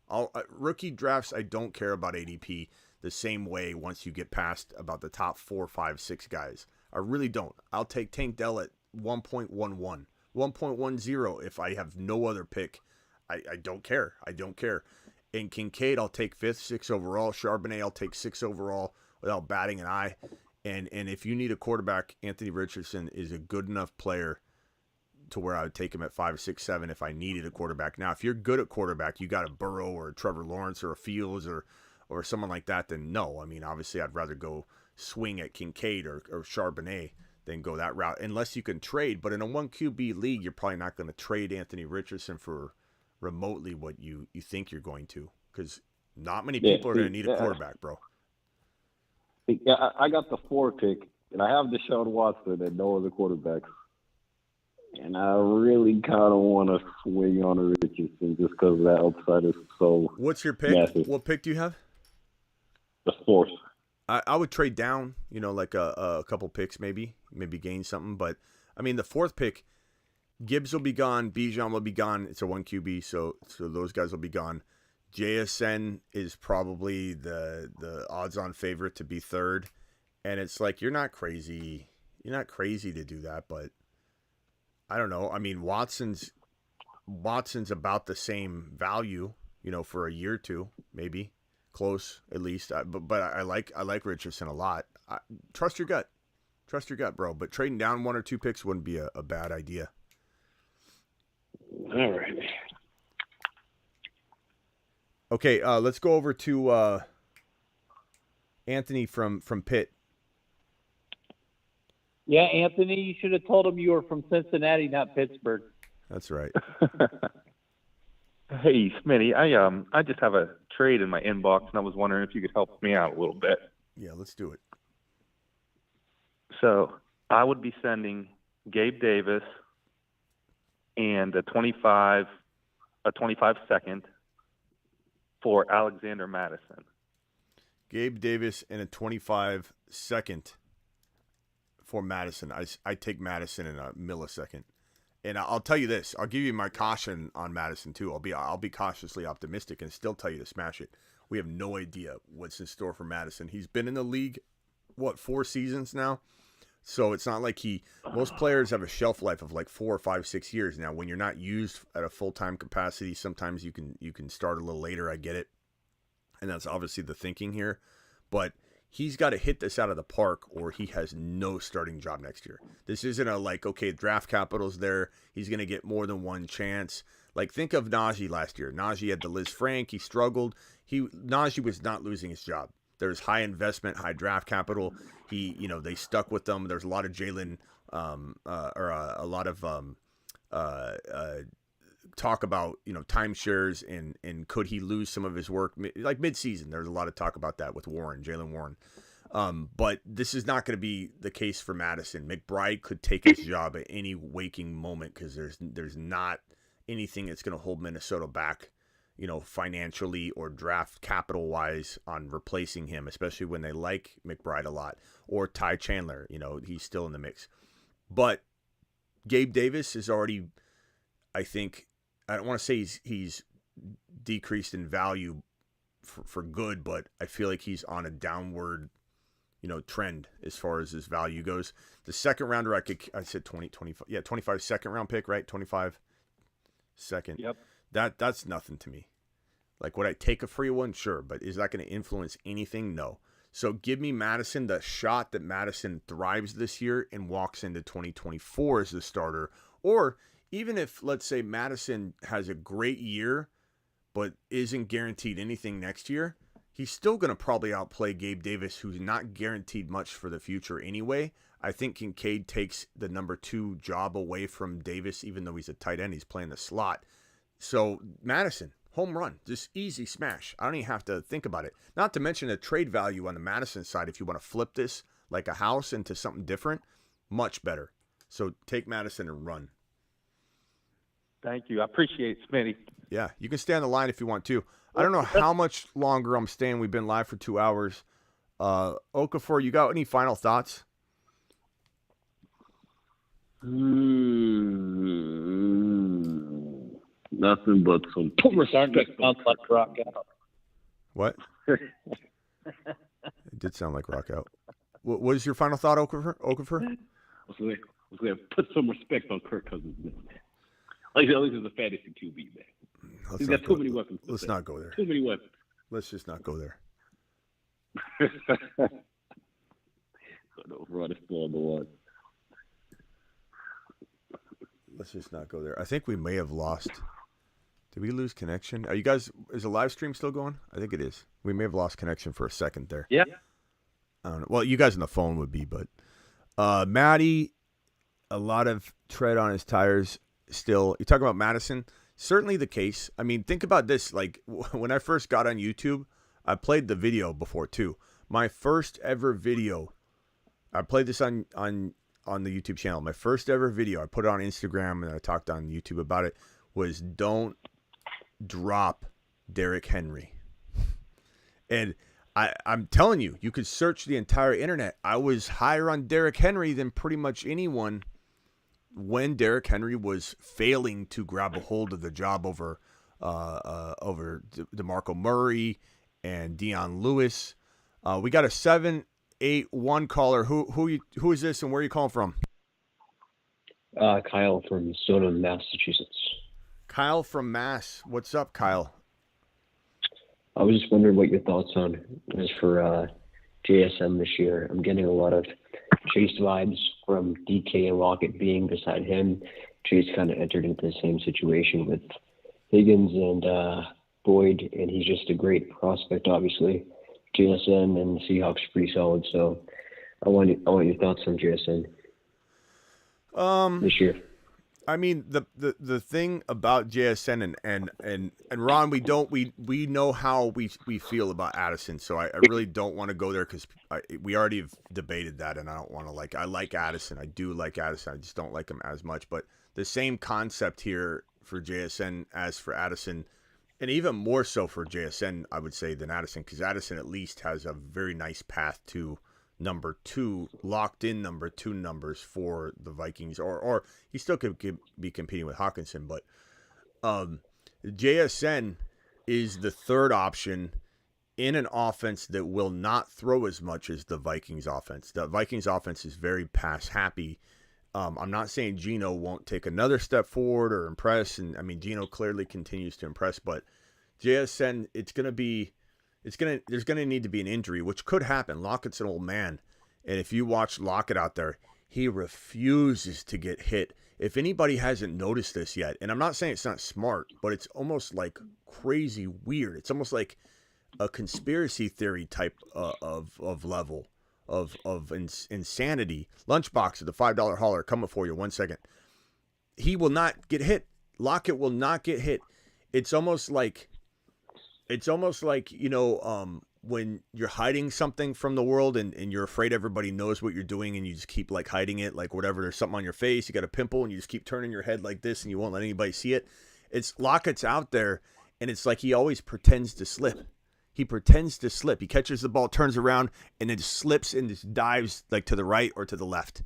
Rookie drafts, I don't care about ADP the same way once you get past about the top 4, 5, 6 guys. I really don't. I'll take Tank Dell at 1.11, 1.10 if I have no other pick. I don't care. I don't care. In Kincaid, I'll take 5th, 6th overall. Charbonnet, I'll take 6th overall without batting an eye. And if you need a quarterback, Anthony Richardson is a good enough player to where I would take him at 5, 6, 7 if I needed a quarterback. Now, if you're good at quarterback, you got a Burrow or a Trevor Lawrence or a Fields or someone like that, then no. Obviously, I'd rather go swing at Kincaid or Charbonnet than go that route, unless you can trade. But in a 1 QB league, you're probably not going to trade Anthony Richardson for remotely what you think you're going to, because not many people are going to need a quarterback, bro. Yeah, I got the 4 pick, and I have Deshaun Watson and no other quarterbacks. And I really kind of want to swing on Richardson just because that upside is so. What's your pick? Massive. What pick do you have? The 4th. I would trade down, like a couple picks maybe gain something. But, I mean, the 4th pick, Gibbs will be gone. Bijan will be gone. It's a 1 QB, so those guys will be gone. JSN is probably the odds-on favorite to be 3rd. And it's like, you're not crazy. You're not crazy to do that, but I don't know. I mean, Watson's about the same value, for a year or two, maybe close at least. But I like Richardson a lot. Trust your gut, bro. But trading down 1 or 2 picks wouldn't be a bad idea. All right. Okay, let's go over to Anthony from Pitt. Yeah, Anthony, you should have told him you were from Cincinnati, not Pittsburgh. That's right. Hey, Smitty, I just have a trade in my inbox, and I was wondering if you could help me out a little bit. Yeah, let's do it. So I would be sending Gabe Davis and a 25 second for Alexander Madison. Gabe Davis and a 25 second for Madison. I take Madison in a millisecond. And I'll tell you this. I'll give you my caution on Madison too. I'll be cautiously optimistic and still tell you to smash it. We have no idea what's in store for Madison. He's been in the league, 4 seasons now? So it's not like most players have a shelf life of like 4 or 5, 6 years. Now, when you're not used at a full-time capacity, sometimes you can start a little later. I get it. And that's obviously the thinking here. But he's got to hit this out of the park or he has no starting job next year. This isn't okay, draft capital's there. He's going to get more than one chance. Like, think of Najee last year. Najee had the Liz Frank. He struggled. Najee was not losing his job. There's high investment, high draft capital. They stuck with them. There's a lot of Jalen, a lot of talk about, timeshares and could he lose some of his work? Like mid-season, there's a lot of talk about that with Jalen Warren. But this is not going to be the case for Madison. McBride could take his job at any waking moment because there's not anything that's going to hold Minnesota back, financially or draft capital wise on replacing him, especially when they like McBride a lot, or Ty Chandler, he's still in the mix. But Gabe Davis is already, I think, I don't want to say he's decreased in value for good, but I feel like he's on a downward, trend as far as his value goes. The second rounder, I said 25 second round pick, right? 25 second. Yep. That's nothing to me. Like, would I take a free one? Sure. But is that going to influence anything? No. So give me Madison, the shot that Madison thrives this year and walks into 2024 as the starter. Or even if, let's say, Madison has a great year but isn't guaranteed anything next year, he's still going to probably outplay Gabe Davis, who's not guaranteed much for the future anyway. I think Kincaid takes the number 2 job away from Davis, even though he's a tight end. He's playing the slot. So Madison, home run, just easy smash. I don't even have to think about it. Not to mention the trade value on the Madison side. If you want to flip this like a house into something different, much better. So take Madison and run. Thank you. I appreciate it, Smitty. Yeah, you can stay on the line if you want to. I don't know how much longer I'm staying. We've been live for 2 hours. Okafor, you got any final thoughts? Nothing but some Sounds like rock out. What? It did sound like rock out. What was your final thought, Okafor? I was going to put some respect on Kirk Cousins' name, man. Like, at least he's a fantasy QB, man. He's got too many weapons. Let's not go there. Too many weapons. Let's just not go there. Overall, it's still on the one. Let's just not go there. I think we may have lost. Did we lose connection? Are you guys? Is the live stream still going? I think it is. We may have lost connection for a second there. Yeah. I don't know. Well, you guys on the phone would be, but Matty, a lot of tread on his tires still. You talk about Madison. Certainly the case. I mean, think about this. Like, when I first got on YouTube, I played the video before too. My first ever video, I played this on the YouTube channel. My first ever video, I put it on Instagram and I talked on YouTube about it, was don't drop Derrick Henry. And I'm telling you, you could search the entire internet. I was higher on Derrick Henry than pretty much anyone when Derrick Henry was failing to grab a hold of the job over DeMarco Murray and Dion Lewis. We got a 781 caller. Who is this and where are you calling from? Kyle from Stoneham, Massachusetts. Kyle from Mass. What's up, Kyle? I was just wondering what your thoughts on is for JSN this year. I'm getting a lot of Chase vibes from DK and Lockett being beside him. Chase kind of entered into the same situation with Higgins and Boyd, and he's just a great prospect, obviously. JSN and the Seahawks are pretty solid, so I want your thoughts on JSN this year. I mean, the thing about JSN and Ron, we know how we feel about Addison, so I really don't want to go there because we already have debated that, and I don't want to I like Addison. I do like Addison. I just don't like him as much. But the same concept here for JSN as for Addison, and even more so for JSN, I would say, than Addison, because Addison at least has a very nice path to number 2, locked in number 2 numbers for the Vikings, or he still could be competing with Hawkinson, but JSN is the third option in an offense that will not throw as much as the Vikings offense. The Vikings offense is very pass happy. I'm not saying Geno won't take another step forward or impress, and I mean Geno clearly continues to impress, but JSN, there's going to need to be an injury, which could happen. Lockett's an old man. And if you watch Lockett out there, he refuses to get hit. If anybody hasn't noticed this yet, and I'm not saying it's not smart, but it's almost like crazy weird. It's almost like a conspiracy theory type of level of insanity. Lunchbox at the $5 hauler coming for you. 1 second. He will not get hit. Lockett will not get hit. It's almost like, when you're hiding something from the world and you're afraid everybody knows what you're doing and you just keep hiding it, whatever, there's something on your face, you got a pimple and you just keep turning your head like this and you won't let anybody see it. It's Lockett's out there and it's like he always pretends to slip. He pretends to slip. He catches the ball, turns around, and then just slips and just dives to the right or to the left.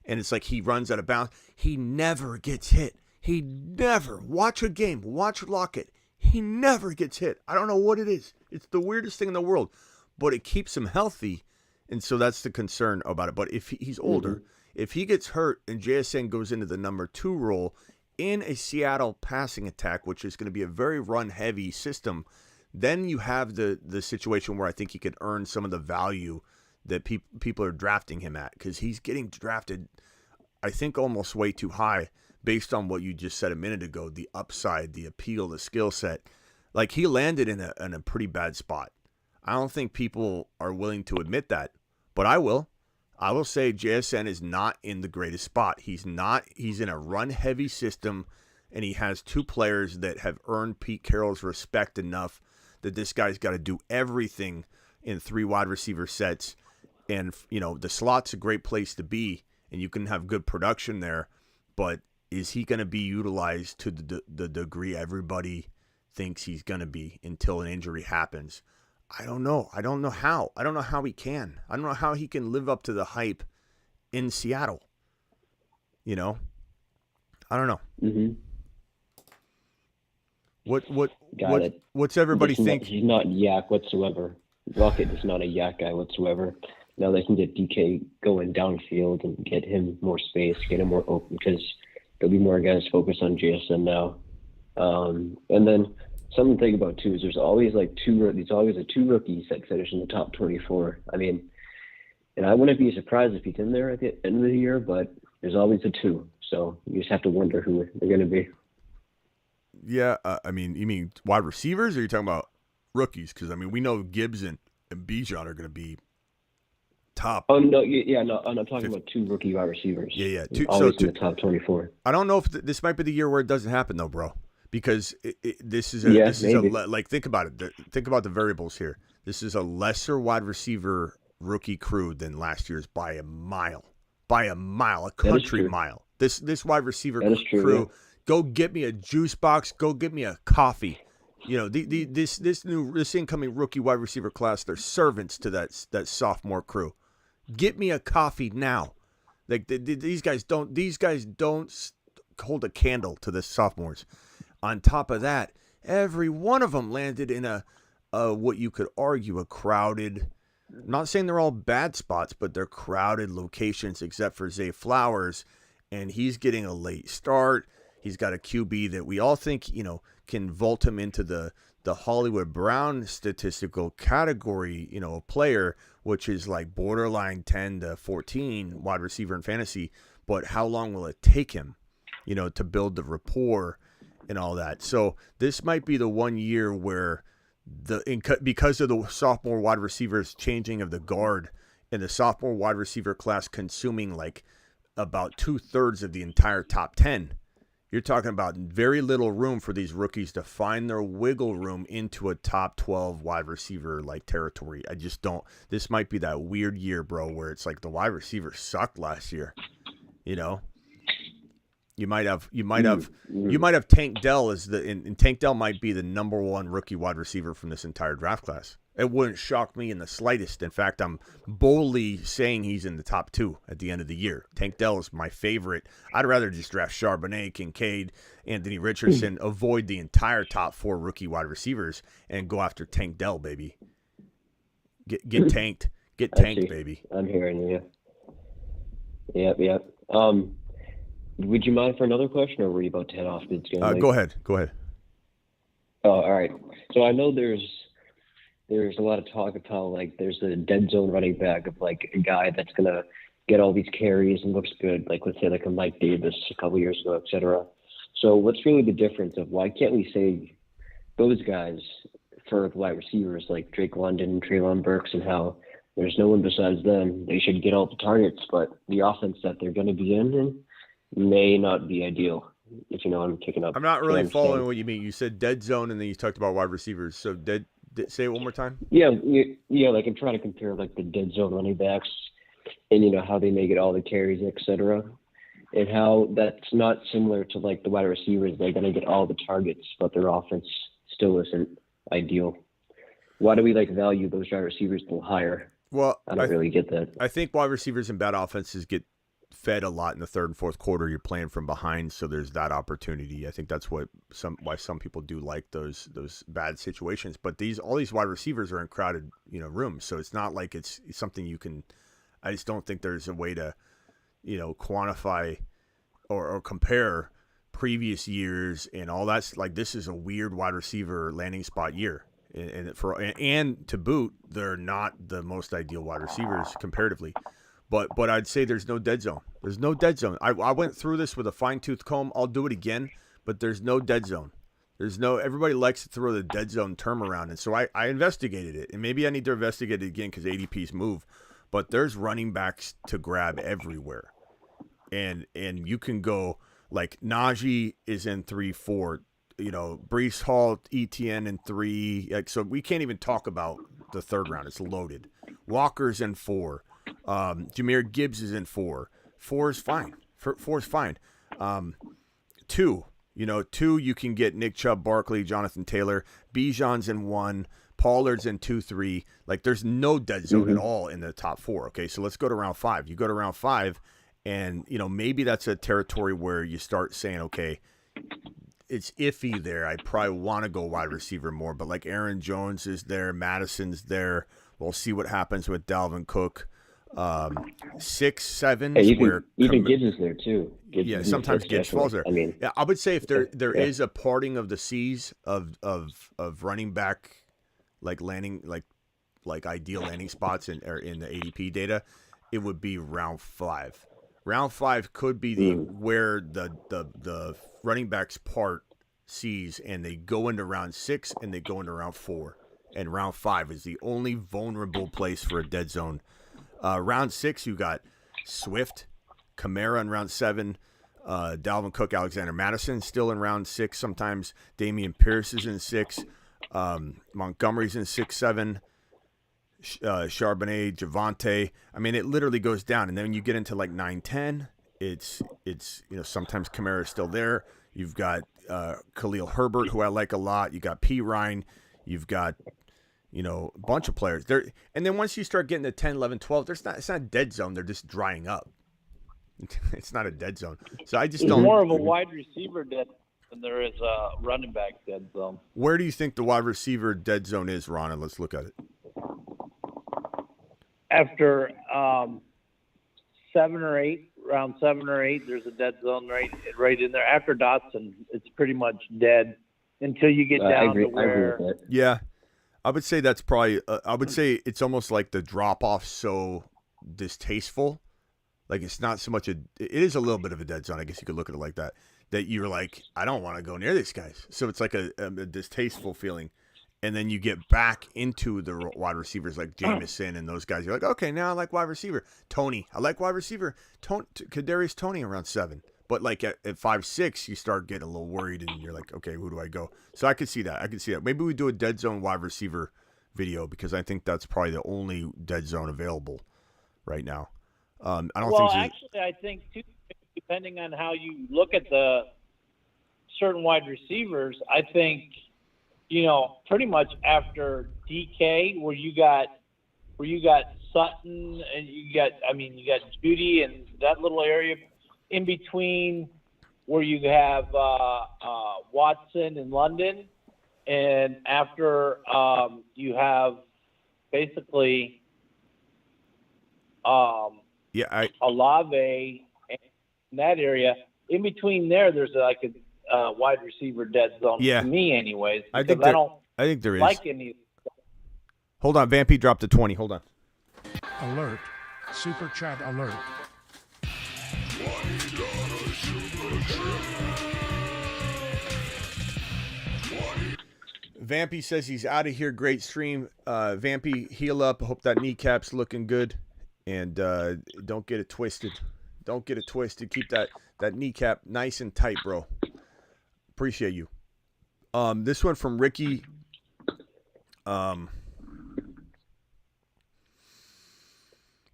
And it's like he runs out of bounds. He never gets hit. He never. Watch a game. Watch Lockett. He never gets hit. I don't know what it is. It's the weirdest thing in the world, but it keeps him healthy, and so that's the concern about it. But if he's older, if he gets hurt and JSN goes into the number 2 role in a Seattle passing attack, which is going to be a very run-heavy system, then you have the situation where I think he could earn some of the value that people are drafting him at, because he's getting drafted, I think, almost way too high based on what you just said a minute ago, the upside, the appeal, the skill set. He landed in a pretty bad spot. I don't think people are willing to admit that, but I will. I will say JSN is not in the greatest spot. He's in a run-heavy system, and he has 2 players that have earned Pete Carroll's respect enough that this guy's got to do everything in 3 wide receiver sets. And, the slot's a great place to be, and you can have good production there, but is he going to be utilized to the degree everybody thinks he's going to be until an injury happens? I don't know. I don't know how. I don't know how he can. I don't know how he can live up to the hype in Seattle. I don't know. Mm-hmm. What's everybody think? He's not yak whatsoever. Lockett is not a yak guy whatsoever. Now they can get DK going downfield and get him more space, get him more open, because there'll be more guys focused on JSN now. And then something to think about too is there's always there's always a 2 rookies that finish in the top 24. I mean, and I wouldn't be surprised if he's in there at the end of the year, but there's always a 2. So you just have to wonder who they're going to be. Yeah, I mean, you mean wide receivers, or are you talking about rookies? Because, I mean, we know Gibbs and Bijan are going to be top. Oh, no, yeah, no, I'm talking about 2 rookie wide receivers. Yeah. Always in the top 24. I don't know if this might be the year where it doesn't happen, though, bro. Because this is maybe. think about it. Think about the variables here. This is a lesser wide receiver rookie crew than last year's by a mile. A country mile. This wide receiver crew, yeah. Go get me a juice box. Go get me a coffee. You know, this incoming rookie wide receiver class, they're servants to that sophomore crew. Get me a coffee now. Like these guys don't hold a candle to the sophomores. On top of that, every one of them landed in a what you could argue a crowded. I'm not saying they're all bad spots, but they're crowded locations except for Zay Flowers, and he's getting a late start. He's got a QB that we all think, you know, can vault him into the Hollywood Brown statistical category, you know, a player, which is like borderline 10 to 14 wide receiver in fantasy. But how long will it take him, you know, to build the rapport and all that? So this might be the 1 year where because of the sophomore wide receivers changing of the guard and the sophomore wide receiver class consuming like about 2/3 of the entire top 10, you're talking about very little room for these rookies to find their wiggle room into a top 12 wide receiver like territory. I just don't. This might be that weird year, bro, where it's like the wide receivers sucked last year. You know, you might have Tank Dell as and Tank Dell might be the number 1 rookie wide receiver from this entire draft class. It wouldn't shock me in the slightest. In fact, I'm boldly saying he's in the top 2 at the end of the year. Tank Dell is my favorite. I'd rather just draft Charbonnet, Kincaid, Anthony Richardson, avoid the entire top 4 rookie wide receivers, and go after Tank Dell, baby. Get tanked. Get tanked, baby. I'm hearing you. Yep. Would you mind for another question, or were you about to head off? Go ahead. Oh, all right. So I know there's a lot of talk of how, like, there's a dead zone running back of, like, a guy that's going to get all these carries and looks good, like, let's say, like a Mike Davis a couple years ago, et cetera. So what's really the difference of why can't we say those guys for the wide receivers like Drake London, Treylon Burks, and how there's no one besides them? They should get all the targets, but the offense that they're going to be in may not be ideal, if you know what I'm picking up. I'm not really following what you mean. You said dead zone, and then you talked about wide receivers. So say it one more time. Yeah. Like I'm trying to compare like the dead zone running backs, and you know how they may get all the carries, etc., and how that's not similar to like the wide receivers. They're going to get all the targets, but their offense still isn't ideal. Why do we like value those wide receivers a little higher? Well, I don't really get that. I think wide receivers in bad offenses get fed a lot in the third and fourth quarter. You're playing from behind, so there's that opportunity. I think that's why some people do like those bad situations. But all these wide receivers are in crowded, you know, rooms, so it's not like it's something you can. I just don't think there's a way to, you know, quantify or compare previous years and all that's like this is a weird wide receiver landing spot year, and to boot, they're not the most ideal wide receivers comparatively. But I'd say there's no dead zone. There's no dead zone. I went through this with a fine-tooth comb. I'll do it again, but there's no dead zone. Everybody likes to throw the dead zone term around, and so I investigated it, and maybe I need to investigate it again because ADPs move, but there's running backs to grab everywhere, and you can go like Najee is in 3-4, you know, Breece Hall, ETN in 3, like, so we can't even talk about the third round. It's loaded. Walker's in 4. Jahmyr Gibbs is in 4. 4 is fine. 4 is fine. 2, you can get Nick Chubb, Barkley, Jonathan Taylor. Bijan's in 1. Pollard's in 2, 3. Like, there's no dead zone at all in the top 4. Okay, so let's go to round 5. You go to round 5, and maybe that's a territory where you start saying, okay, it's iffy there. I probably want to go wide receiver more, but like Aaron Jones is there, Madison's there. We'll see what happens with Dalvin Cook. 6, 7. Even Gibbs is there too. Sometimes Gibbs falls there. I would say if there is a parting of the seas of running back, like landing, like ideal landing spots in the ADP data, it would be round 5. Round 5 could be where the running backs part seas, and they go into round 6 and they go into round 4, and round 5 is the only vulnerable place for a dead zone. Round 6, you got Swift, Kamara in round 7, Dalvin Cook, Alexander Madison still in round 6 sometimes. Dameon Pierce is in 6. Montgomery's in 6, 7. Charbonnet, Javante. I mean, it literally goes down. And then when you get into like 9-10, it's sometimes Kamara is still there. You've got Khalil Herbert, who I like a lot. You got P. Ryan. You've got, a bunch of players there. And then once you start getting to 10, 11, 12, it's not a dead zone. They're just drying up. It's not a dead zone. So I just don't. It's more of a wide receiver dead than there is a running back dead zone. Where do you think the wide receiver dead zone is, Ron? And let's look at it. After 7 or 8, round 7 or 8, there's a dead zone right in there. After Dotson, it's pretty much dead until you get down to where. Yeah, I would say that's probably. I would say it's almost like the drop off so distasteful. Like it's not so much it is a little bit of a dead zone. I guess you could look at it like that. That you're like, I don't want to go near these guys. So it's like a distasteful feeling. And then you get back into the wide receivers like Jameson and those guys. You're like, okay, now I like wide receiver. Tony, I like wide receiver. Kadarius Toney around 7. But like at 5-6, you start getting a little worried and you're like, okay, who do I go? So I could see that. Maybe we do a dead zone wide receiver video because I think that's probably the only dead zone available right now. I think too, depending on how you look at the certain wide receivers, I think, pretty much after DK, where you got Sutton and you got Judy and that little area in between where you have Watson and London, and after you have basically Olave in that area. In between there's like a wide receiver dead zone to me, anyways. I think there is. Like any. Hold on, Vampy dropped to 20. Hold on. Alert! Super chat alert! Vampy says he's out of here. Great stream. Vampy, heal up. I hope that kneecap's looking good. And don't get it twisted. Don't get it twisted. Keep that kneecap nice and tight, bro. Appreciate you. This one from Ricky.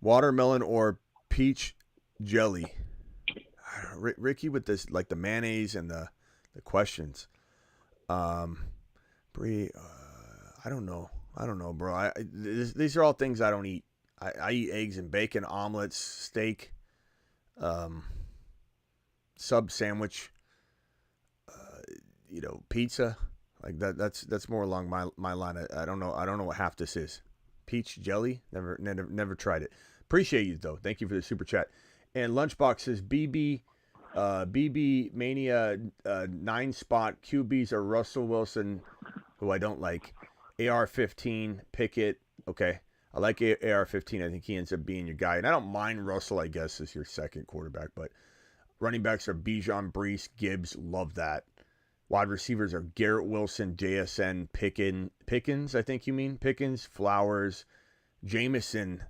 Watermelon or peach jelly? Ricky with this, like the mayonnaise and the questions. Bree, I don't know, bro. These are all things I don't eat. I eat eggs and bacon, omelets, steak, sub sandwich, pizza. Like that's more along my line. I don't know what half this is. Peach jelly? Never tried it. Appreciate you though. Thank you for the super chat. And Lunchbox says BB Mania 9-spot QBs are Russell Wilson, who I don't like. AR-15 Pickett. Okay. I like AR-15. I think he ends up being your guy. And I don't mind Russell, I guess, as your second quarterback. But running backs are Bijan, Brees, Gibbs. Love that. Wide receivers are Garrett Wilson, JSN, Pickens, I think you mean. Pickens, Flowers, Jameson.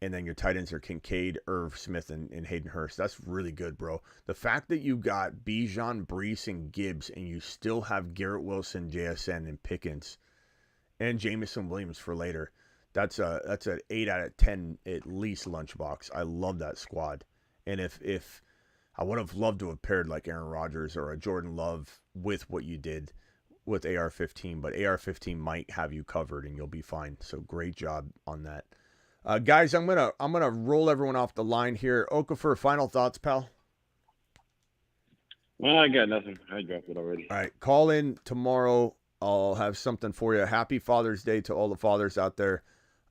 And then your tight ends are Kincaid, Irv Smith, and Hayden Hurst. That's really good, bro. The fact that you got Bijan, Brees, and Gibbs, and you still have Garrett Wilson, JSN, and Pickens, and Jameson Williams for later. That's an 8 out of 10 at least Lunchbox. I love that squad. And if I would have loved to have paired like Aaron Rodgers or a Jordan Love with what you did with AR-15, but AR-15 might have you covered and you'll be fine. So great job on that. Guys, I'm gonna roll everyone off the line here. Okafor, final thoughts, pal? Well, I got nothing. I dropped it already. All right, call in tomorrow. I'll have something for you. Happy Father's Day to all the fathers out there.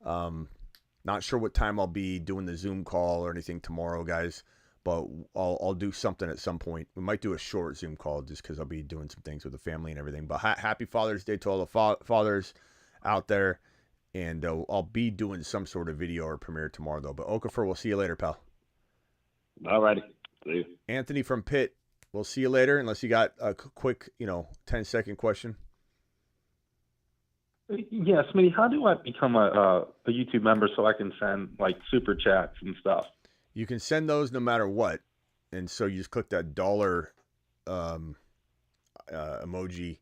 Not sure what time I'll be doing the Zoom call or anything tomorrow, guys, but I'll do something at some point. We might do a short Zoom call just because I'll be doing some things with the family and everything. But happy Father's Day to all the fathers out there. And I'll be doing some sort of video or premiere tomorrow, though. But Okafor, we'll see you later, pal. All righty. See you. Anthony from Pitt, we'll see you later, unless you got a quick, 10-second question. Yeah, Smitty, how do I become a YouTube member so I can send, super chats and stuff? You can send those no matter what. And so you just click that dollar emoji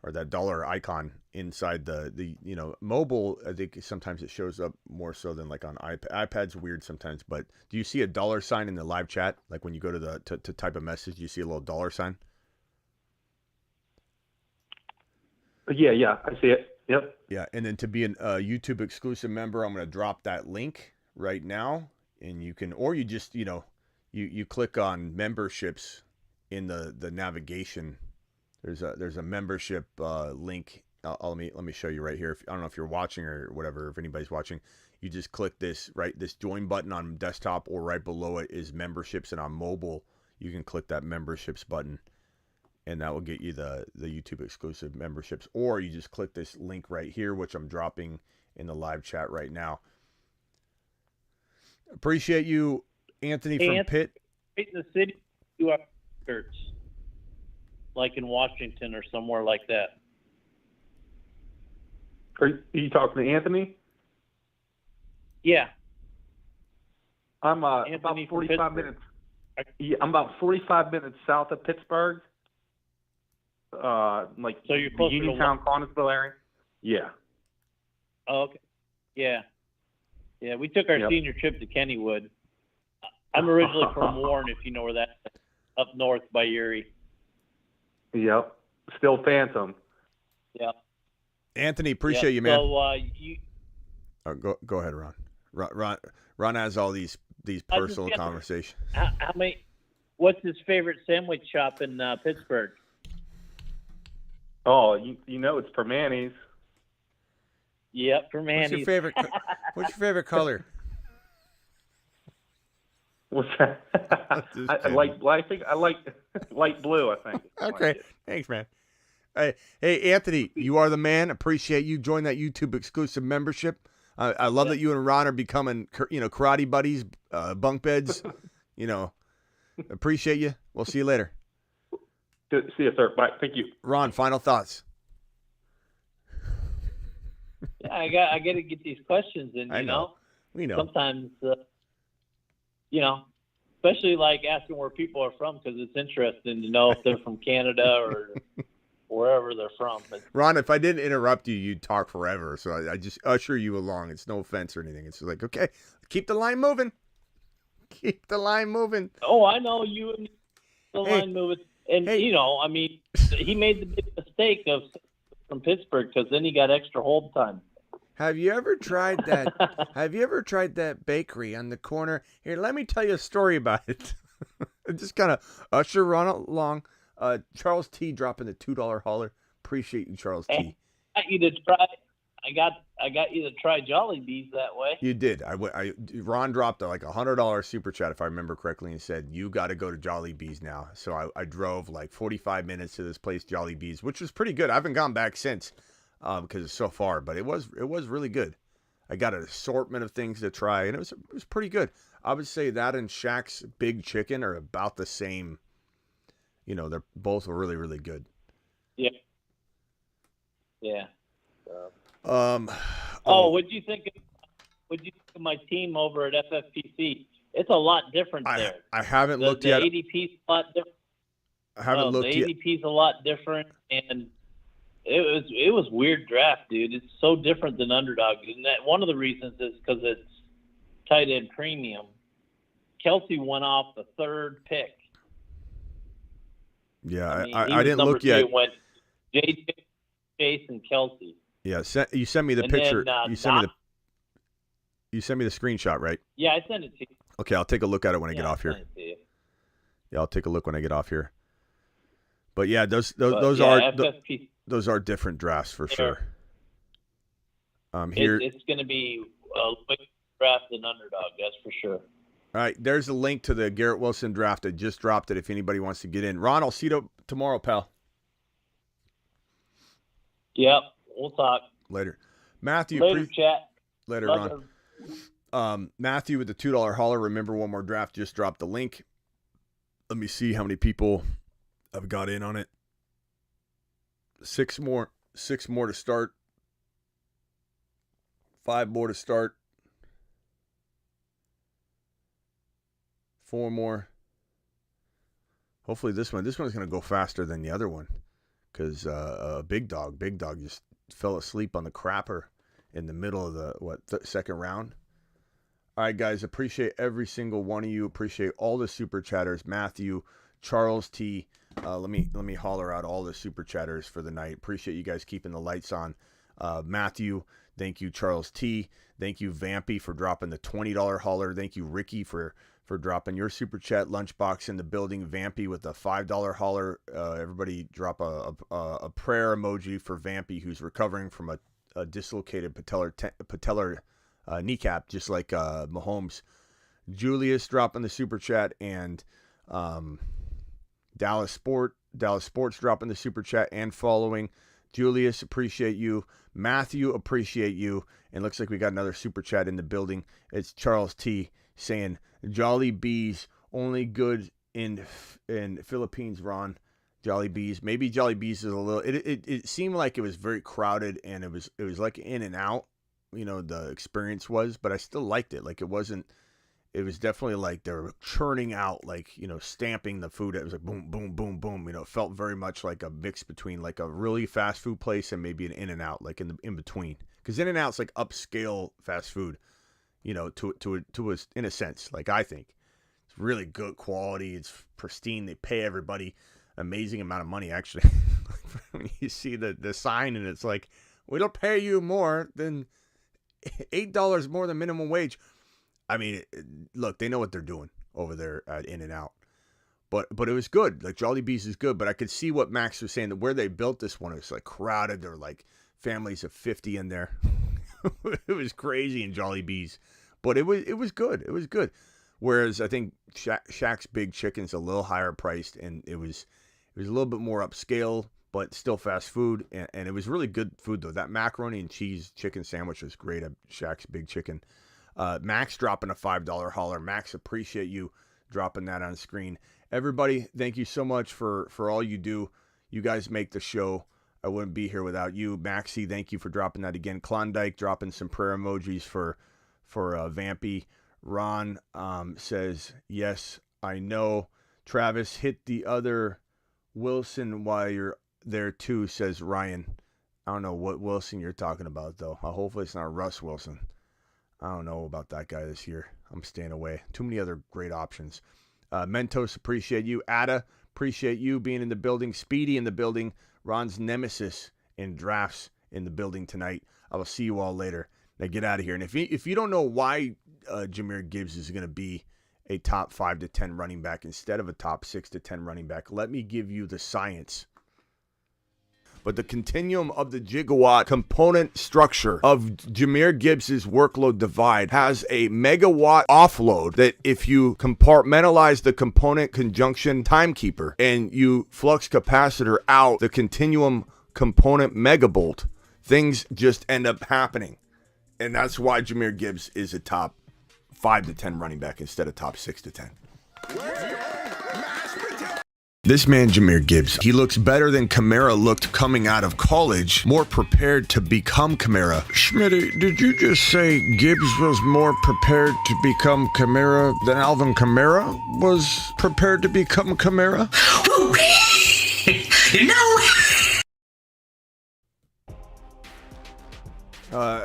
or that dollar icon inside the mobile. I think sometimes it shows up more so than like on iPad. iPad's weird sometimes, but do you see a dollar sign in the live chat? Like when you go to to type a message, you see a little dollar sign? Yeah, I see it. Yep. Yeah, and then to be a YouTube exclusive member, I'm going to drop that link right now, and you can, or you just, you click on memberships in the navigation. There's a membership link. Let me show you right here. I don't know if you're watching or whatever. If anybody's watching, you just click this join button on desktop, or right below it is memberships, and on mobile you can click that memberships button. And that will get you the YouTube exclusive memberships. Or you just click this link right here, which I'm dropping in the live chat right now. Appreciate you, Anthony from Pitt. In the city, you have shirts, like in Washington or somewhere like that. Are you talking to Anthony? Yeah. I'm about 45 minutes. Yeah, I'm about 45 minutes south of Pittsburgh. So you're the closer Uniontown, Connellsville area. Yeah. Oh, okay. Yeah. Yeah, we took our senior trip to Kennywood. I'm originally from Warren, if you know where that is, up north by Erie. Yep. Still Phantom. Yeah. Anthony, appreciate you, man. So go ahead, Ron. Ron has all these personal conversations. How many? What's his favorite sandwich shop in Pittsburgh? Oh, you know it's Permanis. Yep, Permanis. What's your favorite color? What's that? I like light blue. I think. Okay, thanks, man. Hey, Anthony, you are the man. Appreciate you. Join that YouTube exclusive membership. I love that you and Ron are becoming, karate buddies, bunk beds. Appreciate you. We'll see you later. Good. See you, sir. Bye. Thank you. Ron, final thoughts. Yeah, I got to get these questions in. I know. We know. Sometimes, especially like asking where people are from, because it's interesting to know if they're from Canada or wherever they're from. But, Ron, if I didn't interrupt you, you'd talk forever. So I just usher you along. It's no offense or anything. It's like, okay, keep the line moving. Keep the line moving. Oh, I know you and the line moving. And, he made the big mistake from Pittsburgh, because then he got extra hold time. Have you ever tried that? Have you ever tried that bakery on the corner? Here, let me tell you a story about it. Just kind of usher Ron along. Charles T dropping the $2 hauler. Appreciate you, Charles T. I got you to try Jollibees that way. You did. Ron dropped like $100 super chat, if I remember correctly, and said, you got to go to Jollibees now. So I drove like 45 minutes to this place, Jollibees, which was pretty good. I haven't gone back since because it's so far, but it was really good. I got an assortment of things to try, and it was pretty good. I would say that and Shaq's Big Chicken are about the same. They're both really, really good. Yeah. Yeah. What'd you think of my team over at FFPC? It's a lot different there. I haven't looked yet. The ADP's a lot different. I haven't looked yet. The ADP's a lot different, and it was weird draft, dude. It's so different than Underdog, and that one of the reasons is because it's tight end premium. Kelsey went off the third pick. Yeah, I didn't look yet. It went JJ, Chase, and Kelsey. Yeah, you sent me the picture. You sent me the screenshot, right? Yeah, I sent it to you. Okay, I'll take a look at it when I get off here. Yeah, I'll take a look when I get off here. But yeah, those are different drafts for sure. Here it's going to be a quick draft than Underdog, that's for sure. All right, there's a link to the Garrett Wilson draft. I just dropped it if anybody wants to get in. Ron, I'll see you tomorrow, pal. Yep, we'll talk. Later. Matthew. Later, chat. Later, Ron. Matthew with the $2 hauler. Remember, one more draft. Just dropped the link. Let me see how many people have got in on it. 6 more to start. 5 more to start. 4 more. Hopefully this one's going to go faster than the other one, because Big Dog just fell asleep on the crapper in the middle of the second round. All right, guys, appreciate every single one of you. Appreciate all the super chatters. Matthew, Charles T. Let me holler out all the super chatters for the night. Appreciate you guys keeping the lights on. Matthew, thank you. Charles T. Thank you, Vampy, for dropping the $20 holler. Thank you, Ricky, for dropping your super chat. Lunchbox in the building. Vampy with the $5 holler. Everybody drop a prayer emoji for Vampy, who's recovering from a dislocated patellar kneecap, just like Mahomes. Julius dropping the super chat, and Dallas Sports dropping the super chat and following. Julius, appreciate you. Matthew, appreciate you. And looks like we got another super chat in the building. It's Charles T saying, Jolly Bees only good in Philippines, Ron. Jolly Bees. Maybe Jolly Bees is a little, it seemed like it was very crowded, and it was like in and out, the experience was, but I still liked it. Like it was definitely like they were churning out, like, stamping the food. It was like boom, boom, boom, boom. It felt very much like a mix between like a really fast food place and maybe an In-N-Out, like in between. Because In-N-Out's like upscale fast food, to in a sense. Like I think it's really good quality. It's pristine. They pay everybody amazing amount of money, actually. When you see the sign and it's like, we don't pay you more than $8 more than minimum wage. I mean, look, they know what they're doing over there at In-N-Out. But it was good. Like, Jolly Bees is good. But I could see what Max was saying, that where they built this one, it was like crowded. There were like families of 50 in there. It was crazy in Jolly Bees. But it was good. It was good. Whereas I think Shaq's Big Chicken's a little higher priced, and it was a little bit more upscale, but still fast food. And it was really good food, though. That macaroni and cheese chicken sandwich was great at Shaq's Big Chicken. Max dropping a $5 holler. Max, appreciate you dropping that on screen. Everybody, thank you so much for all you do. You guys make the show. I wouldn't be here without you. Maxie, thank you for dropping that again. Klondike dropping some prayer emojis for Vampy. Ron says, yes, I know. Travis, hit the other Wilson while you're there too, says Ryan. I don't know what Wilson you're talking about, though. Hopefully it's not Russ Wilson. I don't know about that guy this year. I'm staying away. Too many other great options. Mentos, appreciate you. Ada, appreciate you being in the building. Speedy in the building. Ron's nemesis in drafts in the building tonight. I will see you all later. Now get out of here. And if you don't know why Jahmyr Gibbs is going to be a top 5 to 10 running back instead of a top 6 to 10 running back, let me give you the science. But the continuum of the gigawatt component structure of Jahmyr Gibbs' workload divide has a megawatt offload that if you compartmentalize the component conjunction timekeeper and you flux capacitor out the continuum component megabolt, things just end up happening. And that's why Jahmyr Gibbs is a top 5 to 10 running back instead of top 6 to 10. This man, Jahmyr Gibbs, he looks better than Kamara looked coming out of college, more prepared to become Kamara. Schmitty, did you just say Gibbs was more prepared to become Kamara than Alvin Kamara was prepared to become Kamara? No!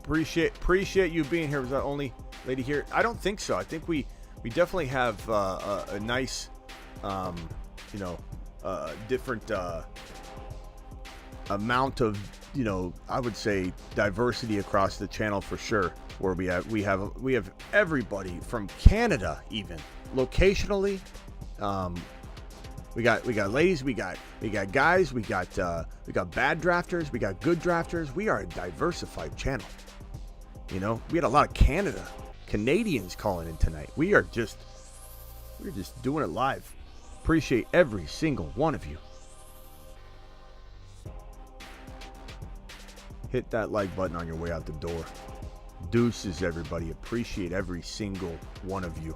Appreciate you being here. Was that only lady here? I don't think so. I think we definitely have a nice... different amount of, I would say diversity across the channel for sure, where we have everybody from Canada, even locationally. We got ladies, we got guys, we got bad drafters, we got good drafters. We are a diversified channel. We had a lot of Canadians calling in tonight. We're just doing it live. Appreciate every single one of you. Hit that like button on your way out the door. Deuces, everybody. Appreciate every single one of you.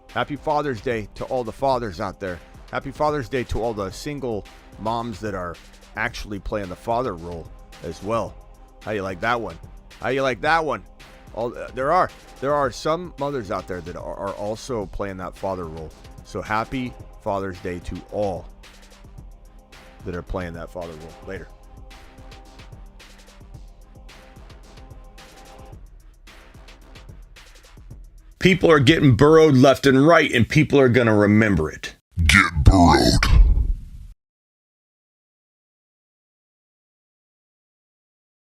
Happy Father's Day to all the fathers out there. Happy Father's Day to all the single moms that are actually playing the father role as well. How you like that one? There are some mothers out there that are also playing that father role. So happy Father's Day to all. that are playing that father role. Later. People are getting burrowed left and right, and people are going to remember it. Get burrowed.